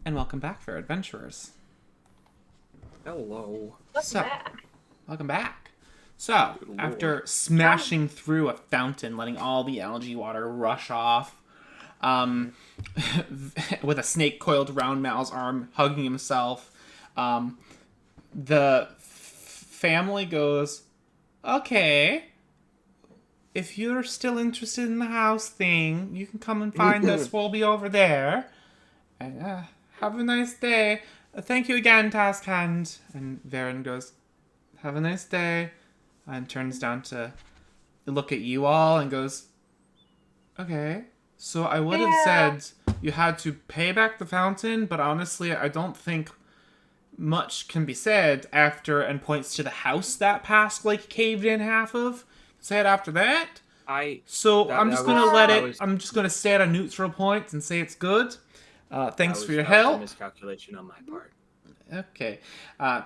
And welcome back, fair adventurers. Hello. What's So- that? Welcome back. So, Good after lord. smashing through a fountain, letting all the algae water rush off, with a snake coiled around Mal's arm, hugging himself, the family goes, okay, if you're still interested in the house thing, you can come and find us. We'll be over there. And have a nice day. Thank you again, Task Hand. And Varen goes, have a nice day. And turns down to look at you all and goes, okay. So I would have said you had to pay back the fountain, but honestly, I don't think much can be said after, and points to the house that Pask like caved in half of. Say it after that. So I'm just gonna let it. I'm just gonna stay at a neutral point and say it's good. Thanks for your That was help. a miscalculation on my part. Okay.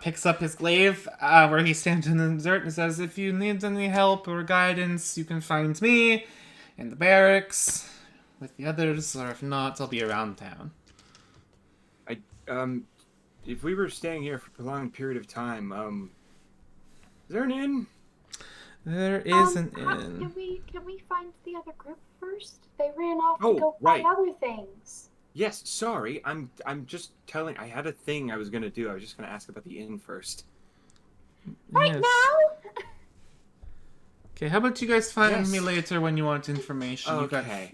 Picks up his glaive where he stands in the desert and says, if you need any help or guidance, you can find me in the barracks with the others, or if not, I'll be around town. If we were staying here for a prolonged period of time, is there an inn? There is an inn. Can we find the other group first? They ran off Oh, to go right. find other things. Yes, sorry. I'm just telling. I had a thing I was gonna do. I was just gonna ask about the inn first. Right Yes. now? Okay, how about you guys find Yes. me later when you want information? Okay.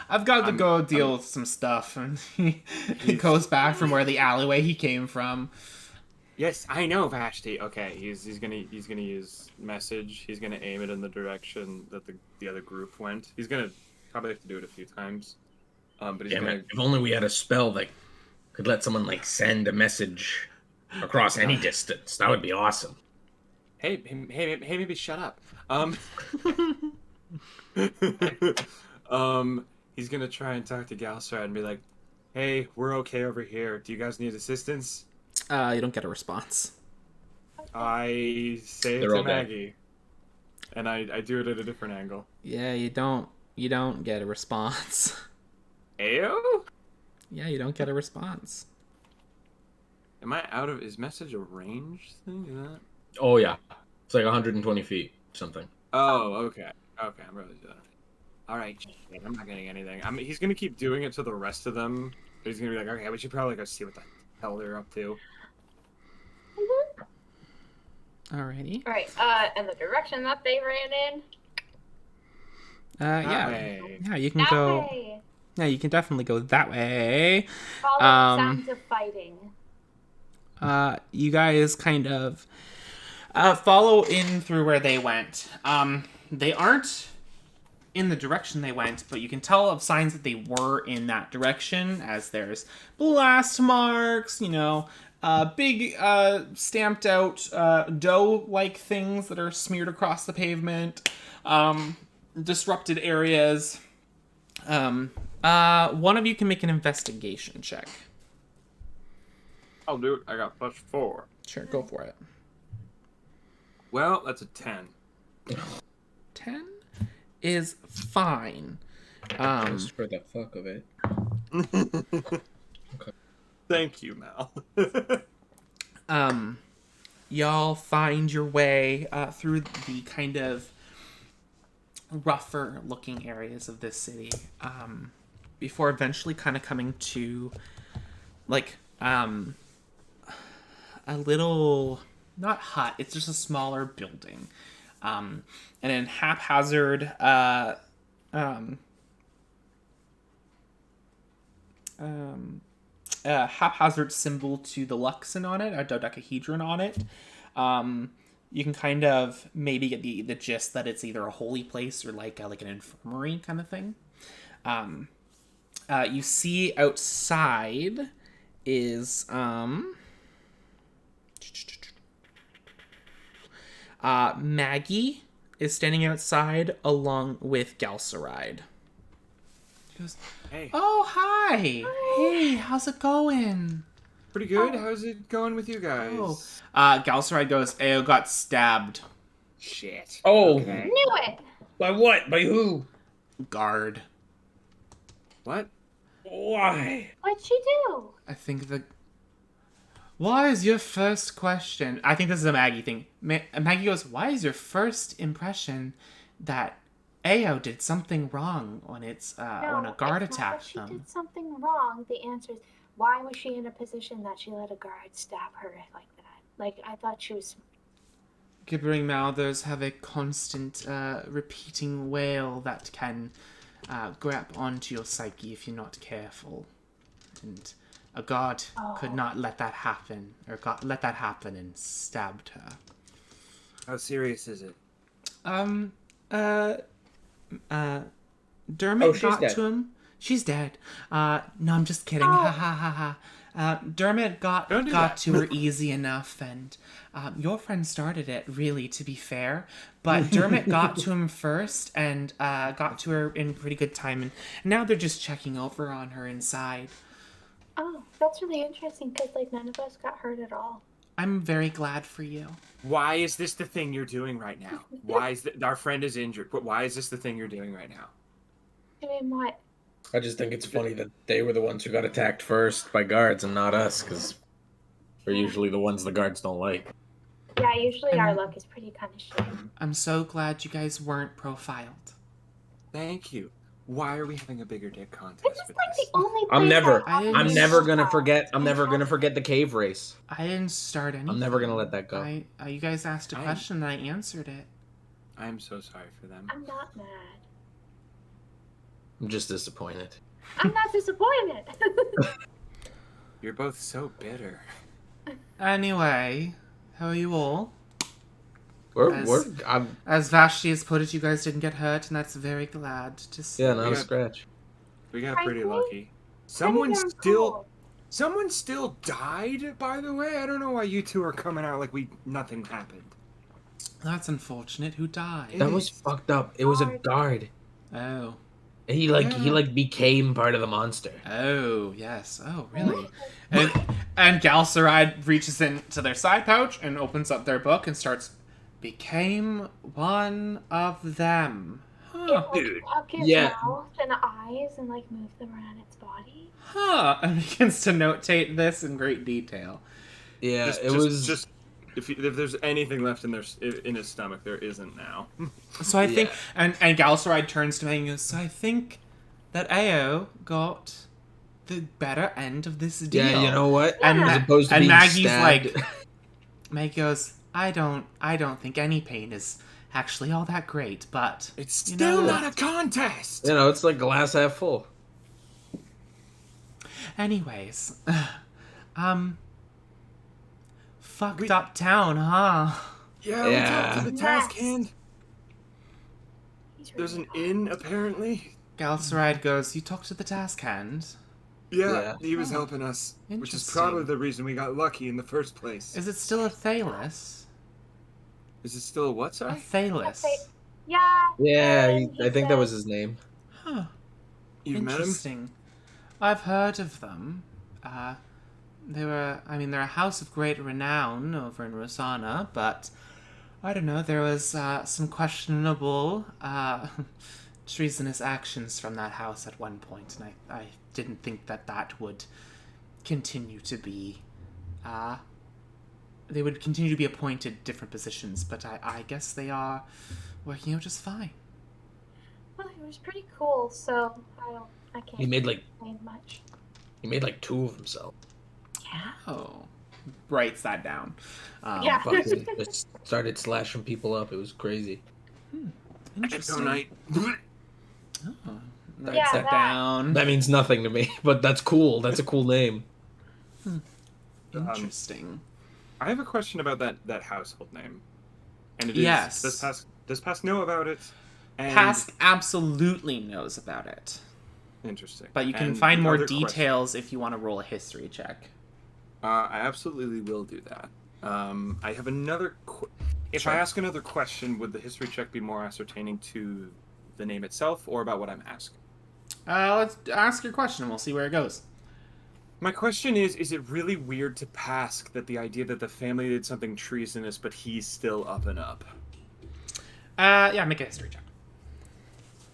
I've got to go deal I'm- with some stuff, and he goes back from where the alleyway he came from. Yes, I know, Vashti. Okay, he's gonna use message. He's gonna aim it in the direction that the other group went. He's gonna probably have to do it a few times. But he's Damn gonna. it. If only we had a spell that could let someone like send a message across any distance. That would be awesome. Hey, maybe shut up. He's gonna try and talk to Galstrad and be like, "Hey, we're okay over here. Do you guys need assistance?" You don't get a response. I say it They're to all dead. Maggie, and I do it at a different angle. Yeah, you don't get a response. Ayo? Yeah, you don't get a response. Am I out of? Is message a range thing? Is that? Oh, yeah. It's like 120 feet, something. Oh, okay. Okay, I'm really done. All right, shit, I'm not getting anything. He's gonna keep doing it to the rest of them. But he's gonna be like, okay, we should probably go see what the hell they're up to. Alrighty. Alright, and the direction that they ran in? Yeah. way. Yeah, you can That go. way! Yeah, you can definitely go that way. Follow the sounds of fighting. You guys kind of follow in through where they went. They aren't in the direction they went, but you can tell of signs that they were in that direction, as there's blast marks, big stamped out dough-like things that are smeared across the pavement, disrupted areas. One of you can make an investigation check. I'll do it. I got +4. Sure, go for it. Well, that's a 10. 10 is fine. Just for the fuck of it. Thank you, Mal. Y'all find your way through the kind of rougher looking areas of this city, before eventually kind of coming to like a little, not hut, it's just a smaller building, and in haphazard haphazard symbol to the Luxon on it, a dodecahedron on it. You can kind of maybe get the gist that it's either a holy place or like an infirmary kind of thing. You see outside is Maggie is standing outside along with Galceride. She goes, Hey, "Oh, hi! Hey, how's it going?" pretty good. How's it going with you guys? Oh. Galceride goes, "Ayo got stabbed. Shit. Oh, Okay. Knew it! by what? By who? Guard." What? Why? What'd she do? I think the. Why is your first question? I think this is a Maggie thing. Maggie goes, "Why is your first impression that Ao did something wrong when when a guard it's not that attacked she them?" did something wrong. The answer is, why was she in a position that she let a guard stab her like that? Like, I thought she was... Gibbering mouthers have a constant, repeating wail that can grab onto your psyche if you're not careful. And a guard could not let that happen, let that happen and stabbed her. How serious is it? Dermot she's got dead. to him. She's dead. No, I'm just kidding. Ha ha ha ha. Dermot got Don't do got that. to her easy enough, and your friend started it, really, to be fair. But Dermot got to him first, and got to her in pretty good time, and now they're just checking over on her inside. Oh, that's really interesting, because, like, none of us got hurt at all. I'm very glad for you. Why is this the thing you're doing right now? Why is our friend is injured? But why is this the thing you're doing right now? Doing what? I just think it's funny that they were the ones who got attacked first by guards and not us, because we're usually the ones the guards don't like. Yeah, usually our luck is pretty kind of shit. I'm so glad you guys weren't profiled. Thank you. Why are we having a bigger dick contest This is with like this? the only place I'm never I'm gonna forget the cave race. I didn't start anything. I'm never gonna let that go. You guys asked a question and I answered it. I'm so sorry for them. I'm not mad. I'm just disappointed. I'm not disappointed. You're both so bitter. Anyway, how are you all? I'm As Vashti has put it, you guys didn't get hurt, and that's very glad to see. not a Yeah. scratch. We got pretty Frankly, lucky. Someone Pretty darn still cool. Someone still died, by the way. I don't know why you two are coming out like nothing happened. That's unfortunate. Who died? That was fucked up. It was a guard. Oh. He became part of the monster. Oh, yes. Oh, really? And Galceride reaches into their side pouch and opens up their book and starts, became one of them. It Huh. like tuck its Yeah. mouth and eyes and like move them around its body. Huh. And begins to notate this in great detail. Yeah, If there's anything left in his stomach, there isn't now. So I think, Yeah. and Galceride turns to me and goes, so I think that Ao got the better end of this deal. Yeah, you know what? And, As opposed to and being Maggie's stabbed. like, Maggie goes, I don't think any pain is actually all that great, but It's you still know, not a contest. It's like glass half full. anyways, fucked up town, huh? Yeah, we talked to the Yes. task hand. He's There's an really inn, apparently. Galceride goes, you talked to the task hand? Yeah, Yeah. he was helping us, which is Interesting. probably the reason we got lucky in the first place. Is it still a Thalos? Is it still a what, A sorry? Thalos. Yeah. Yeah, and I think that said- was his name. Huh. You've met him? Interesting. I've heard of them. They're a house of great renown over in Rosanna, but I don't know, there was some questionable treasonous actions from that house at one point, and I didn't think that would continue to be they would continue to be appointed different positions, but I guess they are working out just fine. Well, it was pretty cool, so I can't He made complain much. two of himself. Yeah. Oh. Writes that down. Yeah. Fucking just started slashing people up. It was crazy. Interesting. Night. Oh, Yeah, writes that that. down. That means nothing to me, but that's cool. That's a cool name. Interesting. I have a question about that household name. And it is, Yes. does Pask know about it? And, Pask absolutely knows about it. Interesting. But you can And find the more other details if you want to roll a history check. I absolutely will do that. I have another... If Sure. I ask another question, would the history check be more ascertaining to the name itself or about what I'm asking? Let's ask your question and we'll see where it goes. My question is it really weird to Pask that the idea that the family did something treasonous, but he's still up and up? Yeah, make a history check.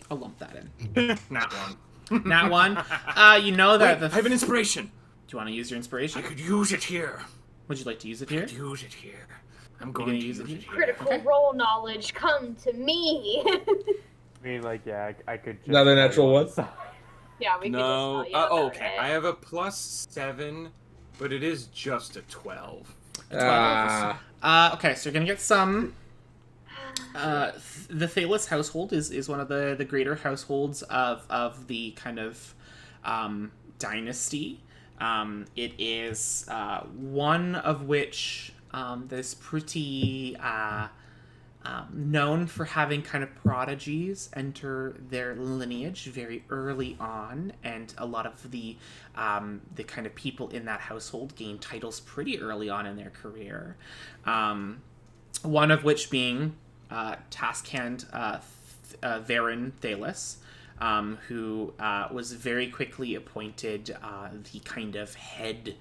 I'll lump that in. Not one. Nat 1. You know that Wait, I have an inspiration. Do you want to use your inspiration? I could use it here. Would you like to use it I here? could use it here. I'm gonna going to use use it it here. Critical role knowledge, come to me. I mean, like, yeah, I could just... Another natural one? Yeah, we No. could just tell you about Okay. it. I have a +7, but it is just a 12. Okay, so you're gonna get some. The Thalos household is one of the greater households of the kind of dynasty. It is one of which is pretty known for having kind of prodigies enter their lineage very early on, and a lot of the kind of people in that household gain titles pretty early on in their career. One of which being Taskhand Varen Thalos, who was very quickly appointed the kind of head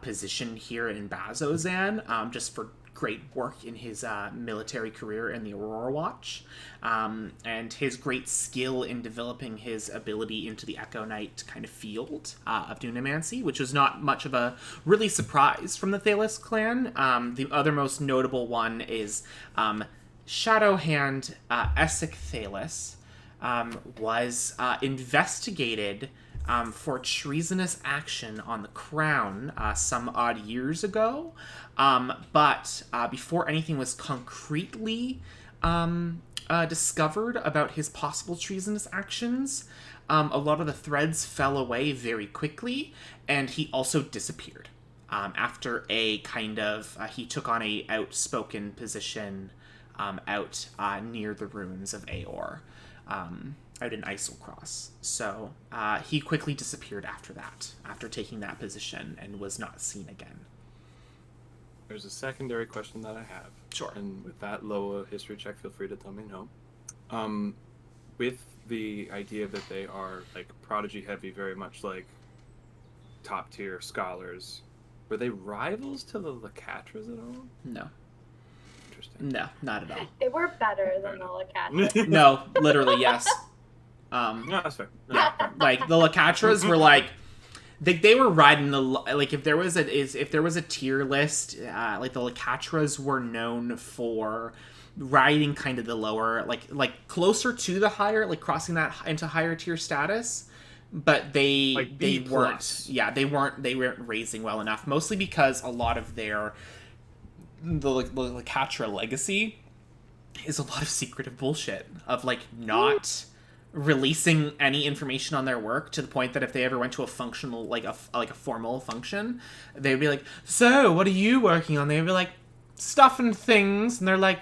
position here in Bazzoxan, just for great work in his military career in the Aurora Watch, and his great skill in developing his ability into the Echo Knight kind of field of Dunamancy, which was not much of a really surprise from the Thalos clan. The other most notable one is Shadowhand Essek Thalos, was investigated for treasonous action on the crown some odd years ago, but before anything was concretely discovered about his possible treasonous actions, a lot of the threads fell away very quickly, and he also disappeared after a kind of he took on a outspoken position out near the ruins of Aor, out in Isilcross. So he quickly disappeared after that, after taking that position, and was not seen again. There's a secondary question that I have. Sure. And with that low history check, feel free to tell me no. With the idea that they are like prodigy heavy, very much like top tier scholars, were they rivals to the Lacatras at all? No. Interesting. No, not at all. They were better than the Lacatras. No, literally, yes. No, that's fair. No, Like, the Lacatras were like, they were riding the, like, if there was a tier list, like, the Lacatras were known for riding kind of the lower, like closer to the higher, like crossing that into higher tier status, but they like they B+. weren't they weren't raising well enough, mostly because a lot of the Lacatra legacy is a lot of secretive bullshit of like not releasing any information on their work, to the point that if they ever went to a functional, like a formal function, they'd be like, so what are you working on? They'd be like, stuff and things, and they're like,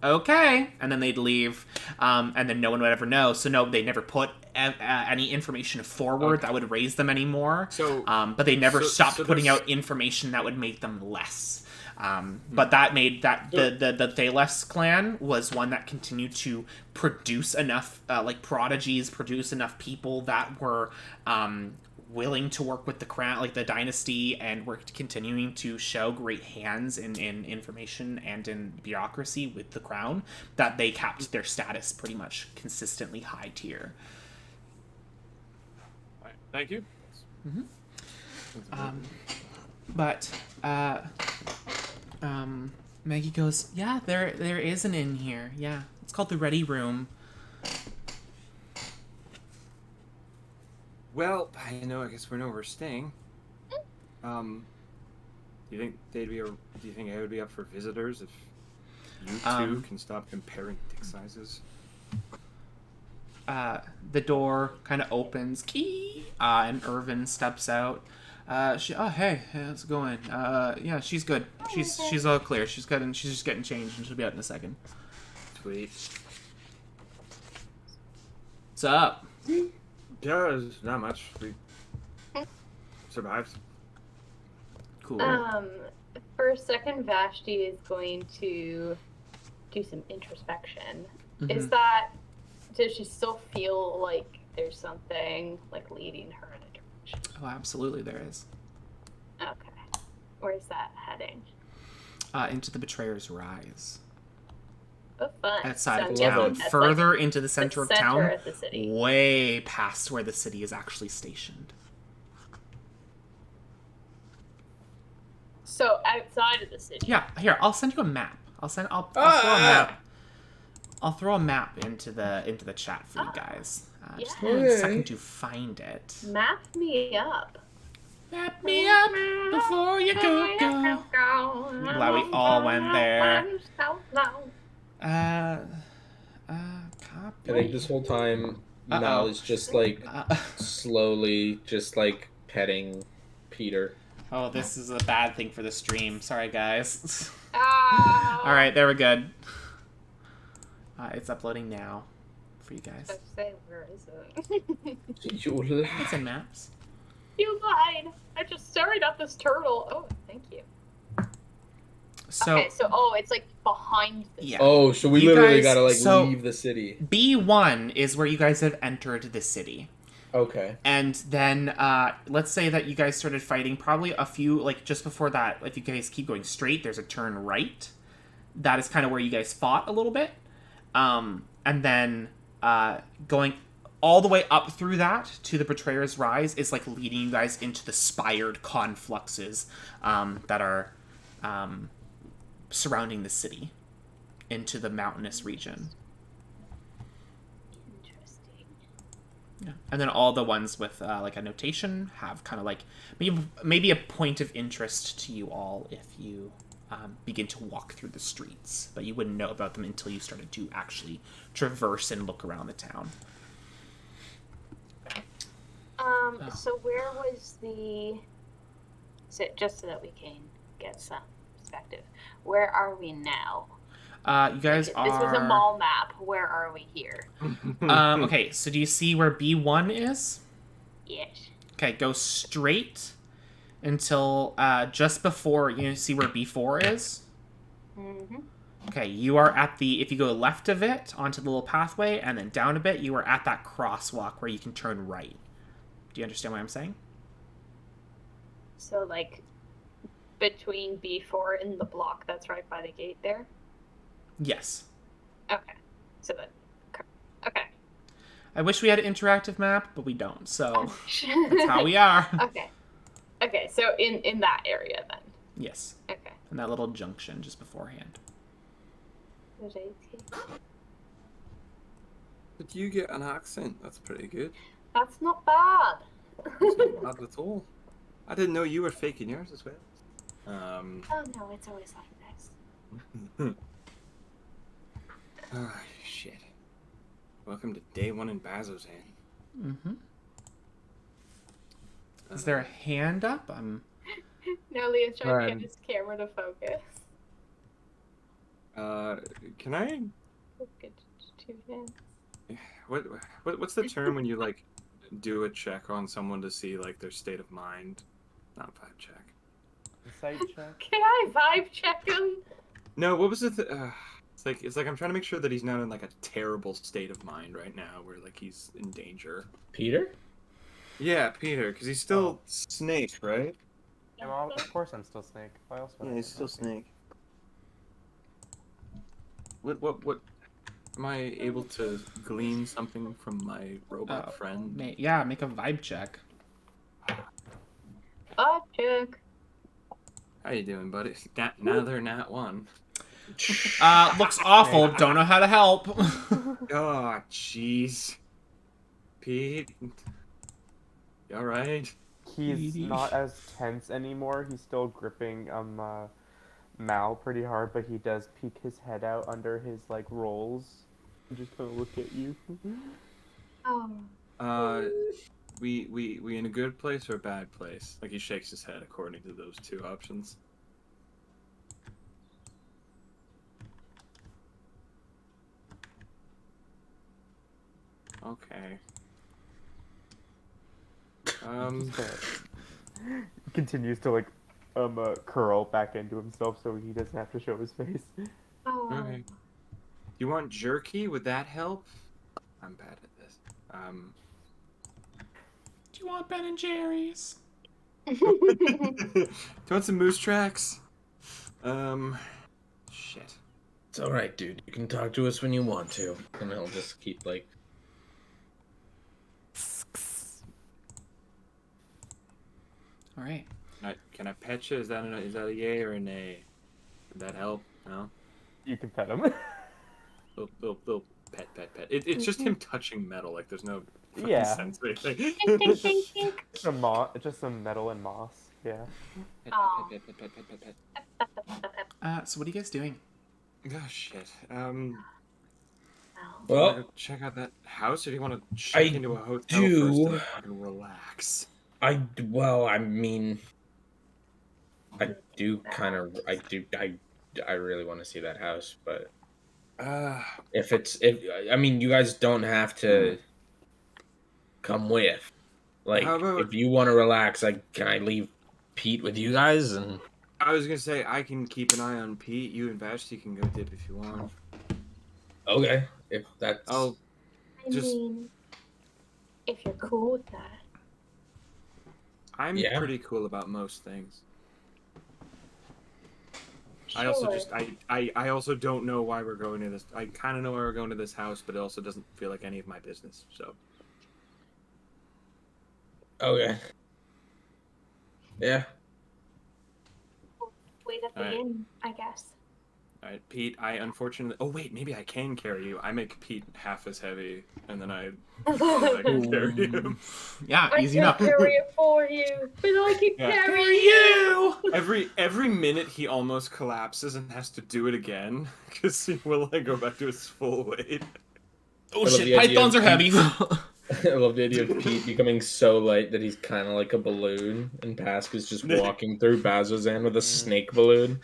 okay, and then they'd leave, and then no one would ever know. So no, they never put any information forward that would raise them anymore. So, but they never stopped putting there's- out information that would make them less. But that made that the Thales clan was one that continued to produce enough like prodigies, produce enough people that were willing to work with the crown, like the dynasty, and were continuing to show great hands in information and in bureaucracy with the crown, that they kept their status pretty much consistently high tier. Right, thank you. But Maggie goes, yeah, there is an inn here. Yeah, it's called the Ready Room. Well, I guess we know we're staying. Do you think do you think I would be up for visitors if you two can stop comparing dick sizes? The door kind of opens, and Irvin steps out. Hey, how's it going? Yeah, she's good. She's all clear. She's good, and she's just getting changed, and she'll be out in a second. Sweet. What's up? Yeah, it's not much. We survived. Cool. For a second, Vashti is going to do some introspection. Mhm. Does she still feel like there's something like leading her in a direction? Oh, absolutely, there is. Okay. Where's that heading? Into the Betrayer's Rise. Oh, fun. that side of So I'm town, guessing that's, further like, into the center of center town, of the city. way past where the city is actually stationed. So outside of the city. Yeah, here, I'll send you a map. I'll throw a map. I'll throw a map into the chat for you guys. Just give me a second to find it. Map me up. Map me up before you go. I'm glad we all went there. Copy. I think this whole time Mal is just like slowly just like petting Peter. Oh, this is a bad thing for the stream. Sorry, guys. Oh. All right, there we're good. It's uploading now for you guys. Let's say, where is it? It's in maps. You lied. I just stared at this turtle. Oh, thank you. So, okay, so it's like behind the yeah. Oh, so we You literally guys- gotta like so- leave the city. B1 is where you guys have entered the city. Okay. And then, let's say that you guys started fighting probably a few, like, just before that, if you guys keep going straight, there's a turn right. That is kind of where you guys fought a little bit. And then, going all the way up through that to the Betrayer's Rise is, like, leading you guys into the spired confluxes, that are, surrounding the city into the mountainous region. Yeah. And then all the ones with like a notation have kind of like maybe a point of interest to you all if you begin to walk through the streets, but you wouldn't know about them until you started to actually traverse and look around the town. So where was the... So just so that we can get some perspective, where are we now? You guys are... This was a mall map. Where are we here? Okay, so do you see where B1 is? Yes. Okay, go straight until just before you see where B4 is. Mm-hmm. Okay, you are at the... If you go left of it onto the little pathway and then down a bit, you are at that crosswalk where you can turn right. Do you understand what I'm saying? So, like, between B4 and the block that's right by the gate there? Yes. Okay. So that... Okay. I wish we had an interactive map, but we don't, so that's how we are. Okay. Okay, so in that area then? Yes. Okay. In that little junction just beforehand. Did you get an accent? That's pretty good. That's not bad. That's not bad at all. I didn't know you were faking yours as well. Oh no, it's always like this. Oh, shit. Welcome to day one in Bazzoxan. Mm-hmm. Is there a hand up? No, Leo's trying to get his camera to focus. Can I... Look at 2 hands. What's the term when you, like, do a check on someone to see, like, their state of mind? Not vibe check. Insight check. Can I vibe check him? No, what was it? It's like I'm trying to make sure that he's not in, like, a terrible state of mind right now where, like, he's in danger. Peter? Yeah, Peter, because he's still Snake, right? Yeah, well, of course I'm still Snake. Why else would I Yeah, be? he's still Snake. What? Am I able to glean something from my robot friend? Make a vibe check. Vibe check. How you doing, buddy? Another nat 1. Looks awful. Don't know how to help. Oh, jeez. Pete. You alright? He's not as tense anymore. He's still gripping Mal pretty hard, but he does peek his head out under his like rolls and just kind of look at you. We in a good place or a bad place? Like he shakes his head according to those 2 options. Okay. He continues to like curl back into himself so he doesn't have to show his face. Oh. Okay. You want jerky? Would that help? I'm bad at this. Do you want Ben and Jerry's? Do you want some moose tracks? Shit. It's all right, dude. You can talk to us when you want to, and I'll just keep like. All right. Can I pet you? Is that a yay or a nay? Would that help? No. You can pet him. Little pet. It's just him touching metal. Like there's no fucking Yeah. sense or anything. Tink, tink, tink, tink. Just some metal and moss. Yeah. Aw. Pet. So what are you guys doing? Oh shit. Wow. Well, Wanna go check out that house, or do you want to check I into a hotel do. first and fucking relax? I mean, I do kind of. I really want to see that house, but I mean, you guys don't have to come with. Like, How about- if you want to relax, can I leave Pete with you guys? And I was gonna say I can keep an eye on Pete. You and Vashti can go dip if you want. okay, if that's. I'll I Just- mean, if you're cool with that. I'm Yeah. pretty cool about most things. Sure. I also just I also don't know why we're going to this. I kind of know why we're going to this house, but it also doesn't feel like any of my business. So Okay. Yeah. Wait at the Alright. inn, I guess. all right, Pete. I unfortunately. Oh wait, maybe I can carry you. I make Pete half as heavy, and then I can carry him. Yeah, I easy can enough. carry it for you, but I can Yeah. carry you. Every minute he almost collapses and has to do it again because he will go back to his full weight. Oh I love shit, the idea pythons of are heavy. I love the idea of Pete becoming so light that he's kind of like a balloon, and Pask is just walking through Bazzoxan with a snake balloon.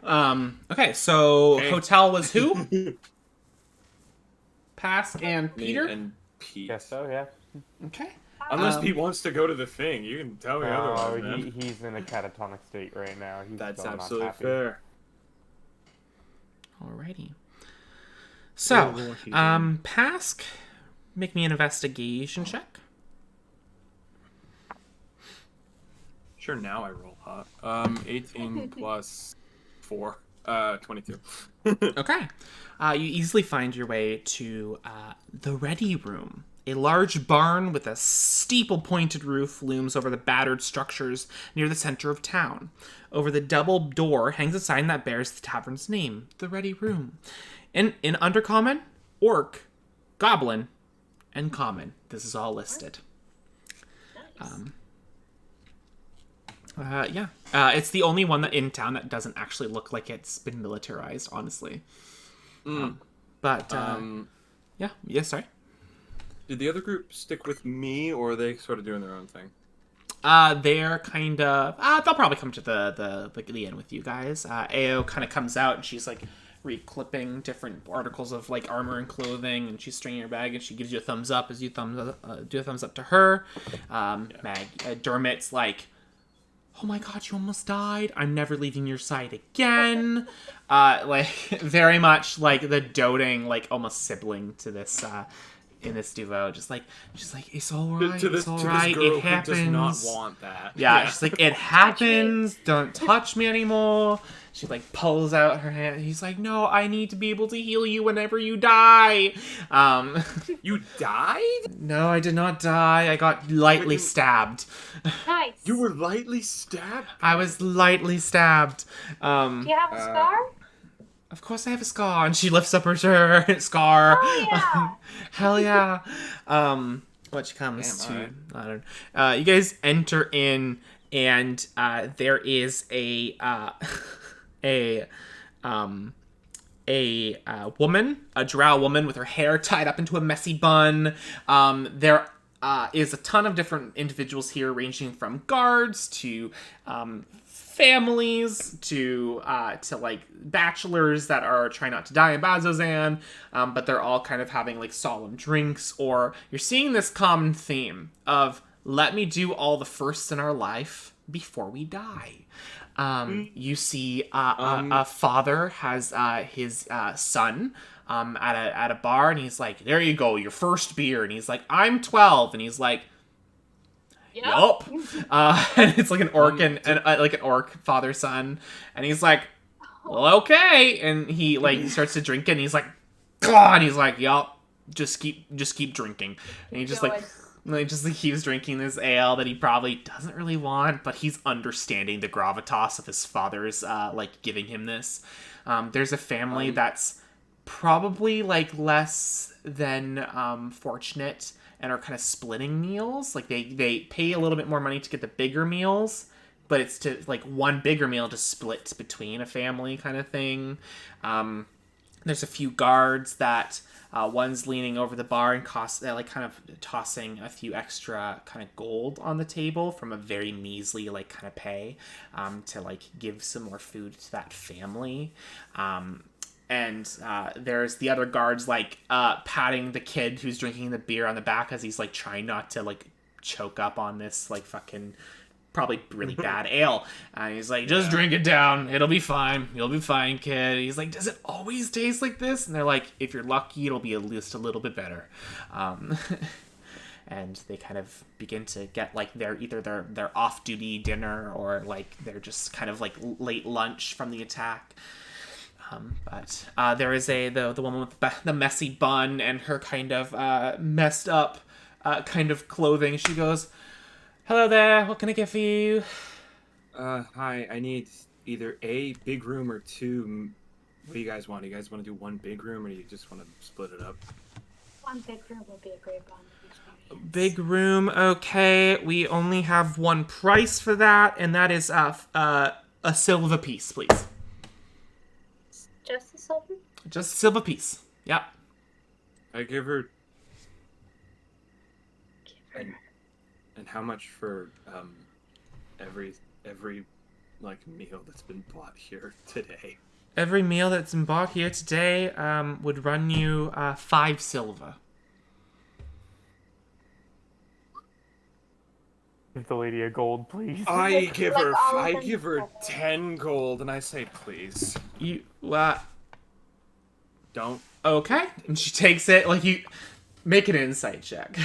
Okay, so Hey. hotel was who? Pask and Me Peter? and Pete. Guess so. Yeah. Okay. Unless Um, Pete wants to go to the thing, you can tell me Oh, otherwise, man. he's in a catatonic state right now. He's That's still not absolutely happy. fair. Alrighty. Well, So, what he's doing. Pask, make me an investigation check. Sure, now I roll hot. 18 plus 4. 22. Okay. You easily find your way to the ready room. A large barn with a steeple-pointed roof looms over the battered structures near the center of town. Over the double door hangs a sign that bears the tavern's name, the Ready Room. In Undercommon, Orc, Goblin, and Common. This is all listed. Nice. Yeah. It's the only one that in town that doesn't actually look like it's been militarized, honestly. But, yeah. Yeah, sorry. Did the other group stick with me, or are they sort of doing their own thing? They're kind of... they'll probably come to the end with you guys. Ao kind of comes out, and she's, like, reclipping different articles of, like, armor and clothing, and she's stringing her bag, and she gives you a thumbs up as you do a thumbs up to her. Dermot's like... Oh my god, you almost died. I'm never leaving your side again. Like, very much like the doting, like, almost sibling to this, in this duo. Just like, it's alright, to this girl it happens. who does not want that. Yeah, she's like, it happens. Don't touch me anymore. She like pulls out her hand. He's like, no, I need to be able to heal you whenever you die. You died? No, I did not die. I got lightly Wait, stabbed. Nice. You were lightly stabbed? I was lightly stabbed. Do you have a scar? Of course I have a scar. And she lifts up her scar. Oh, yeah. Hell yeah. Which comes Damn, to, I don't know. You guys enter in, and there is a woman, a drow woman with her hair tied up into a messy bun. There is a ton of different individuals here, ranging from guards to families to like bachelors that are trying not to die in Bazzoxan, but they're all kind of having like solemn drinks, or you're seeing this common theme of let me do all the firsts in our life before we die. You see a father has his son at a bar, and he's like, there you go, your first beer. And he's like, I'm 12. And he's like, yup. And it's like an orc and like an orc father son. And he's like, well, okay. And he like starts to drink it, and he's like, God, and he's like, yup, just keep drinking. And he just like keeps drinking this ale that he probably doesn't really want, but he's understanding the gravitas of his father's like giving him this. There's a family that's probably like less than fortunate and are kind of splitting meals. Like they pay a little bit more money to get the bigger meals, but it's to like one bigger meal to split between a family kind of thing. There's a few guards that one's leaning over the bar and like kind of tossing a few extra kind of gold on the table from a very measly like kind of pay to like give some more food to that family. And there's the other guards like patting the kid who's drinking the beer on the back as he's like trying not to like choke up on this like fucking probably really bad ale. And he's like, just drink it down. It'll be fine. You'll be fine, kid. He's like, does it always taste like this? And they're like, if you're lucky, it'll be at least a little bit better. And they kind of begin to get like their off-duty dinner or like they're just kind of like late lunch from the attack. But there is the woman with the messy bun and her kind of messed up kind of clothing. She goes, hello there, what can I get for you? Hi, I need either a big room or two. What do you guys want? Do you guys want to do one big room or do you just want to split it up? One big room would be a great one. Big room, okay. We only have one price for that, and that is a silver piece, please. Just a silver? Just a silver piece. Yep. I give her. And how much for every like meal that's been bought here today? Every meal that's been bought here today would run you 5 silver. Give the lady a gold, please. I give her all of them 10 gold, and I say please. You Don't. okay? And she takes it. Like you make an insight check.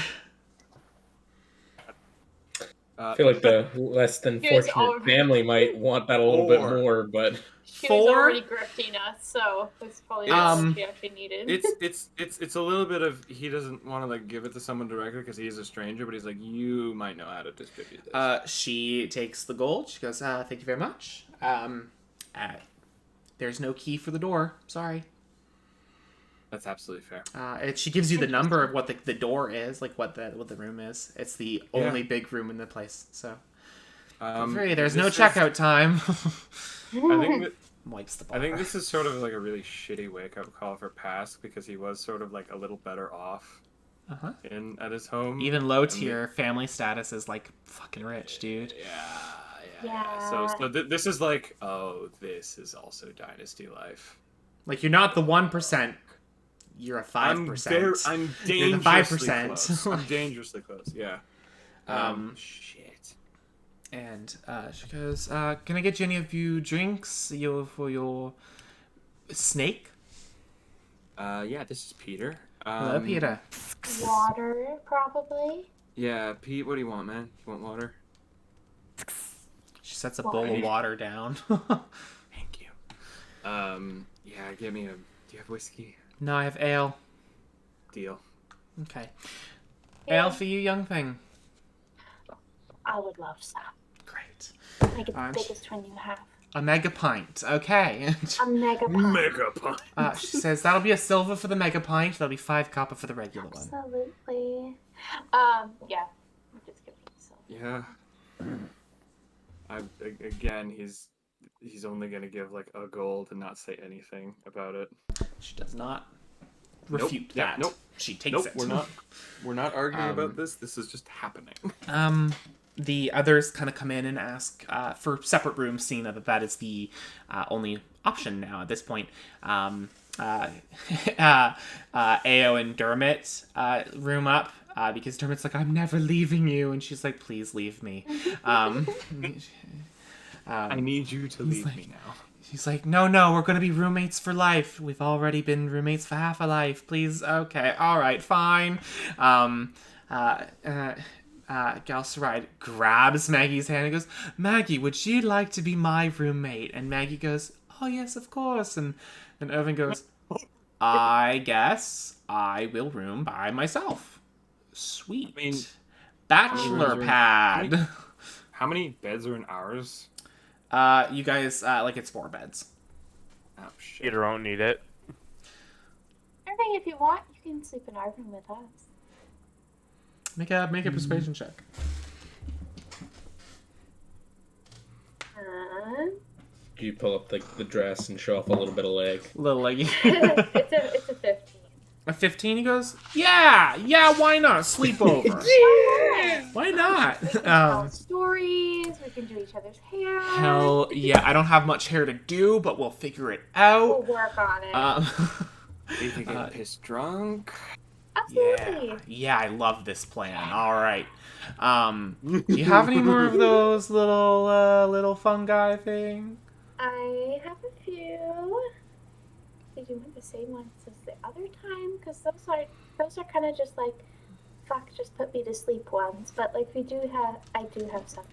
I feel like the less than Here's fortunate all- family might want that a little bit 4. more, but She 4? was already grifting us, so it's probably not what she actually needed. It's a little bit of he doesn't want to like give it to someone directly because he's a stranger, but he's like, you might know how to distribute this. She takes the gold. She goes, thank you very much. There's no key for the door. Sorry. That's absolutely fair. She gives you the number of what the door is, like what the room is. It's the only big room in the place. So, there's no checkout time. I think that, Wipes the bar. I think this is sort of like a really shitty wake-up call for Pask because he was sort of like a little better off at his home. Even low tier family status is like fucking rich, dude. Yeah. So this is like, oh, this is also dynasty life. Like you're not the 1%. You're a 5%. I'm You're the dangerously 5%. close. I'm dangerously close. Yeah. Shit. And she goes, can I get you any of you drinks for your snake? Yeah, this is Peter. Hello, Peter. Water, probably. Yeah, Pete, what do you want, man? You want water? She sets a bowl of water down. Thank you. Yeah, give me a... Do you have whiskey? No, I have ale. Deal. Okay. Yeah. Ale for you, young thing. I would love some. Great. Make it the biggest one you have. A mega pint. Okay. A mega pint. Mega pint. She says that'll be a silver for the mega pint. That'll be 5 copper for the regular one. Absolutely. Yeah. Just give me silver. Yeah. Again, he's only gonna give like a gold and not say anything about it. She does not refute that. Nope. She takes it. We're not arguing about this. This is just happening. The others kind of come in and ask for separate rooms, seeing that is the only option now at this point. Ao and Dermot room up because Dermot's like, I'm never leaving you, and she's like, please leave me. I need you to leave me now. She's like, no, we're gonna be roommates for life. We've already been roommates for half a life. Please, okay, all right, fine. Galceride grabs Maggie's hand and goes, Maggie, would you like to be my roommate? And Maggie goes, oh yes, of course. And Irving goes, I guess I will room by myself. Sweet. I mean, Bachelor pad. How many beds are in ours? You guys, it's 4 beds. Oh shit. You don't need it. Irving, if you want, you can sleep in our room with us. Make a persuasion check. Do you pull up the dress and show off a little bit of leg? Little leggy. It's a 15. A 15, he goes, yeah, why not? Sleepover. Why not? We can tell stories, we can do each other's hair. Hell yeah, I don't have much hair to do, but we'll figure it out. We'll work on it. We can get pissed drunk. Absolutely. Yeah, I love this plan. All right. Do you have any more of those little fungi thing? I have a few. Did you want the same ones as the other time? Because those are kind of just like, fuck, just put me to sleep ones. But like I do have some.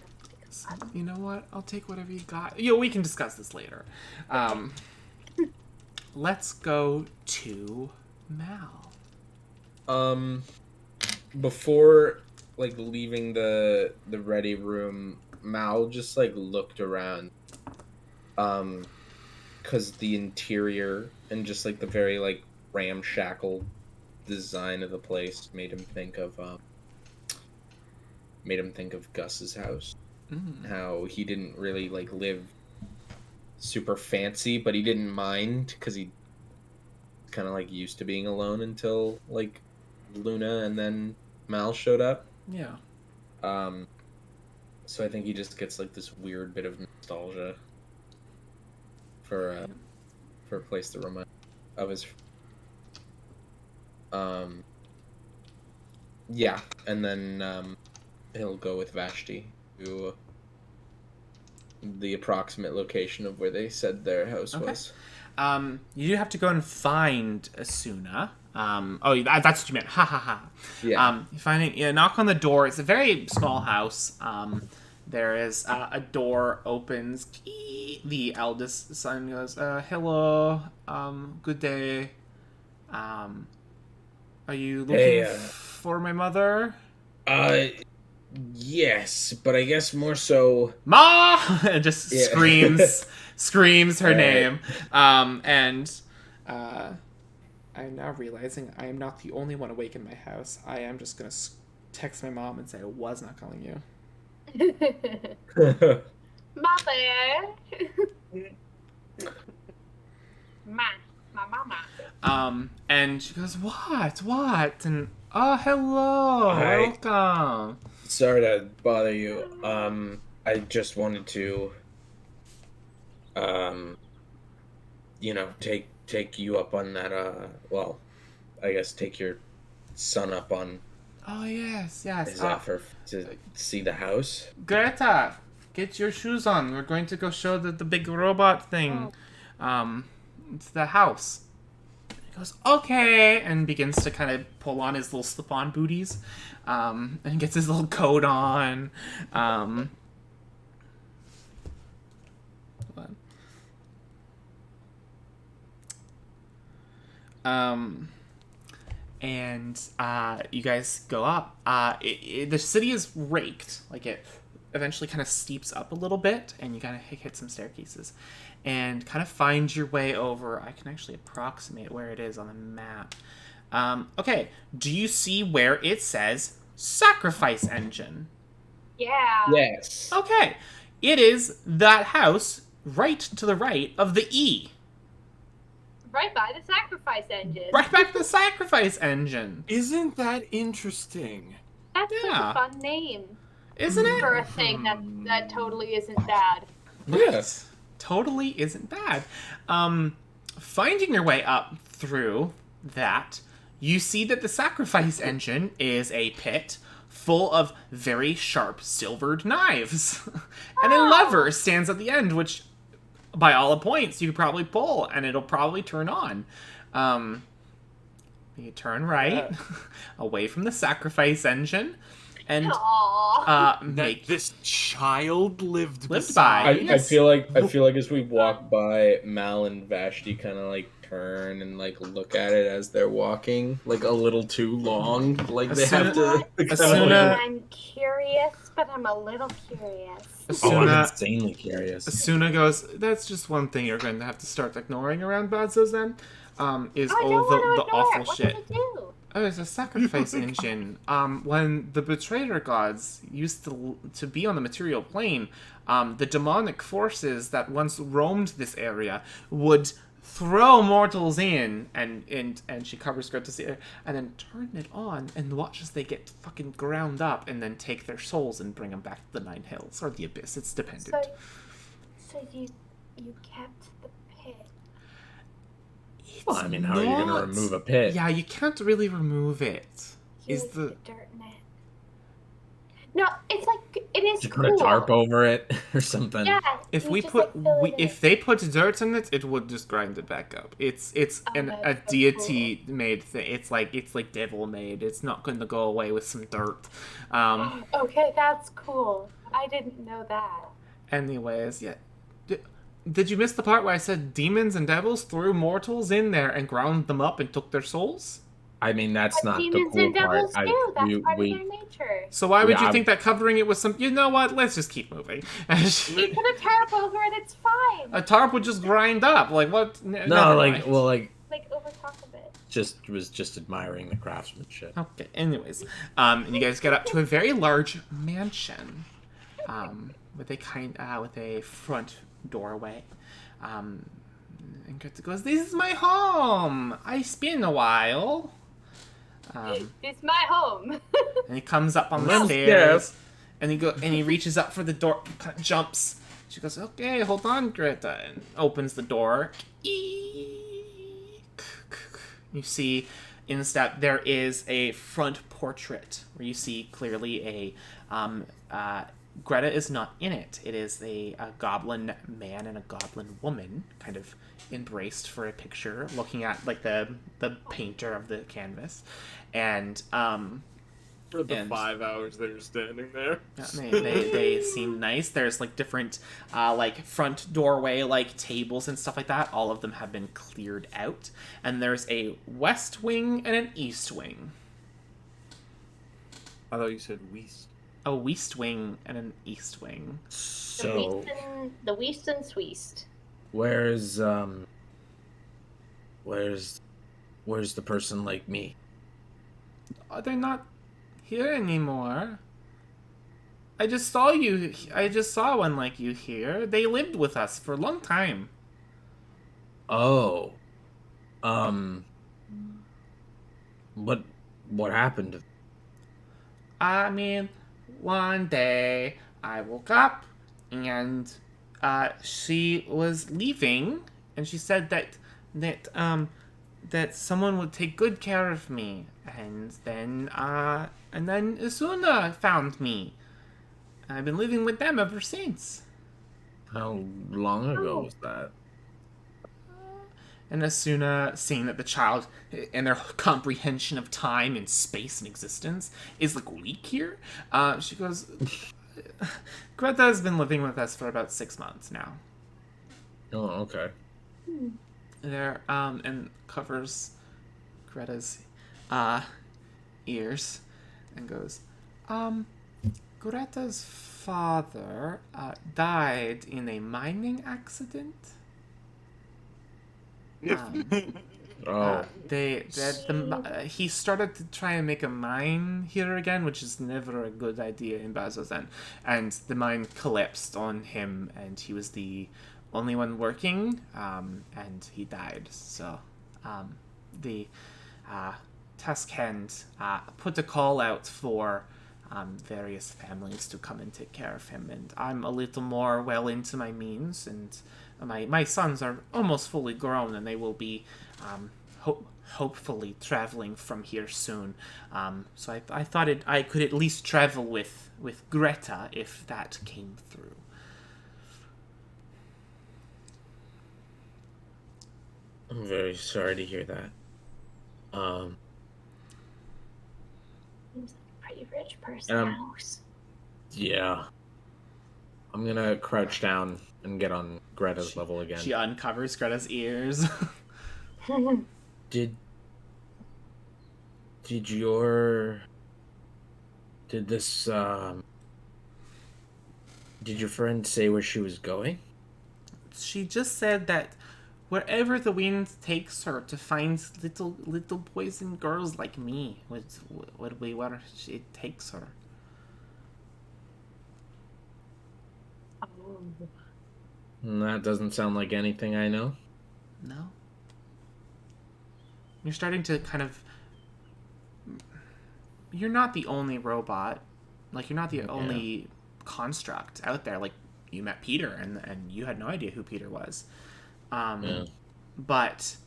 You know what? I'll take whatever you got. We can discuss this later. Let's go to Mal. Before leaving the ready room, Mal just looked around. Because the interior and just the very ramshackle design of the place made him think of Gus's house. How he didn't really live super fancy, but he didn't mind because he kind of used to being alone until Luna and then Mal showed up. Yeah. So I think he just gets this weird bit of nostalgia for a place to remind of his. Yeah, and then he'll go with Vashti to the approximate location of where they said their house was. You do have to go and find Asuna. That's what you meant. Ha ha ha. Yeah. You knock on the door. It's a very small house. There is a door opens. The eldest son goes, hello, good day. Are you looking for my mother? Yes, but I guess more so... Ma! And just screams her name. And I'm now realizing I am not the only one awake in my house. I am just going to text my mom and say I was not calling you. Mother. My mama. And she goes, what? And, hello, Hi. welcome. Sorry to bother you. I just wanted to, take you up on that, I guess take your son up on Oh, yes. his offer to see the house. Greta, get your shoes on. We're going to go show the big robot thing. It's the house. He goes, okay, and begins to kind of pull on his little slip-on booties, and gets his little coat on. Hold on. And you guys go up. The city is raked. It eventually kind of steeps up a little bit, and you kind of hit some staircases. And kind of find your way over. I can actually approximate where it is on the map. Okay, do you see where it says Sacrifice Engine? Yeah. Yes. Okay, it is that house right to the right of the E. Right by the sacrifice engine. Right back to the Sacrifice Engine. Isn't that interesting? That's such Yeah. a fun name. Isn't it? For a thing that totally isn't bad. Yes. Totally isn't bad. Finding your way up through that, you see that the Sacrifice Engine is a pit full of very sharp silvered knives. And a lever stands at the end, which, by all points, you could probably pull, and it'll probably turn on. You turn right, away from the Sacrifice Engine, and Aww. make That this child lived Lived beside. by. I Yes. feel like as we walk by, Mal and Vashti kind of like turn and like look at it as they're walking, like a little too long. Like they have to. Asuna- I'm curious, but I'm a little curious. Oh, I'm Asuna, insanely curious. Asuna goes, that's just one thing you're going to have to start ignoring around Bazzoxan, is I all don't want to the ignore awful it. What shit. did it do? Oh, it's a sacrifice engine. When the betrayer gods used to be on the material plane, the demonic forces that once roamed this area would throw mortals in, and she covers Gretta's ear, and then turn it on and watch as they get fucking ground up, and then take their souls and bring them back to the Nine Hills or the Abyss. It's dependent. So you kept the pit. Well, I mean, how are you going to not- remove a pit? Yeah, you can't really remove it. You Is leave the dirt in it. No, it's like it is Just cool. put a tarp over it or something. Yeah. If you we just, put like, fill it in. if they put dirt in it, it would just grind it back up. It's a that's so deity made thing. It's like devil made. It's not going to go away with some dirt. Okay, that's cool. I didn't know that. Anyways, yeah. Did you miss the part where I said demons and devils threw mortals in there and ground them up and took their souls? I mean, that's But not the demons cool and devils part. too. That's part we of their nature. So why would Yeah, you think that covering it with some? You know what? Let's just keep moving. You put a tarp over it, it's fine. A tarp would just grind up. Like what? no, Never like, mind. well, like, Like over top of it. was just admiring the craftsmanship. Okay. Anyways, and you guys get up to a very large mansion, with a front doorway, and Gretta goes, "This is my home. It's been a while." It's my home. And he comes up on the Well, stairs, and he reaches up for the door, jumps. She goes, "Okay, hold on, Greta," and opens the door. You see, instead, there is a front portrait where you see clearly Greta is not in it. It is a goblin man and a goblin woman kind of embraced for a picture, looking at like the painter of the canvas, and For the And- 5 hours they were standing there. they seem nice. There's like different like front doorway like tables and stuff like that. All of them have been cleared out, and there's a west wing and an east wing. I thought you said Weast. A west wing and an east wing. So, the Weast and Sweest. where's the person like me? They're not here anymore. I just saw one like you here. They lived with us for a long time. Oh, what happened? I mean, one day I woke up and she was leaving, and she said that someone would take good care of me, and then Asuna found me. I've been living with them ever since. How long ago was that? And Asuna, seeing that the child and their comprehension of time and space and existence is like weak here, she goes, Greta has been living with us for about 6 months now. Oh, okay. There, and covers Greta's ears and goes, Greta's father died in a mining accident. Oh, He started to try and make a mine here again, which is never a good idea in Bazzoxan, and the mine collapsed on him, and he was the only one working, and he died. So, the task hand put a call out for various families to come and take care of him, and I'm a little more well into my means, and my sons are almost fully grown, and they will be hopefully traveling from here soon. So I thought I could at least travel with Greta if that came through. I'm very sorry to hear that. Seems like a pretty rich person house. Yeah. I'm gonna crouch down and get on Greta's level again. She uncovers Greta's ears. Did your friend say where she was going? She just said that wherever the wind takes her to find little boys and girls like me would be where it takes her. Oh. That doesn't sound like anything I know. No. You're starting to kind of... You're not the only robot. Like, you're not the only construct out there. Like, you met Peter, and you had no idea who Peter was. But,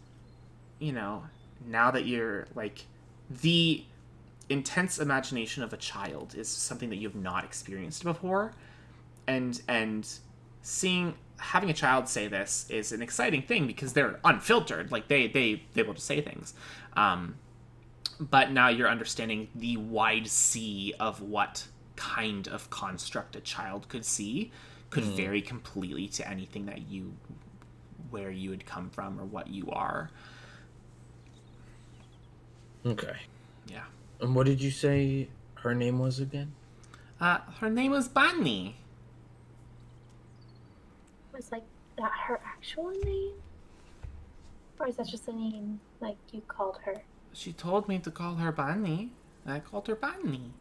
you know, now that you're, like... The intense imagination of a child is something that you've not experienced before. And having a child say this is an exciting thing because they're unfiltered. Like, they're able to say things. But now you're understanding the wide sea of what kind of construct a child could see could vary completely to anything that where you would come from or what you are. Okay. Yeah. And what did you say her name was again? Her name was Bunny. Was like that her actual name? Or is that just a name like you called her? She told me to call her Bunny. I called her Bunny.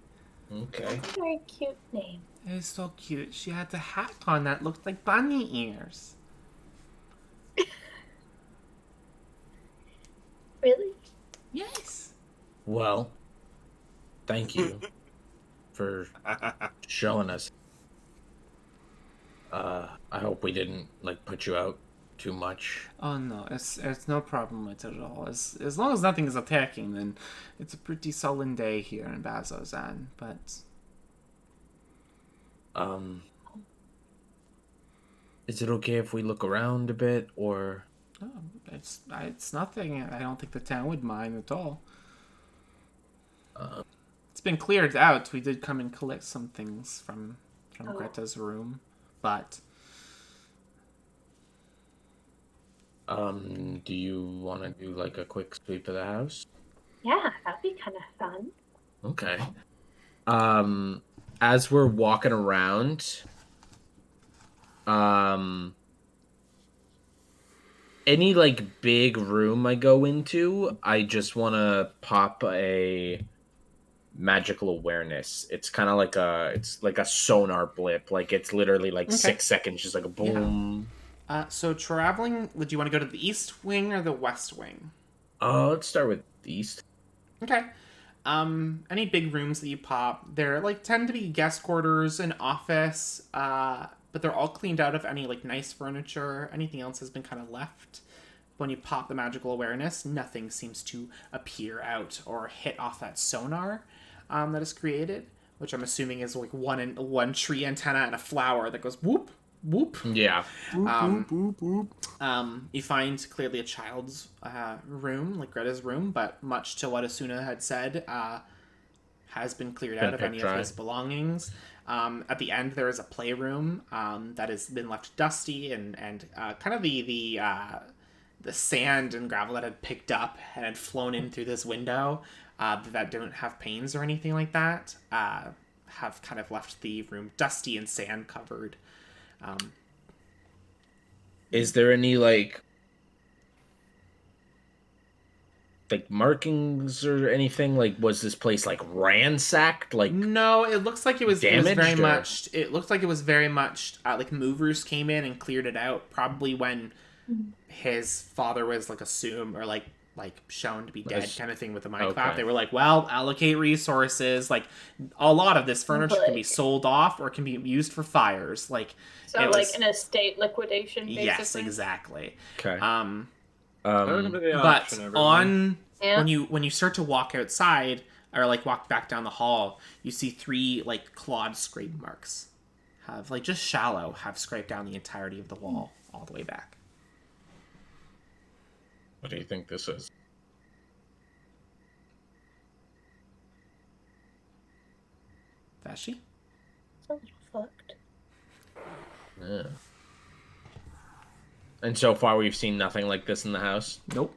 Okay. That's a very cute name. It was so cute. She had a hat on that looked like bunny ears. Really? Yes. Well, thank you for showing us. I hope we didn't put you out too much. Oh no, it's no problem with it at all. As long as nothing is attacking, then it's a pretty sullen day here in Bazzoxan. But is it okay if we look around a bit, or? oh, it's nothing. I don't think the town would mind at all. It's been cleared out. We did come and collect some things from Greta's room, but. Do you want to do a quick sweep of the house? Yeah, that'd be kind of fun. Okay. As we're walking around, any big room I go into, I just want to pop a magical awareness. It's kind of like a sonar blip. It's literally 6 seconds, just like a boom. Yeah. So traveling, do you want to go to the east wing or the west wing? Let's start with the east. Okay. Any big rooms that you pop, they're tend to be guest quarters, an office, but they're all cleaned out of any nice furniture. Anything else has been kind of left. When you pop the magical awareness, nothing seems to appear out or hit off that sonar that is created, which I'm assuming is one tree antenna and a flower that goes whoop. Whoop. Yeah. Boop, boop, boop, boop. You find clearly a child's room, like Greta's room, but much to what Asuna had said, has been cleared out of any of his belongings. At the end, there is a playroom that has been left dusty and kind of the sand and gravel that had picked up and had flown in through this window that don't have panes or anything like that have kind of left the room dusty and sand covered. Is there any markings or anything? Was this place ransacked? No, it looks like it was very or? much. It looked like it was very much movers came in and cleared it out. Probably when his father was assumed or shown to be dead, kind of thing with the Minecraft. Okay. They were well, allocate resources. A lot of this furniture can be sold off or can be used for fires. So an estate liquidation, basically? Yes, exactly. Okay. But when you start to walk outside or walk back down the hall, you see 3 clawed scrape marks have just shallow have scraped down the entirety of the wall all the way back. What do you think this is? Vashi? It's a little fucked. Yeah. And so far, we've seen nothing like this in the house. Nope.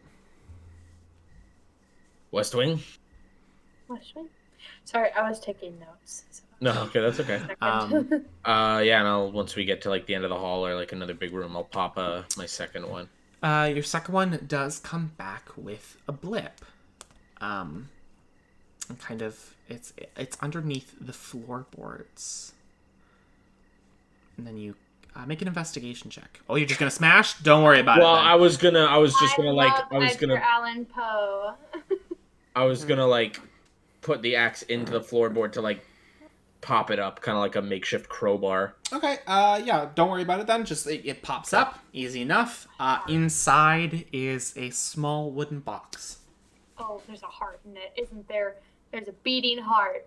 West Wing? West Wing? Sorry, I was taking notes. So. No, okay, that's okay. Um, And once we get to like the end of the hall or like another big room, I'll pop my second one. Your second one does come back with a blip. And kind of, it's underneath the floorboards. And then you make an investigation check. Oh, you're just gonna smash? Don't worry about it. Well, then. I was gonna like put the axe into the floorboard to like pop it up, kind of like a makeshift crowbar. Okay, yeah, don't worry about it then. Just, it pops up. Easy enough. Inside is a small wooden box. Oh, there's a heart in it, isn't there? There's a beating heart.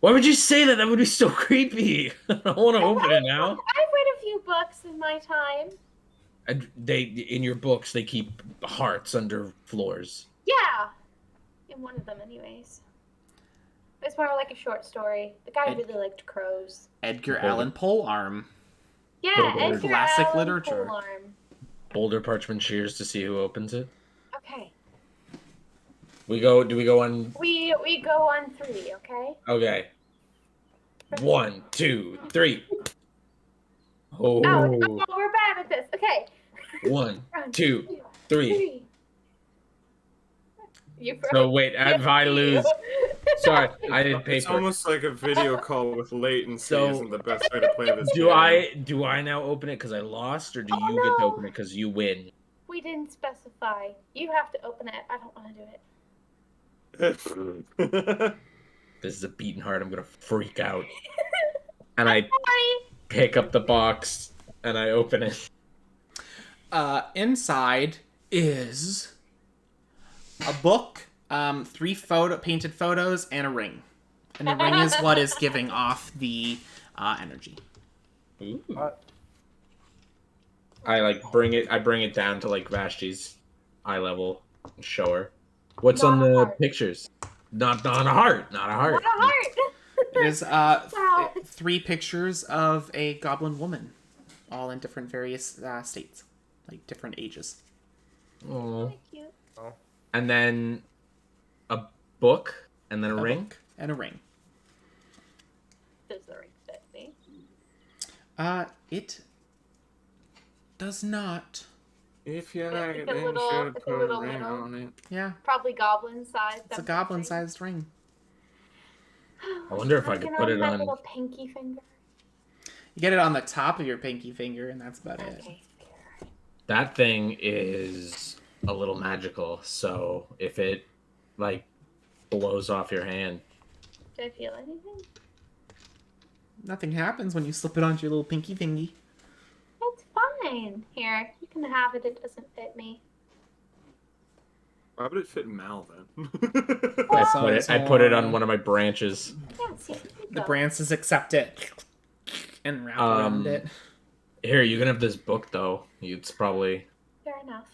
Why would you say that? That would be so creepy. I don't want to open it now. I've read a few books in my time. And in your books, they keep hearts under floors. Yeah. In one of them, anyways. It's more like a short story. The guy really liked crows. Edgar Allan Polearm. Yeah, Edgar Classic Allan literature. Polearm. Boulder Parchment Shears to see who opens it. Okay. Do we go on? We go on 3, okay? Okay. 1, 2, 3. Oh. Oh, we're bad at this. Okay. 1, 2, 3. You So wait, if I lose, sorry, I didn't pay It's for it. almost like a video call with latency So, isn't the best way to play this Do game. do I now open it because I lost, or do Oh, you get to no. open it because you win? We didn't specify. You have to open it. I don't want to do it. This is a beating heart. I'm gonna freak out. And I Sorry. pick up the box and I open it. Inside is a book, 3 painted photos, and a ring. And the ring is what is giving off the energy. Ooh. What? I bring it down to like Vashti's eye level and show her. What's Not on a the heart. pictures? Not a heart. Not a heart. What a heart. It is Wow. 3 pictures of a goblin woman, all in different various states, like different ages. Aw. Cute. And then a book and then a ring. Book and a ring. Does the ring fit me? It does not. If you like It's it, a then little- should it's a put a little ring little. on it. Yeah, Probably goblin size. it's a goblin-sized ring. I wonder if I could put it my on. little pinky finger. You get it on the top of your pinky finger, and that's about it. Okay, fair. That thing is a little magical, so if it like blows off your hand, Do I feel anything? Nothing happens when you slip it onto your little pinky thingy. It's fine. Here, you can have it. It doesn't fit me. Why would it fit Mal then? I put it on one of my branches. Yeah, see, The branches accept it and wrap around it. Here, you can have this book though. It's probably Fair enough.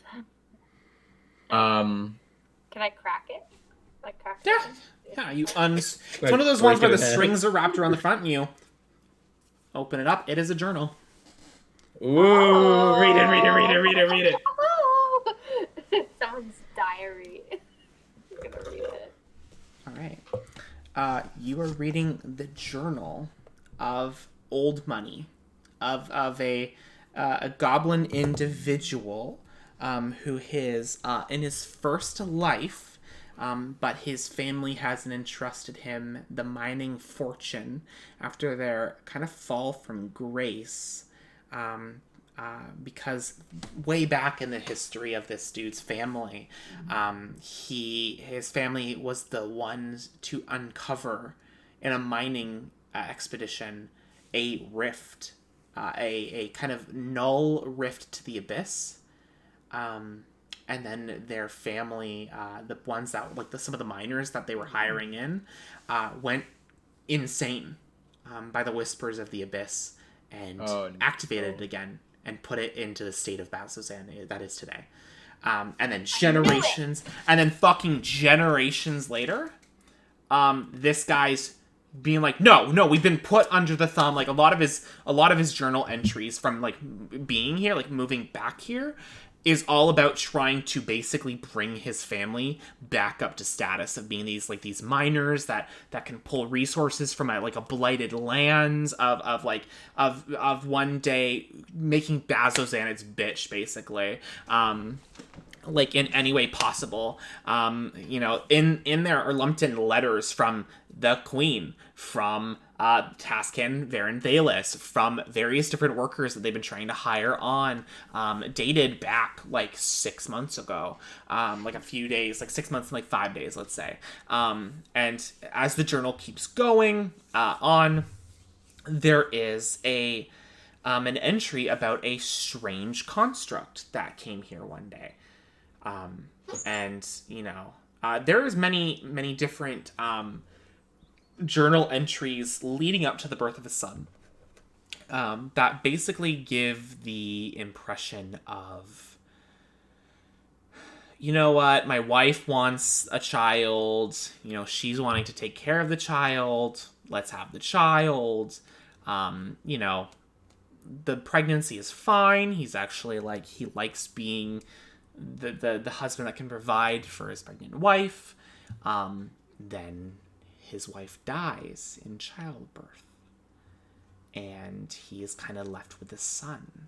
um. Can I crack it? Like crack Yeah. it? Yeah, you it's Like, one of those ones break where it the in half. strings are wrapped around the front and you open it up. It is a journal. Ooh, read it. Oh! Someone's diary. I'm gonna read it. All right. You are reading the journal of old money, of a goblin individual who is in his first life, but his family hasn't entrusted him the mining fortune after their kind of fall from grace. Because way back in the history of this dude's family, his family was the ones to uncover in a mining expedition a rift, a kind of null rift to the abyss. And then their family, the ones that some of the miners that they were hiring in, went insane by the whispers of the abyss and activated it again and put it into the state of Bazzoxan that is today. And then fucking generations later, this guy's being like, no, we've been put under the thumb. Like a lot of his journal entries from like being here, like moving back here, is all about trying to basically bring his family back up to status of being these miners that can pull resources from a blighted lands of one day making Bazzoxan its bitch, basically. Like in any way possible. In there are lumped in letters from the Queen, from Taskin Varen Thalis, from various different workers that they've been trying to hire on, dated back like 6 months ago, like a few days, like 6 months and like 5 days, let's say. And as the journal keeps going on, there is an entry about a strange construct that came here one day. There's many different journal entries leading up to the birth of his son that basically give the impression of, you know what, my wife wants a child, she's wanting to take care of the child, let's have the child. The pregnancy is fine. He's actually he likes being the husband that can provide for his pregnant wife. Then his wife dies in childbirth, and he is kind of left with his son,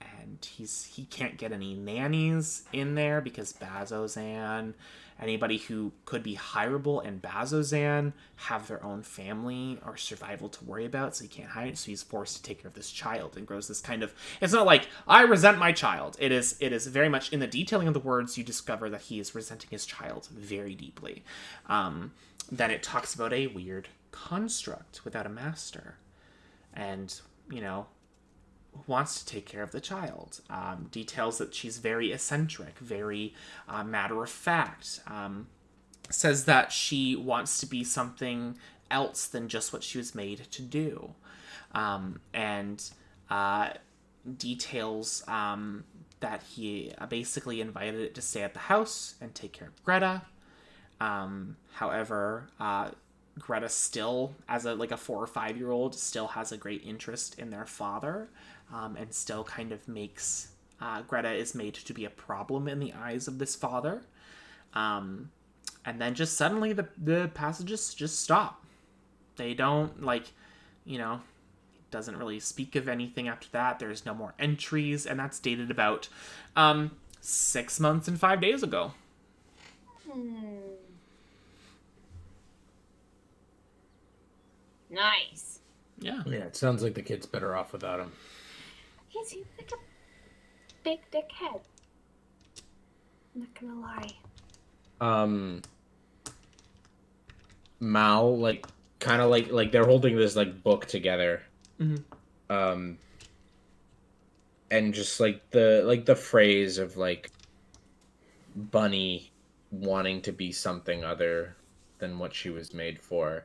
and he can't get any nannies in there because Bazzoxan, anybody who could be hireable in Bazzoxan, have their own family or survival to worry about, so he can't hire it. So he's forced to take care of this child and grows this kind of... It's not like, I resent my child. It is very much, in the detailing of the words, you discover that he is resenting his child very deeply. Then it talks about a weird construct without a master. And, wants to take care of the child. Details that she's very eccentric, very matter-of-fact. Says that she wants to be something else than just what she was made to do. Details that he basically invited it to stay at the house and take care of Gretta. However, Greta still, as a 4 or 5 year old, still has a great interest in their father, and still kind of makes Greta is made to be a problem in the eyes of this father. And then just suddenly the passages just stop. They don't doesn't really speak of anything after that. There's no more entries, and that's dated about 6 months and 5 days ago. Nice. Yeah. Yeah, it sounds like the kid's better off without him. He seems like a big dickhead. I'm not gonna lie. Mal, kind of like they're holding this book together. Mm-hmm. And just the phrase of Bunny wanting to be something other than what she was made for.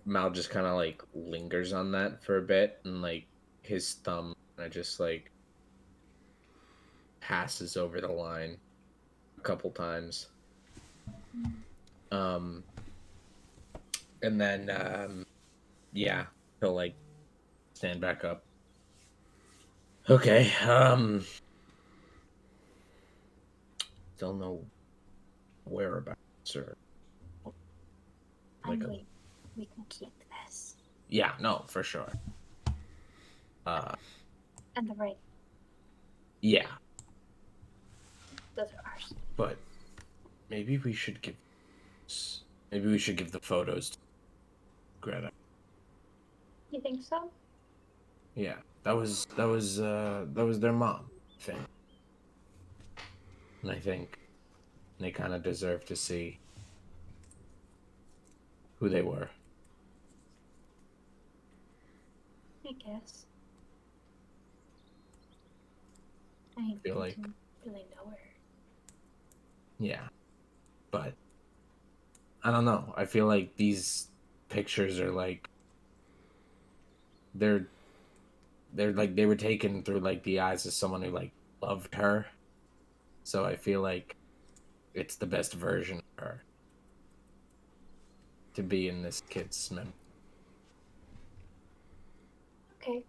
Mal just kind of lingers on that for a bit, and his thumb just passes over the line a couple times. And then yeah, he'll stand back up. Okay, still no whereabouts or We can keep this. Yeah, no, for sure. And the ring. Yeah, Those are ours. but maybe we should give the photos to Greta. You think so? Yeah, that was their mom thing. And I think they kind of deserve to see who they were. I guess. I feel like- didn't really know her. Yeah, but I don't know. I feel like these pictures are they're they were taken through the eyes of someone who loved her. So I feel like it's the best version of her to be in this kid's memory. Okay.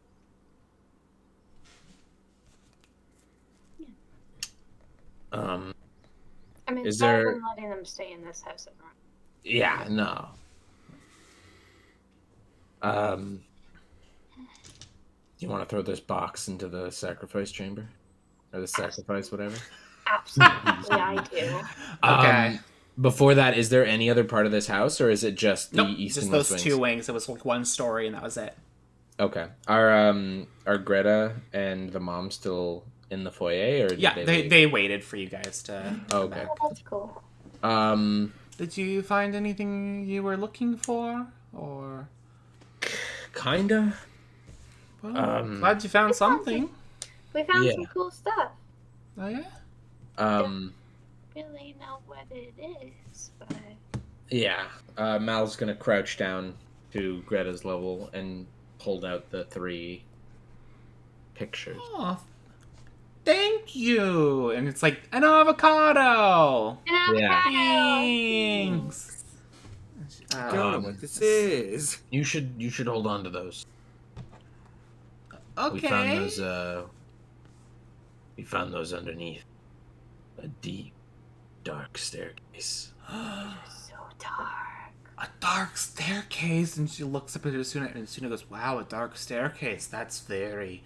I mean, Is better there- than letting them stay in this house at night. Yeah, no. You want to throw this box into the sacrifice chamber? Or the sacrifice, whatever? Absolutely, I do. Okay. Before that, is there any other part of this house, or is it just the Nope, east just and west those wings? 2 wings. It was like 1 story, and that was it. Okay. Are Greta and the mom still in the foyer, or did Yeah, they they, leave? they waited for you guys to come Okay. back. Oh, that's cool. Did you find anything you were looking for, or? Kinda. Well, glad you found something. We found Yeah. some cool stuff. Oh yeah. Really know what it is, but Yeah. Mal's gonna crouch down to Greta's level and hold out the 3 pictures. Oh, thank you. And it's like an avocado. Yeah. Thanks. I don't know what this is. You should hold on to those. Okay. We found those. We found those underneath a deep, dark staircase. so dark. A dark staircase, and she looks up at Asuna, and Asuna goes, "Wow, a dark staircase. That's very,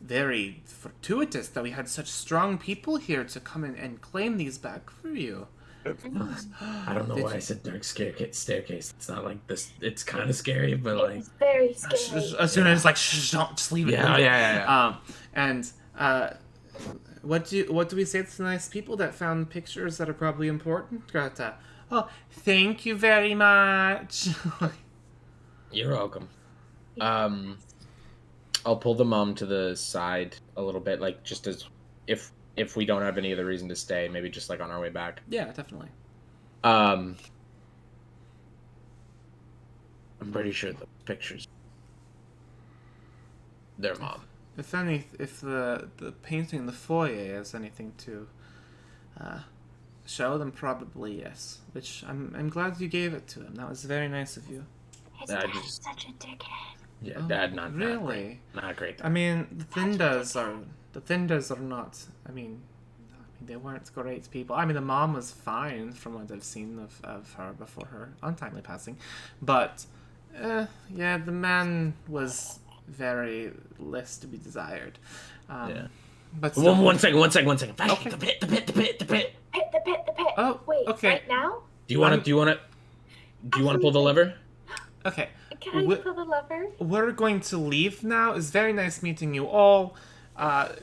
very fortuitous that we had such strong people here to come in and claim these back for you." I don't know why I said dark staircase. It's not like this. It's kind of scary, but like. It's very scary. Asuna is like, "Shh, don't just leave it." Yeah. And what do we say to the nice people that found pictures that are probably important, Greta? Oh, thank you very much. You're welcome. I'll pull the mom to the side a little bit, like just as if we don't have any other reason to stay, maybe just like on our way back. Yeah, definitely. I'm pretty sure the pictures. Their mom. If the painting in the foyer has anything to show, then probably yes. Which I'm glad you gave it to him. That was very nice of you. His I dad's just- such a dickhead. Yeah, Oh, Dad, not really. Not great. I mean, the Thindas are not. I mean, they weren't great people. I mean, the mom was fine from what I've seen of her before her untimely passing, but yeah, the man was very less to be desired. Yeah. But still, One second. Fast, Okay. The pit. Pit, the pit. Oh, Wait, okay. right now? Do you want to pull the lever? Okay. Can I pull the lever? We're going to leave now. It's very nice meeting you all.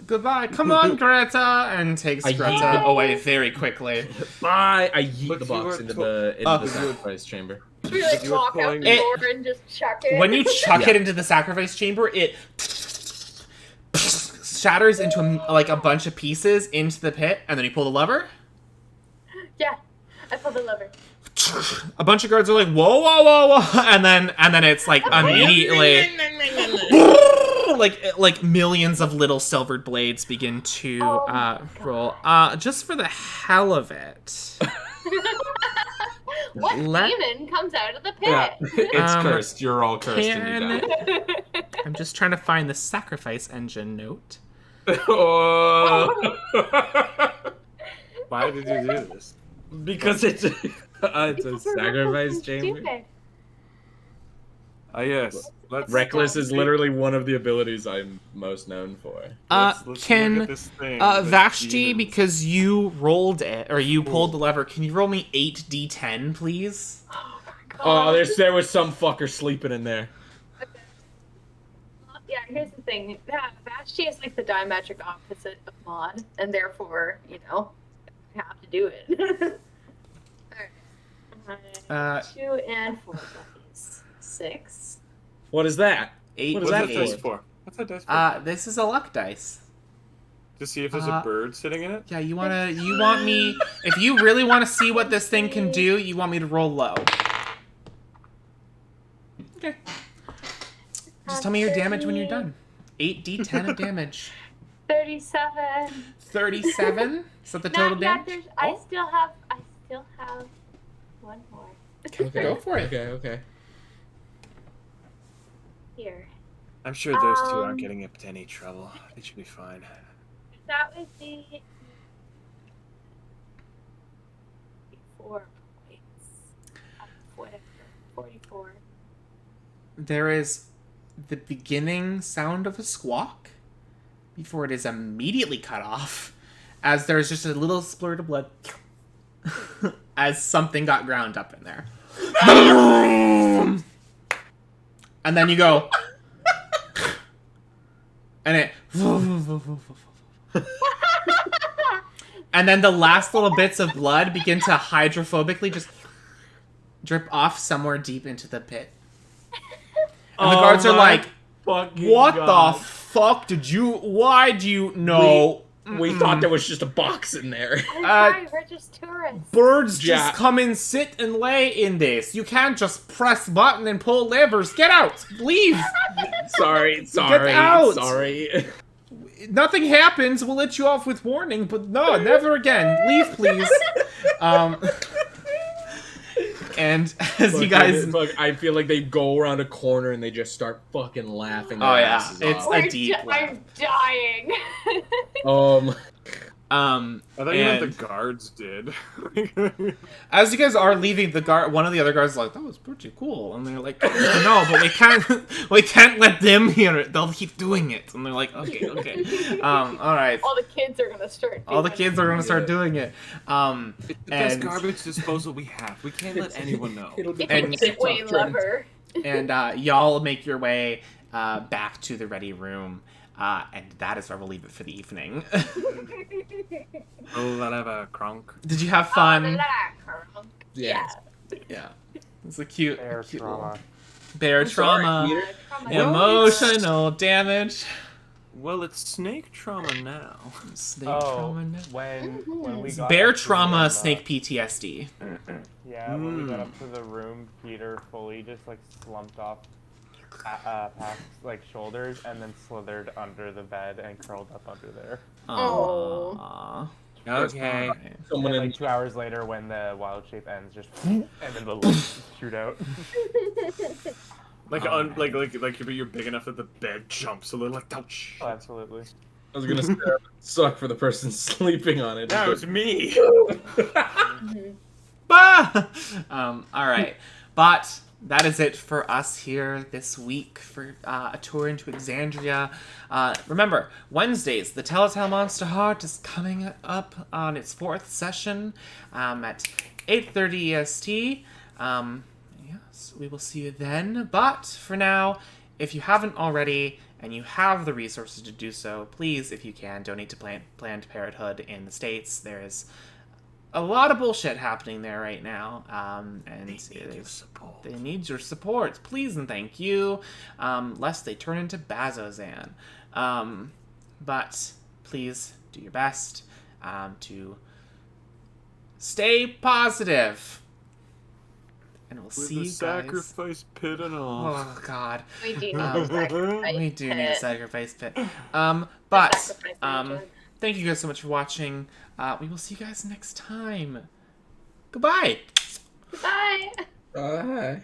Goodbye. Come on, Greta, and takes I Greta yeet away very quickly. Bye. I yeet But the you box were into to- the sacrifice chamber. We like You were walk out pulling the it- door and just chuck it. When you chuck Yeah. it into the sacrifice chamber, it shatters into a bunch of pieces into the pit, and then you pull the lever. Yeah, I pull the lever. A bunch of guards are like, whoa, whoa, whoa, whoa, and then it's like immediately, like millions of little silvered blades begin to Oh my roll. Just for the hell of it. What Let- demon comes out of the Yeah, pit? it's Um, cursed. You're all cursed and you Can die. I'm just trying to find the sacrifice engine note. Oh. Why did you do this? Because it's a Because we're sacrifice reckless and chamber. stupid. Ah, yes. Let's Reckless is literally one of the abilities I'm most known for. let's look Can at this thing. Vashti, Demons. because you rolled it or you pulled the lever, can you roll me 8d10, please? Oh my Oh, god. there was some fucker sleeping in there. Yeah, here's the thing. Yeah, Vashti is like the diametric opposite of Maud, and therefore, I have to do it. Alright. 2 and 4 puppies. 6. What is that? 8 What is What's that that for? dice for? What's that dice for? This is a luck dice. To see if there's a bird sitting in it? Yeah, you want me, if you really want to see what this thing can do, you want me to roll low. Okay. Just tell me your damage when you're done. 8d10 of damage. 37. 37? Is that the total damage? I Oh. still have still have one more. Okay. Go for it. Okay. Here. I'm sure those two aren't Um, getting into any trouble. It should be fine. That would be 4 points. Whatever. 44. There is the beginning sound of a squawk before it is immediately cut off, as there's just a little splurt of blood as something got ground up in there. And then you go, and it, and then the last little bits of blood begin to hydrophobically just drip off somewhere deep into the pit. And the guards are like, what the fuck did you, why do you know? We thought there was just a box in there. I'm sorry, we're just tourists. Birds Yeah. just come and sit and lay in this. You can't just press button and pull levers. Get out. Leave. Sorry. out. Sorry. Nothing happens. We'll let you off with warning, but no, never again. Leave, please. And as you guys... I feel like they go around a corner and they just start fucking laughing their Oh, yeah. asses It's off. a deep laugh. I'm dying. I thought you meant And the guards did. as you guys are leaving, the guard, one of the other guards is like, that was pretty cool. And they're like, no, but we can't let them hear it. They'll keep doing it. And they're like, okay. All right. All the kids are gonna start. All the kids are going to start doing it. It's the best And- garbage disposal we have. We can't let anyone know. And- Way lover. And y'all make your way back to the ready room. And that is where we'll leave it for the evening. Oh, I'll have a cronk. Did you have fun? Yeah. Yeah. It's a cute, Air cute trauma. little bear sorry, trauma, Peter. emotional damage. Well, it's snake trauma now. Snake Oh, trauma. when we got Bear up to the trauma, room, snake PTSD. Yeah, when we got up to the room, Peter fully just like slumped off past like shoulders and then slithered under the bed and curled up under there. Aww. Okay. Someone And in like 2 hours later, when the wild shape ends, just and then the lights shoot out. Like, Oh, like you're big enough that the bed jumps a little. Like, ouch. Oh, absolutely. I was gonna say that would suck for the person sleeping on it. That was me. Bah! All right. But that is it for us here this week for a tour into Exandria. Remember, Wednesdays, the Telltale Monster Heart is coming up on its 4th session at 8:30 EST. Yes, we will see you then. But for now, if you haven't already and you have the resources to do so, please, if you can, donate to Planned Parenthood in the States. There is a lot of bullshit happening there right now, and they need your support, please and thank you, lest they turn into Bazzoxan. But please do your best to stay positive, and we'll With see the you guys. sacrifice pit and all. Oh God, We do need a sacrifice. we do need a pit. sacrifice pit. A But sacrifice dungeon. thank you guys so much for watching. We will see you guys next time. Goodbye. Bye. Bye.